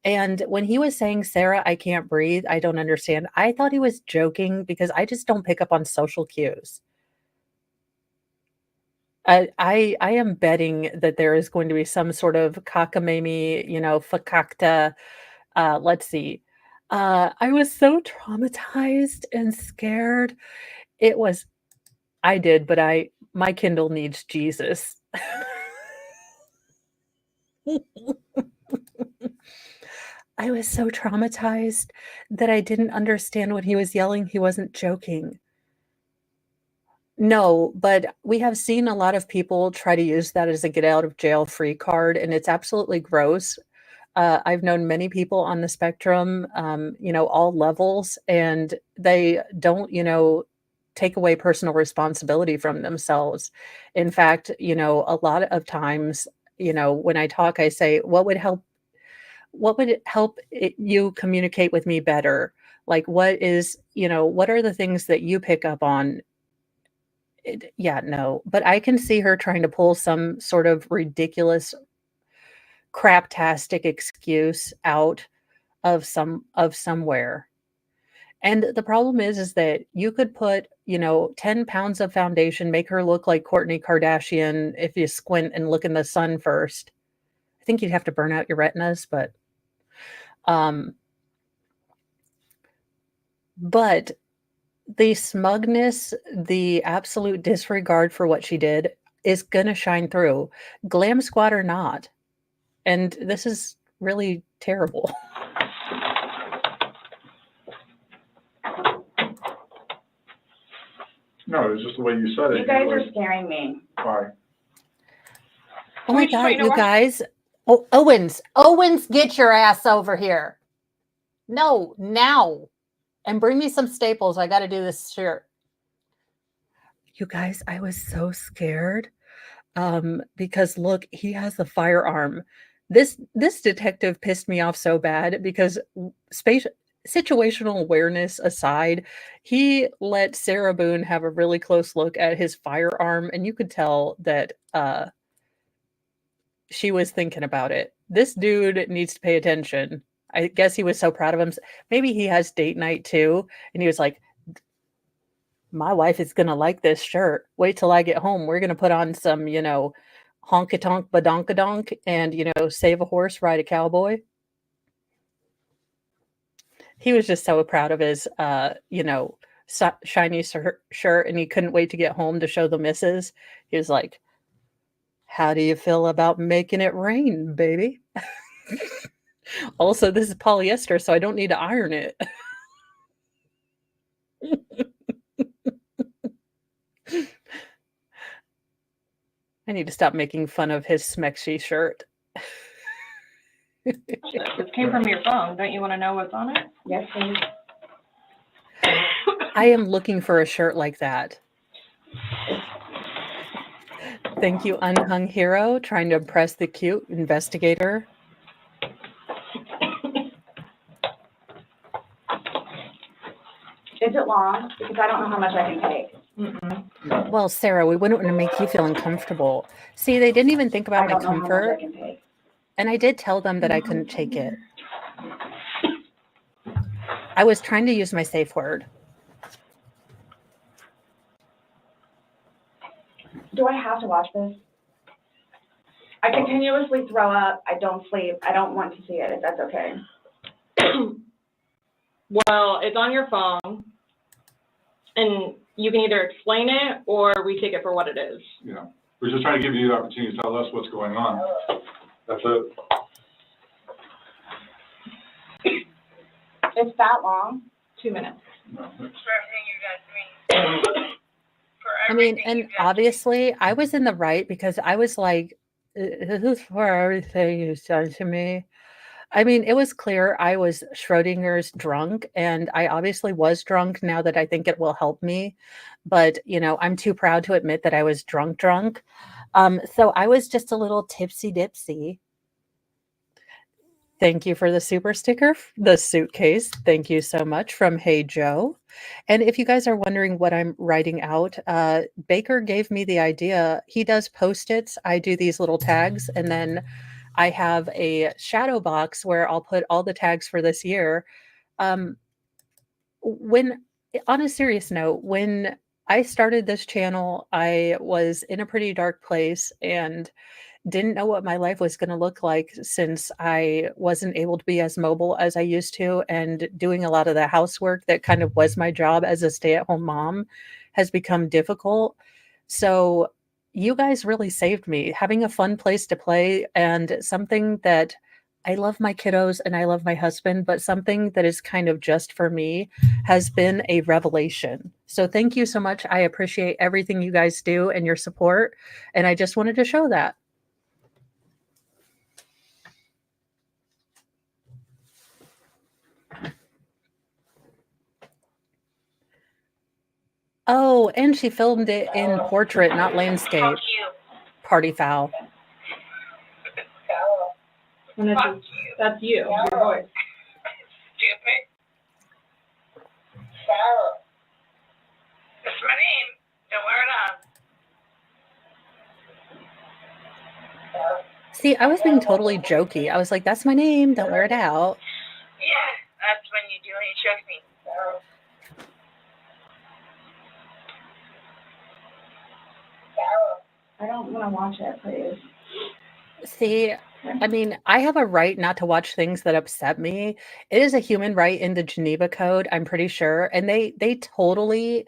And when he was saying, Sarah, I can't breathe, I don't understand, I thought he was joking because I just don't pick up on social cues. I am betting that there is going to be some sort of cockamamie, fakakta. Let's see. I was so traumatized and scared. It was, I did, but my Kindle needs Jesus. I was so traumatized that I didn't understand when he was yelling, he wasn't joking. No, but we have seen a lot of people try to use that as a get out of jail free card, and it's absolutely gross. I've known many people on the spectrum, all levels, and they don't, take away personal responsibility from themselves. In fact, a lot of times, when I talk, I say, what would help you communicate with me better? Like, what are the things that you pick up on? Yeah, no, but I can see her trying to pull some sort of ridiculous craptastic excuse out of somewhere. And the problem is that you could put, 10 pounds of foundation, make her look like Kourtney Kardashian if you squint and look in the sun first. I think you'd have to burn out your retinas, um but the smugness, the absolute disregard for what she did is gonna shine through, glam squad or not. And this is really terrible. No, it's just the way you said it. You guys were are scaring me. Why? Oh my Which God, trainer you was- guys. Oh, Owens, get your ass over here. No, now. And bring me some staples. I got to do this shirt. You guys, I was so scared. Because look, he has the firearm. This detective pissed me off so bad because situational awareness aside, he let Sarah Boone have a really close look at his firearm, and you could tell that she was thinking about it. This dude needs to pay attention. I guess he was so proud of him. Maybe he has date night too, and he was like, my wife is gonna like this shirt. Wait till I get home. We're gonna put on some, honky tonk badonkadonk and, save a horse, ride a cowboy. He was just so proud of his, shiny shirt, and he couldn't wait to get home to show the missus. He was like, how do you feel about making it rain, baby? Also, this is polyester, so I don't need to iron it. I need to stop making fun of his smexy shirt. This came from your phone. Don't you want to know what's on it? Yes, please. I am looking for a shirt like that. Thank you, Unhung Hero, trying to impress the cute investigator. Is it long? Because I don't know how much I can take. Mm-mm. Well, Sarah, we wouldn't want to make you feel uncomfortable. See, they didn't even think I about my don't know how much I comfort, can take. and I did tell them that I couldn't take it. I was trying to use my safe word. Do I have to watch this? I continuously throw up. I don't sleep. I don't want to see it, if that's okay. Well, it's on your phone, and you can either explain it or we take it for what it is. Yeah. We're just trying to give you the opportunity to tell us what's going on. That's it. It's that long? 2 minutes. No, For everything you've done to me. For I mean, everything and you've done to me. obviously, I was in the right because I was like, this is for everything you've done to me. I mean, it was clear I was Schrodinger's drunk, and I obviously was drunk now that I think it will help me. But, I'm too proud to admit that I was drunk. So I was just a little tipsy dipsy. Thank you for the super sticker, the suitcase. Thank you so much from Hey Joe. And if you guys are wondering what I'm writing out, Baker gave me the idea. He does Post-its. I do these little tags, and then I have a shadow box where I'll put all the tags for this year. When, on a serious note, when I started this channel, I was in a pretty dark place and didn't know what my life was going to look like since I wasn't able to be as mobile as I used to, and doing a lot of the housework that kind of was my job as a stay-at-home mom has become difficult. So you guys really saved me, having a fun place to play and something that I love my kiddos and I love my husband, but something that is kind of just for me has been a revelation. So thank you so much. I appreciate everything you guys do and your support. And I just wanted to show that. Oh, and she filmed it in portrait, not landscape. Fuck you. Party foul. And this Fuck is, you. that's you, your voice. Stupid. Sarah. That's my name. Don't wear it out. See, I was being totally jokey. I was like, that's my name. Don't wear it out. Yeah, that's when you do it. You trust me. I don't want to watch it, please. See, I mean, I have a right not to watch things that upset me. It is a human right in the Geneva Code, I'm pretty sure, and they totally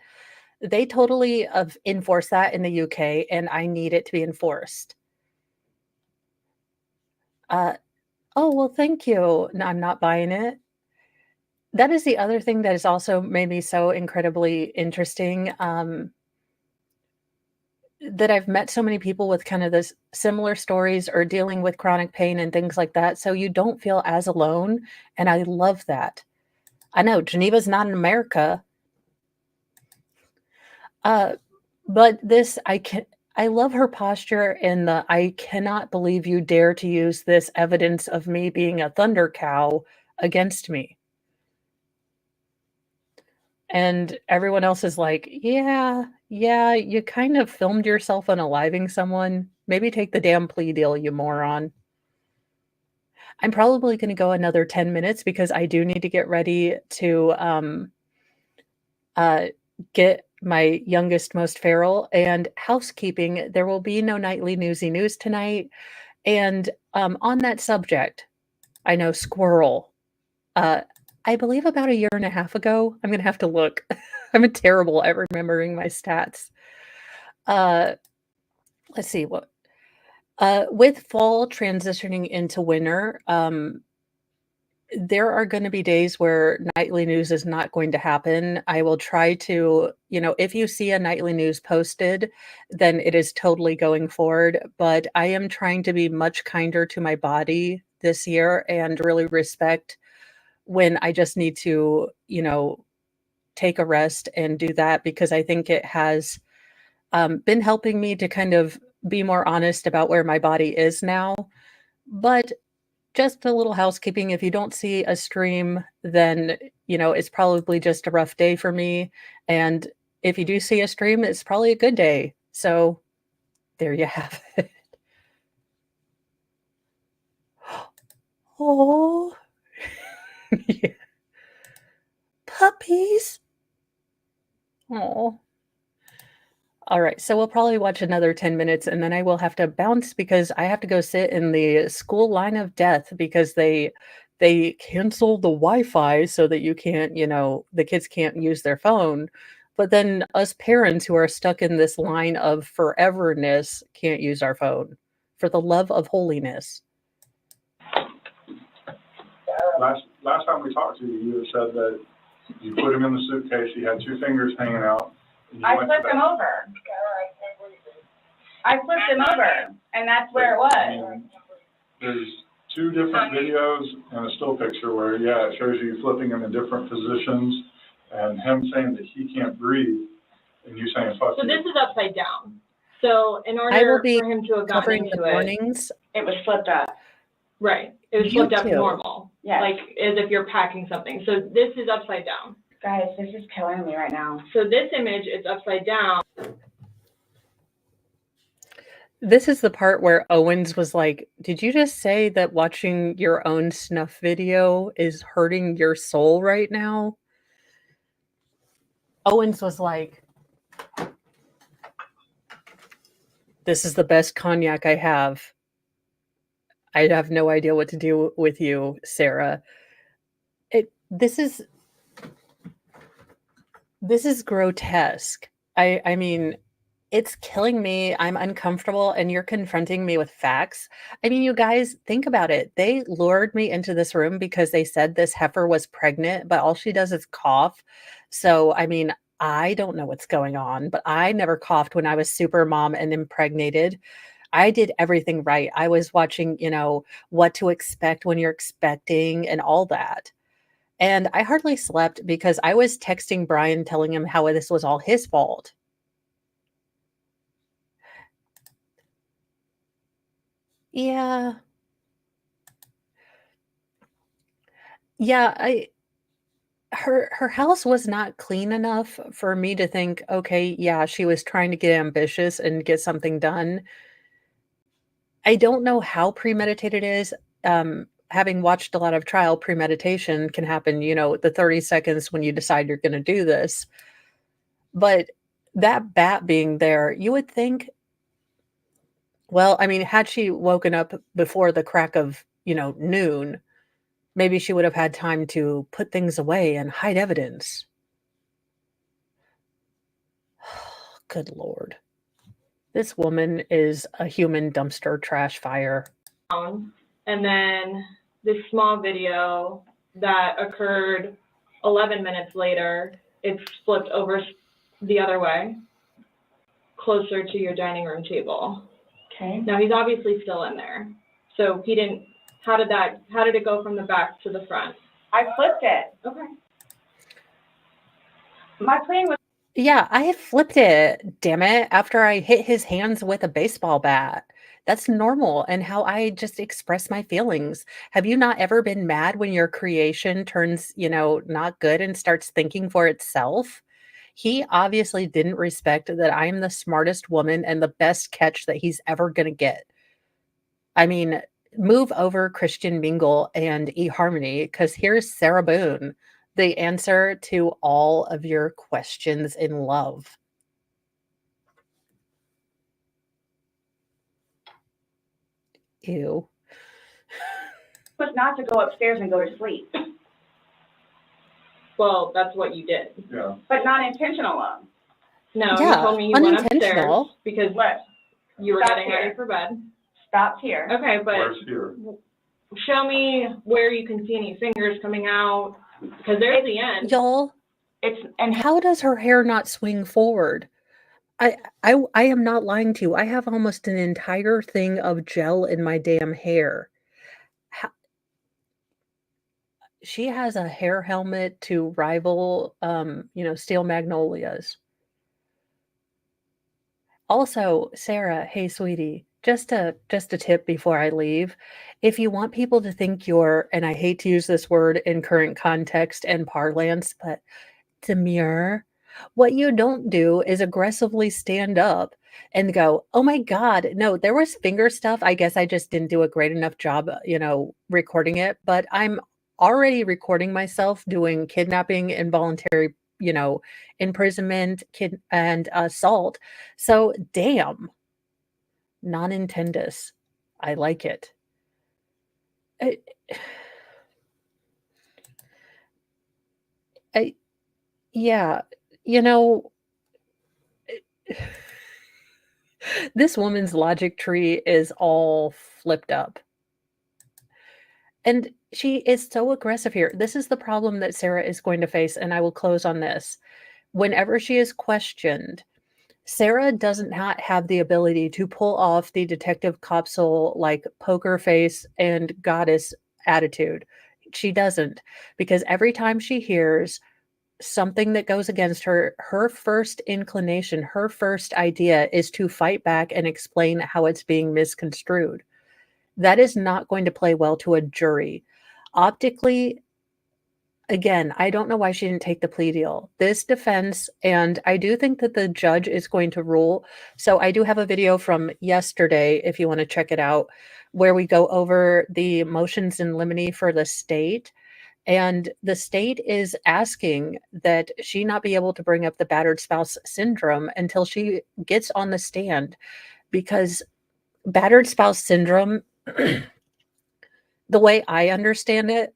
enforce that in the UK, and I need it to be enforced. Uh, oh, well, thank you. No, I'm not buying it. That is the other thing that has also made me so incredibly interesting, that I've met so many people with kind of this similar stories or dealing with chronic pain and things like that, so you don't feel as alone, and I love that. I know Geneva's not in America, uh, but this I love her posture and the "I cannot believe you dare to use this evidence of me being a thunder cow against me." And everyone else is like, "Yeah, yeah, you kind of filmed yourself unaliving someone. Maybe take the damn plea deal, you moron." I'm probably gonna go another 10 minutes because I do need to get ready to, uh, get my youngest, most feral, and housekeeping. There will be no nightly newsy news tonight, and, on that subject, I know squirrel, uh, I believe about a year and a half ago, I'm gonna have to look. I'm terrible at remembering my stats. Uh, let's see what with fall transitioning into winter, there are gonna be days where nightly news is not going to happen. I will try to, if you see a nightly news posted, then it is totally going forward, but I am trying to be much kinder to my body this year and really respect when I just need to, take a rest and do that because I think it has, been helping me to kind of be more honest about where my body is now. But just a little housekeeping, if you don't see a stream, then, it's probably just a rough day for me, and if you do see a stream, it's probably a good day. So, there you have it. Oh, yeah. Puppies. Oh. Alright, so we'll probably watch another 10 minutes, and then I will have to bounce because I have to go sit in the school line of death because they canceled the Wi-Fi so that you can't, the kids can't use their phone. But then us parents who are stuck in this line of foreverness can't use our phone. For the love of holiness. Last time we talked to you, you had said that you put him in the suitcase, he had two fingers hanging out. and you I went to flipped him bed. over. I flipped him over, and that's where it I was. mean, there's two different videos and a still picture where, yeah, it shows you flipping him in different positions and him saying that he can't breathe and you saying, fuck So you. this is upside down. So in I will order be for him to have gotten covering into the it, mornings. It was flipped up. right, it was You flipped up too. normal, Yes. like as if you're packing something. So this is upside down. Guys, this is killing me right now. So this image is upside down. This is the part where Owens was like, "Did you just say that watching your own snuff video is hurting your soul right now?" Owens was like, "This is the best cognac I have. I have no idea what to do with you, Sarah." This is grotesque. I mean, it's killing me. I'm uncomfortable, and you're confronting me with facts. I mean, you guys, think about it. They lured me into this room because they said this heifer was pregnant, but all she does is cough. So, I mean, I don't know what's going on, but I never coughed when I was super mom and impregnated. I did everything right. I was watching, what to expect when you're expecting and all that. And I hardly slept because I was texting Brian telling him how this was all his fault. Yeah. Yeah, her house was not clean enough for me to think, "Okay, yeah, she was trying to get ambitious and get something done." I don't know how premeditated it is. Having watched a lot of trial, premeditation can happen, the 30 seconds when you decide you're gonna do this. But that bat being there, you would think Well, I mean, had she woken up before the crack of, noon, maybe she would have had time to put things away and hide evidence. Good Lord. This woman is a human dumpster trash fire. And then this small video that occurred 11 minutes later, it's flipped over the other way, closer to your dining room table. Okay. Now he's obviously still in there. So he didn't, how did it go from the back to the front? I flipped it. Okay. My plan was Yeah, I flipped it, damn it, after I hit his hands with a baseball bat. That's normal and how I just express my feelings. Have you not ever been mad when your creation turns, not good and starts thinking for itself? He obviously didn't respect that I'm the smartest woman and the best catch that he's ever going to get. I mean, move over Christian Mingle and eHarmony because here's Sarah Boone, the answer to all of your questions in love. Ew. was not to go upstairs and go to sleep, Well, that's what you did. Yeah. but not intentional of. No, you Yeah, told me you went upstairs unintentional. because What? you were Stop getting here. ready for bed. Stopped here. Okay, but Where's here? show me where you can see any fingers coming out, because there's the end. Y'all, And how does her hair not swing forward? I am not lying to you. I have almost an entire thing of gel in my damn hair. She has a hair helmet to rival, Steel Magnolias. Also, Sarah, hey sweetie, just a tip before I leave. If you want people to think you're, and I hate to use this word in current context and parlance, but demure, what you don't do is aggressively stand up and go, "Oh my God, no, there was finger stuff. I guess I just didn't do a great enough job, recording it, but I'm already recording myself doing kidnapping, involuntary, imprisonment, and assault. So damn, non-intendus. I like it. I, I yeah, you know, this woman's logic tree is all flipped up. And she is so aggressive here. This is the problem that Sarah is going to face, and I will close on this. Whenever she is questioned, Sarah doesn't not have the ability to pull off the detective capsule like poker face and goddess attitude. She doesn't, because every time she hears something that goes against her, her first inclination, her first idea is to fight back and explain how it's being misconstrued. That is not going to play well to a jury. Optically, again, I don't know why she didn't take the plea deal. This defense, and I do think that the judge is going to rule. So I do have a video from yesterday, if you want to check it out, where we go over the motions in limine for the state. And the state is asking that she not be able to bring up the battered spouse syndrome until she gets on the stand, because battered spouse syndrome, the way I understand it,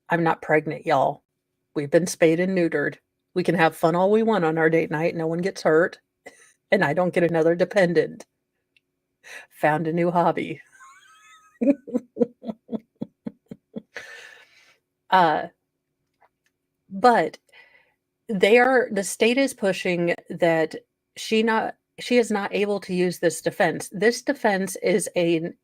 I'm not pregnant, y'all. We've been spayed and neutered. We can have fun all we want on our date night. No one gets hurt. And I don't get another dependent. Found a new hobby. But the state is pushing that she is not able to use this defense. This defense is an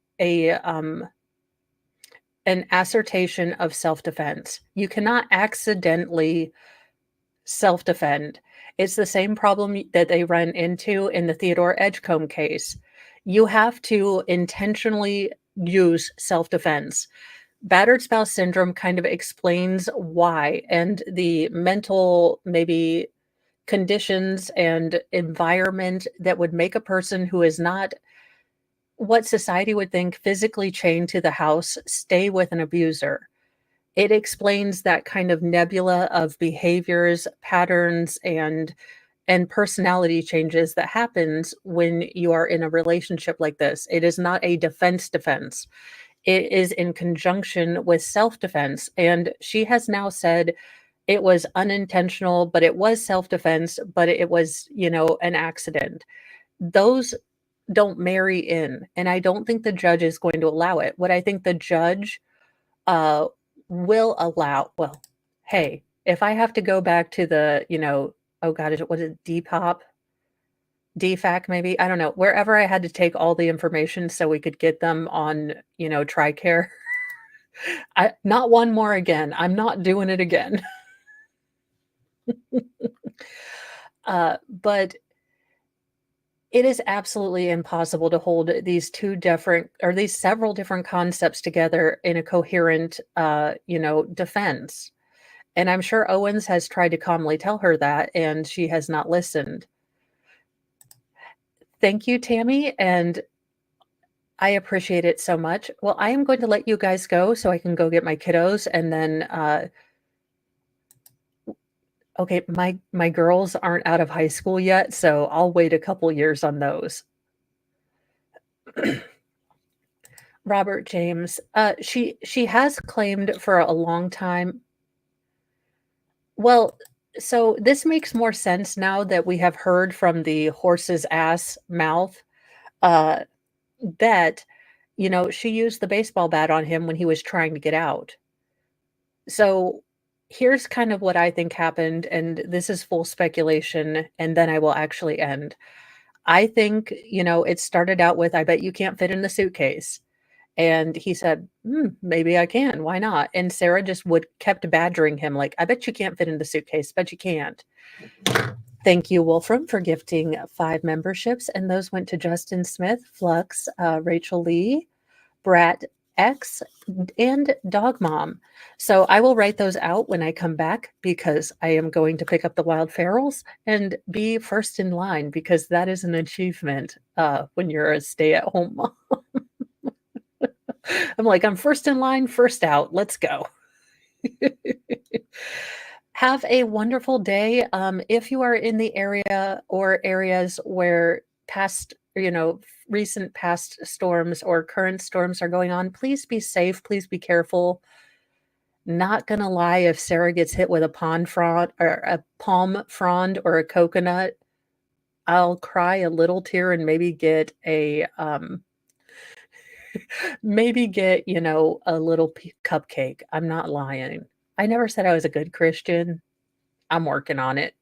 assertion of self-defense. You cannot accidentally self-defend. It's the same problem that they run into in the Theodore Edgecombe case. You have to intentionally use self-defense. Battered spouse syndrome kind of explains why, and the mental maybe conditions and environment that would make a person who is not what society would think physically chained to the house stay with an abuser. It explains that kind of nebula of behaviors, patterns, and and personality changes that happens when you are in a relationship like this. It is not a defense. It is in conjunction with self-defense. And she has now said it was unintentional, but it was self-defense, but it was, an accident. Those don't marry in, and I don't think the judge is going to allow it. What I think the judge uh, will allow, well, hey, if I have to go back to the, oh God, was it Depop? DFAC maybe? I don't know. Wherever I had to take all the information so we could get them on, TRICARE. Not one more again. I'm not doing it again. But it is absolutely impossible to hold these several different concepts together in a coherent, defense. And I'm sure Owens has tried to calmly tell her that, and she has not listened. Thank you, Tammy, and I appreciate it so much. Well, I am going to let you guys go so I can go get my kiddos, and then, okay, my girls aren't out of high school yet, so I'll wait a couple years on those. Robert James, she has claimed for a long time. Well, so this makes more sense now that we have heard from the horse's ass mouth, that, she used the baseball bat on him when he was trying to get out. So here's kind of what I think happened, and this is full speculation, and then I will actually end. I think, it started out with, I bet you can't fit in the suitcase. And he said, maybe I can. Why not? And Sarah just kept badgering him like, I bet you can't fit in the suitcase. Bet you can't. Thank you, Wolfram, for gifting 5 memberships. And those went to Justin Smith, Flux, Rachel Lee, Brat X, and Dog Mom. So I will write those out when I come back, because I am going to pick up the wild ferals and be first in line, because that is an achievement when you're a stay-at-home mom. I'm like, I'm first in line, first out. Let's go. Have a wonderful day. If you are in the area or areas where recent past storms or current storms are going on, please be safe. Please be careful. Not gonna lie, if Sarah gets hit with a palm frond or a coconut, I'll cry a little tear and maybe get a a little cupcake. I'm not lying. I never said I was a good Christian. I'm working on it.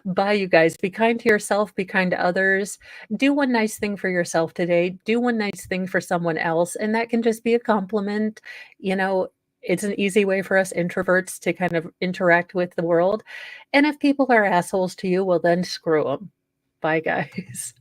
Bye, you guys. Be kind to yourself. Be kind to others. Do one nice thing for yourself today. Do one nice thing for someone else. And that can just be a compliment. It's an easy way for us introverts to kind of interact with the world. And if people are assholes to you, well, then screw them. Bye, guys.